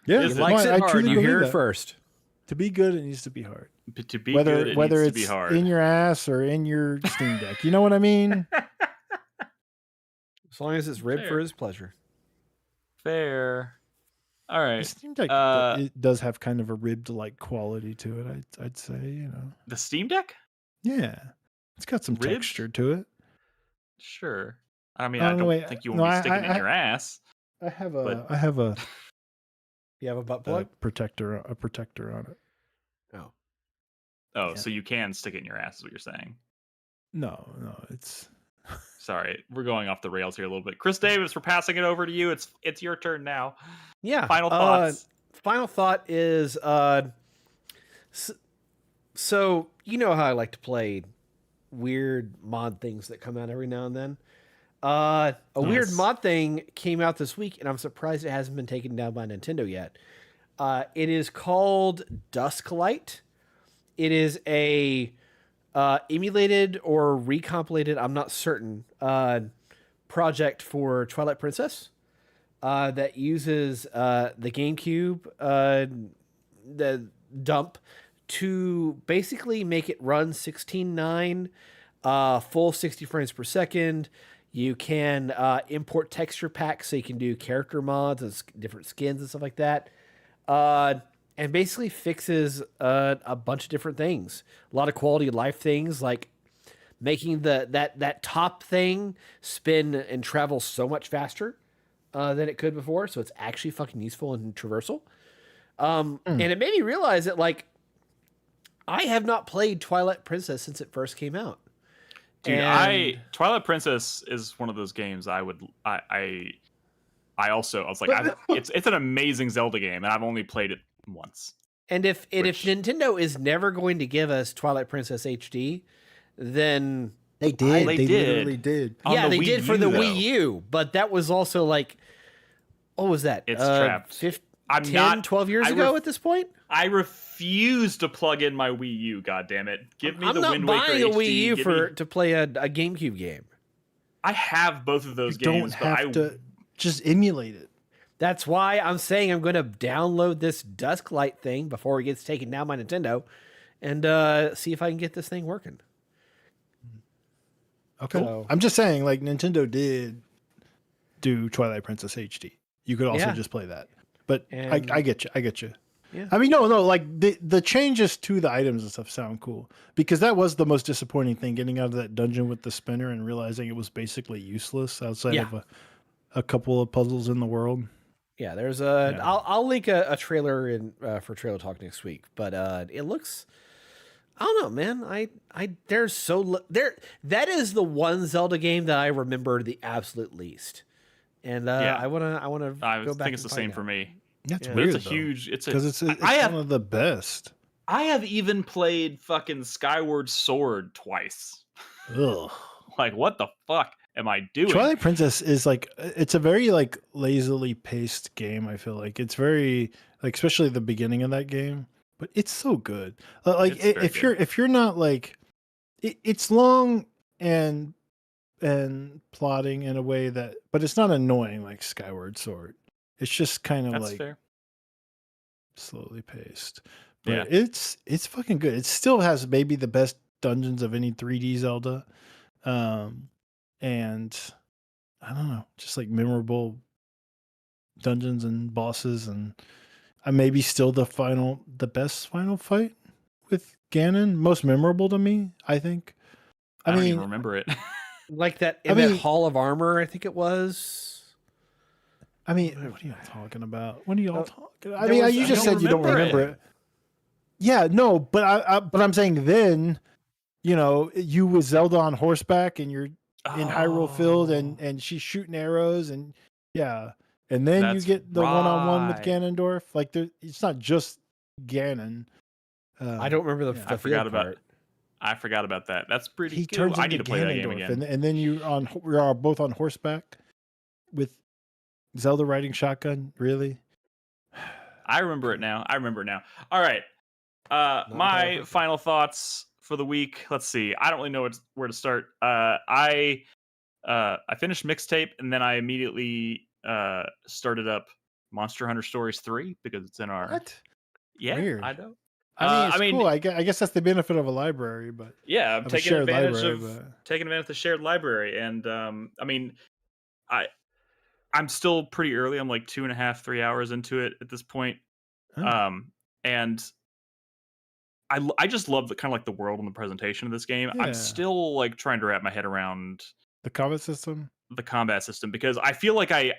yeah, he likes it hard. You hear it first. To be good, it needs to be hard. To be good, it needs to be hard. In your ass or in your Steam Deck. You know what I mean? As long as it's ribbed for his pleasure. Fair. All right. The Steam Deck it does have kind of a ribbed like quality to it, I'd say, you know. The Steam Deck? Yeah. It's got some texture to it. Sure. I mean, I don't think you want to be sticking it in your ass. I have a You have a butt plug? A protector on it. Oh, yeah. So you can stick it in your ass is what you're saying. No, it's sorry. We're going off the rails here a little bit. Chris Davis, we're passing it over to you. It's your turn now. Yeah. Final thoughts. Final thought is so you know how I like to play weird mod things that come out every now and then. A weird mod thing came out this week, and I'm surprised it hasn't been taken down by Nintendo yet. It is called Dusklight. It is a emulated or recompilated, I'm not certain, project for Twilight Princess that uses the GameCube the dump to basically make it run 16:9, full 60 frames per second. You can import texture packs so you can do character mods and different skins and stuff like that. And basically fixes a bunch of different things. A lot of quality of life things, like making that top thing spin and travel so much faster than it could before. So it's actually fucking useful and traversal. And it made me realize that, like, I have not played Twilight Princess since it first came out. Dude, And Twilight Princess is one of those games I was like, it's an amazing Zelda game, and I've only played it once. And if Nintendo is never going to give us Twilight Princess HD, then they did. They literally did. Yeah, they did for the Wii U, but that was also like, what was that? It's trapped. 12 years ago at this point? I refuse to plug in my Wii U, goddammit. Give me the Wind Waker HD. I'm not buying a Wii U to play a GameCube game. I have both of those games, but I to just emulate it. That's why I'm saying I'm going to download this Dusklight thing before it gets taken down by Nintendo and see if I can get this thing working. Okay. So, I'm just saying, like, Nintendo did do Twilight Princess HD. You could also just play that. But I get you. Yeah. I mean, no, like the changes to the items and stuff sound cool, because that was the most disappointing thing, getting out of that dungeon with the spinner and realizing it was basically useless outside of a couple of puzzles in the world. Yeah, there's a. Yeah. I'll link a trailer in for Trailer Talk next week, but it looks. I don't know, man. There's there. That is the one Zelda game that I remember the absolute least, and I wanna go back. I think it's the same for me. That's weird. It's a huge. Because it's one of the best. I have even played fucking Skyward Sword twice. Ugh. Like, what the fuck am I doing? Twilight Princess is like, it's a very like lazily paced game. I feel like it's very like, especially the beginning of that game, but it's so good. Like if you're not like, it's long and plotting in a way that, but it's not annoying like Skyward Sword. It's just kind of like fair. Slowly paced. But it's fucking good. It still has maybe the best dungeons of any 3D Zelda. And I don't know, just like memorable dungeons and bosses, and maybe still the best final fight with Ganon, most memorable to me, I think. I don't even remember it. Like that in that Hall of Armor, I think it was. I mean, what are you talking about? What are you all talking? I mean, you just said you don't remember it. Yeah, no, but I'm saying then, you know, you with Zelda on horseback and you're in Hyrule Field and she's shooting arrows and and then you get the one-on-one with Ganondorf. Like it's not just Ganon. I don't remember the I forgot about. I forgot about that. That's pretty cool. I need to play that game again. And then we are both on horseback with Zelda riding shotgun. Really? I remember it now. All right. My final thoughts for the week. Let's see. I don't really know where to start. I finished Mixtape, and then I immediately started up Monster Hunter Stories 3 because it's in our. What? Yeah, weird. I know. I mean, cool. I guess that's the benefit of a library, but yeah, I'm taking advantage of the shared library, and I mean, I'm still pretty early. I'm like 2.5, 3 hours into it at this point. And I just love the kind of like the world and the presentation of this game. Yeah. I'm still like trying to wrap my head around the combat system. Because I feel like I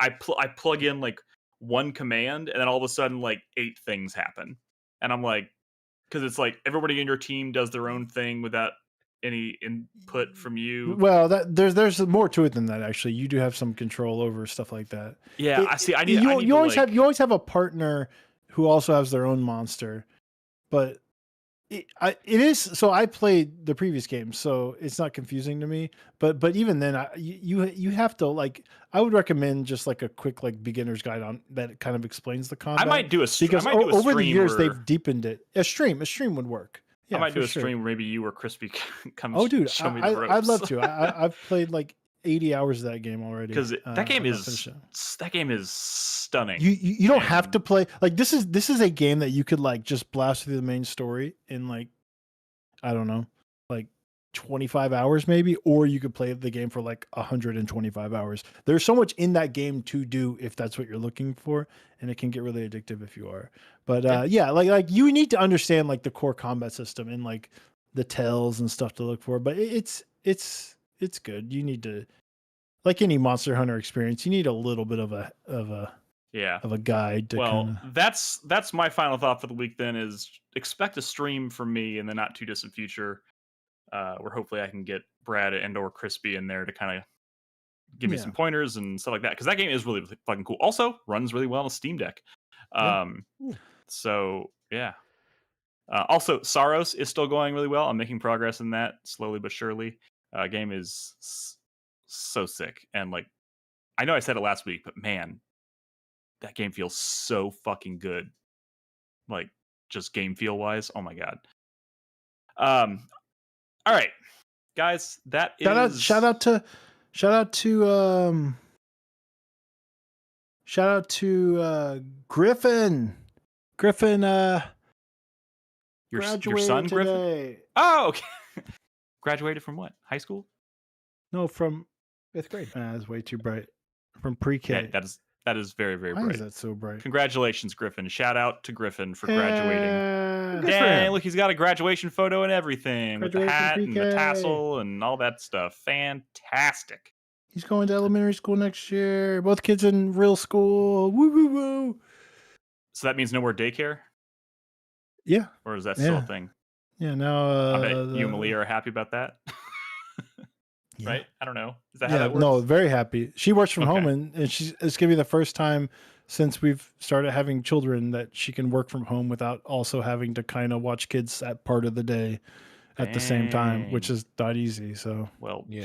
plug in like one command and then all of a sudden like 8 things happen, and I'm like, because it's like everybody in your team does their own thing without any input from you. Well, there's more to it than that. Actually, you do have some control over stuff like that. Yeah, I see. You always have a partner who also has their own monster, but it is. So I played the previous game, so it's not confusing to me. But even then, you have to like. I would recommend just like a quick like beginner's guide on that kind of explains the combat. I might do a because over the years they've deepened it. A stream would work. Yeah, I might do a stream where maybe you or Crispy come. Oh, dude, show me the ropes. I'd love to. I've played like 80 hours of that game already. Because that game is stunning. You don't have to play like this is a game that you could like just blast through the main story in like, I don't know, like 25 hours maybe, or you could play the game for like 125 hours. There's so much in that game to do if that's what you're looking for, and it can get really addictive if you are. But like you need to understand like the core combat system and like the tells and stuff to look for. But it's good. You need to, like any Monster Hunter experience, you need a little bit of a of a guide to kinda... that's my final thought for the week then is expect a stream from me in the not too distant future, where hopefully I can get Brad and or Crispy in there to kind of give me some pointers and stuff like that, because that game is really fucking cool. Also runs really well on a Steam Deck. So yeah. Also, Saros is still going really well. I'm making progress in that slowly but surely. Game is so sick, and like I know I said it last week, but man, that game feels so fucking good. Like just game feel wise. Oh my god. All right, guys, that shout out to Griffin. Griffin your graduated son today. Griffin? Oh, okay. Graduated from what? High school? No, from 5th grade. It's way too bright. From pre-K. Yeah, that is very, very bright. Why is that so bright? Congratulations, Griffin. Shout out to Griffin for graduating. Good for him. Look, he's got a graduation photo and everything with the hat and the tassel and all that stuff. Fantastic. He's going to elementary school next year. Both kids in real school. Woo woo woo. So that means no more daycare? Yeah. Or is that still a thing? Yeah, now I bet you and Malia are happy about that. Yeah. Right? I don't know. Is that how that works? No, very happy. She works from home, and it's gonna be the first time since we've started having children that she can work from home without also having to kind of watch kids at part of the day at the same time, which is not easy. So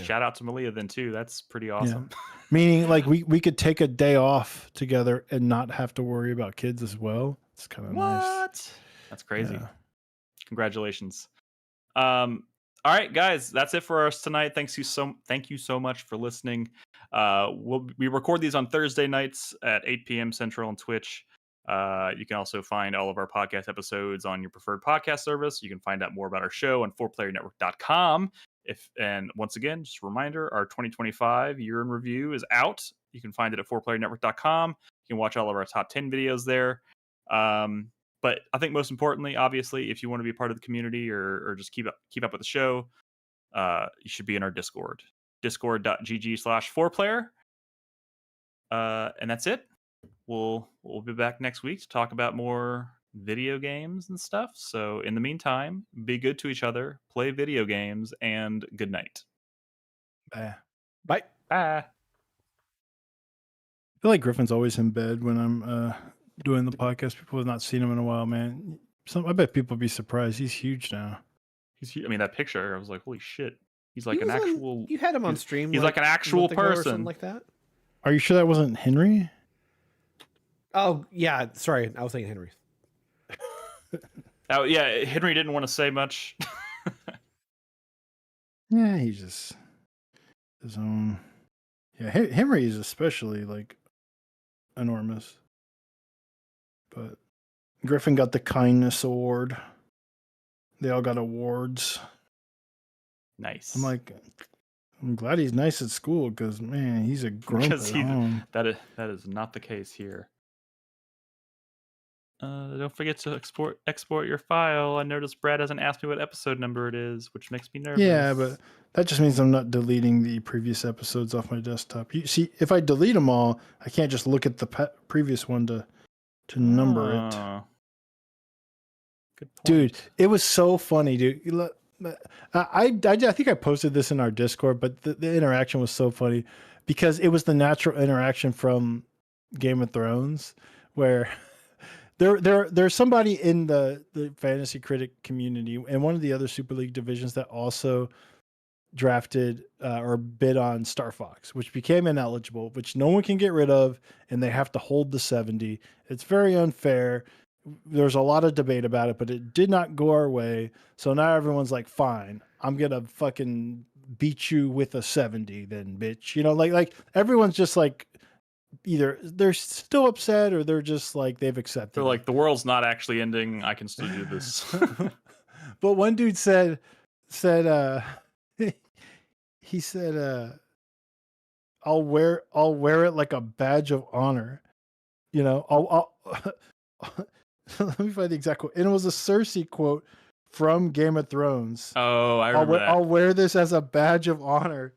shout out to Malia then too. That's pretty awesome. Yeah. Meaning like we could take a day off together and not have to worry about kids as well. It's kind of nice. That's crazy. Yeah. Congratulations. All right, guys, that's it for us tonight. Thank you so much for listening. We record these on Thursday nights at 8 p.m. Central on Twitch. You can also find all of our podcast episodes on your preferred podcast service. You can find out more about our show on 4playernetwork.com. And once again, just a reminder, our 2025 year in review is out. You can find it at 4playernetwork.com. You can watch all of our top 10 videos there. But I think most importantly, obviously, if you want to be a part of the community or just keep up with the show, you should be in our Discord. Discord.gg/4player. And that's it. We'll be back next week to talk about more video games and stuff. So in the meantime, be good to each other, play video games, and good night. Bye. Bye. Bye. I feel like Griffin's always in bed when I'm doing the podcast. People have not seen him in a while, man. I bet people would be surprised. He's huge now. He's huge. I mean, that picture, I was like, holy shit. He's like an actual... You had him on stream. He's like an actual person. Or something like that. Are you sure that wasn't Henry? Oh, yeah. Sorry. I was thinking Henry. Oh, yeah. Henry didn't want to say much. Yeah, he's just his own... Yeah, Henry is especially, like, enormous. But Griffin got the kindness award. They all got awards. Nice. I'm glad he's nice at school because, man, he's a grump at home. That is not the case here. Don't forget to export your file. I noticed Brad hasn't asked me what episode number it is, which makes me nervous. Yeah, but that just means I'm not deleting the previous episodes off my desktop. You see, if I delete them all, I can't just look at the previous one to number it. Good point. Dude, it was so funny, dude. I think I posted this in our Discord, but the interaction was so funny because it was the natural interaction from Game of Thrones where there's somebody in the fantasy critic community and one of the other Super League divisions that also drafted or bid on Star Fox, which became ineligible, which no one can get rid of, and they have to hold the 70. It's very unfair. There's a lot of debate about it, but it did not go our way. So now everyone's like, fine, I'm going to fucking beat you with a 70 then, bitch. You know, like everyone's just like, either they're still upset or they're just like, they've accepted. They're like, the world's not actually ending. I can still do this. But one dude said, he said, I'll wear it like a badge of honor. You know, I'll let me find the exact quote. And it was a Cersei quote from Game of Thrones. Oh, I remember that. I'll wear this as a badge of honor.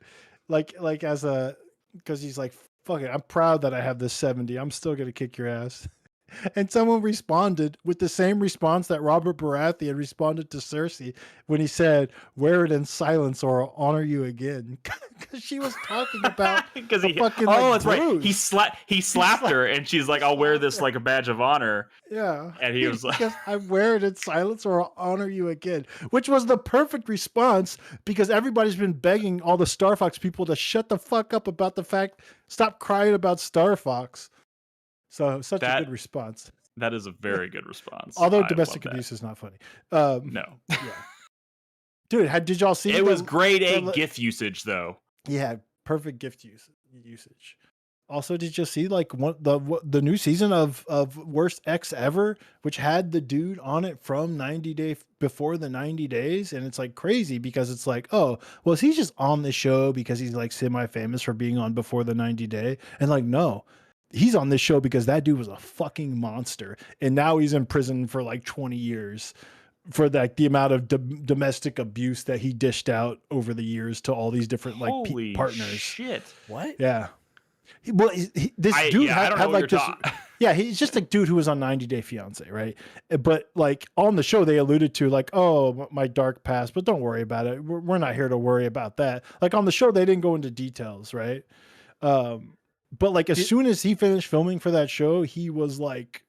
Like as a, because he's like, fuck it, I'm proud that I have this 70. I'm still gonna kick your ass. And someone responded with the same response that Robert Baratheon responded to Cersei when he said, "Wear it in silence or I'll honor you again." Because she was talking about because he fucking that's bruise. right. He slapped her, and she's like, "I'll wear this like a badge of honor." Yeah, and he was like, "I wear it in silence or I'll honor you again," which was the perfect response because everybody's been begging all the Star Fox people to shut the fuck up about the fact, stop crying about Star Fox. So such a good response. That is a very good response. Although domestic abuse is not funny. No. Yeah. Dude, did y'all see it? Was grade A GIF usage though. Yeah, perfect gift usage. Also, did you see like the new season of Worst X Ever, which had the dude on it from 90 Day before the 90 days, and it's like crazy because it's like, oh, well, is he just on the show because he's like semi-famous for being on before the 90 day? And like, no. He's on this show because that dude was a fucking monster. And now he's in prison for like 20 years for like the amount of domestic abuse that he dished out over the years to all these different like partners. Shit. What? Yeah. This dude had like this. Yeah, he's just a dude who was on 90 Day Fiance, right? But like on the show, they alluded to like, oh, my dark past, but don't worry about it. We're not here to worry about that. Like on the show, they didn't go into details, right? But like as soon as he finished filming for that show, he was like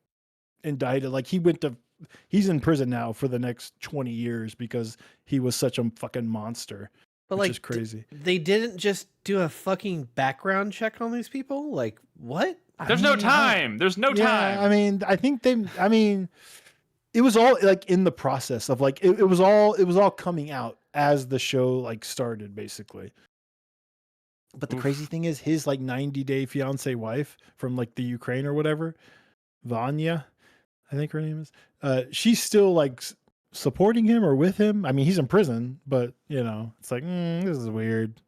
indicted. Like he's in prison now for the next 20 years because he was such a fucking monster. But which like, is crazy. They didn't just do a fucking background check on these people. Like what? There's no time. There's no time. I mean, I think it was all like in the process of like, it was all coming out as the show like started basically. But the crazy thing is his like 90 Day Fiance wife from like the Ukraine or whatever, Vanya, I think her name is, she's still like supporting him or with him. I mean, he's in prison, but you know, it's like, this is weird.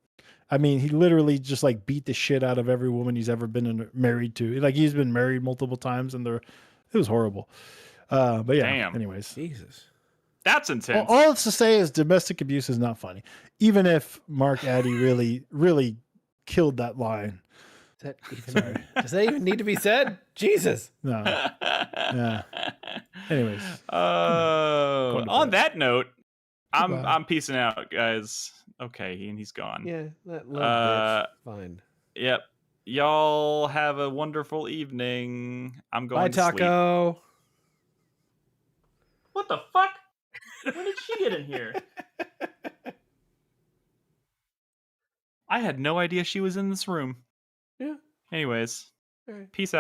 I mean, he literally just like beat the shit out of every woman he's ever been married to. Like he's been married multiple times and it was horrible. But yeah, anyways. Jesus. That's intense. All it's to say is domestic abuse is not funny. Even if Mark Addy really killed that line. Does that even need to be said? Jesus. No. Yeah. Anyways. On that note, I'm peacing out, guys. Okay, and he's gone. Yeah, that little bitch. Fine. Yep. Y'all have a wonderful evening. I'm going to sleep. Bye, Taco. What the fuck? When did she get in here? I had no idea she was in this room. Yeah. Anyways, right. peace out.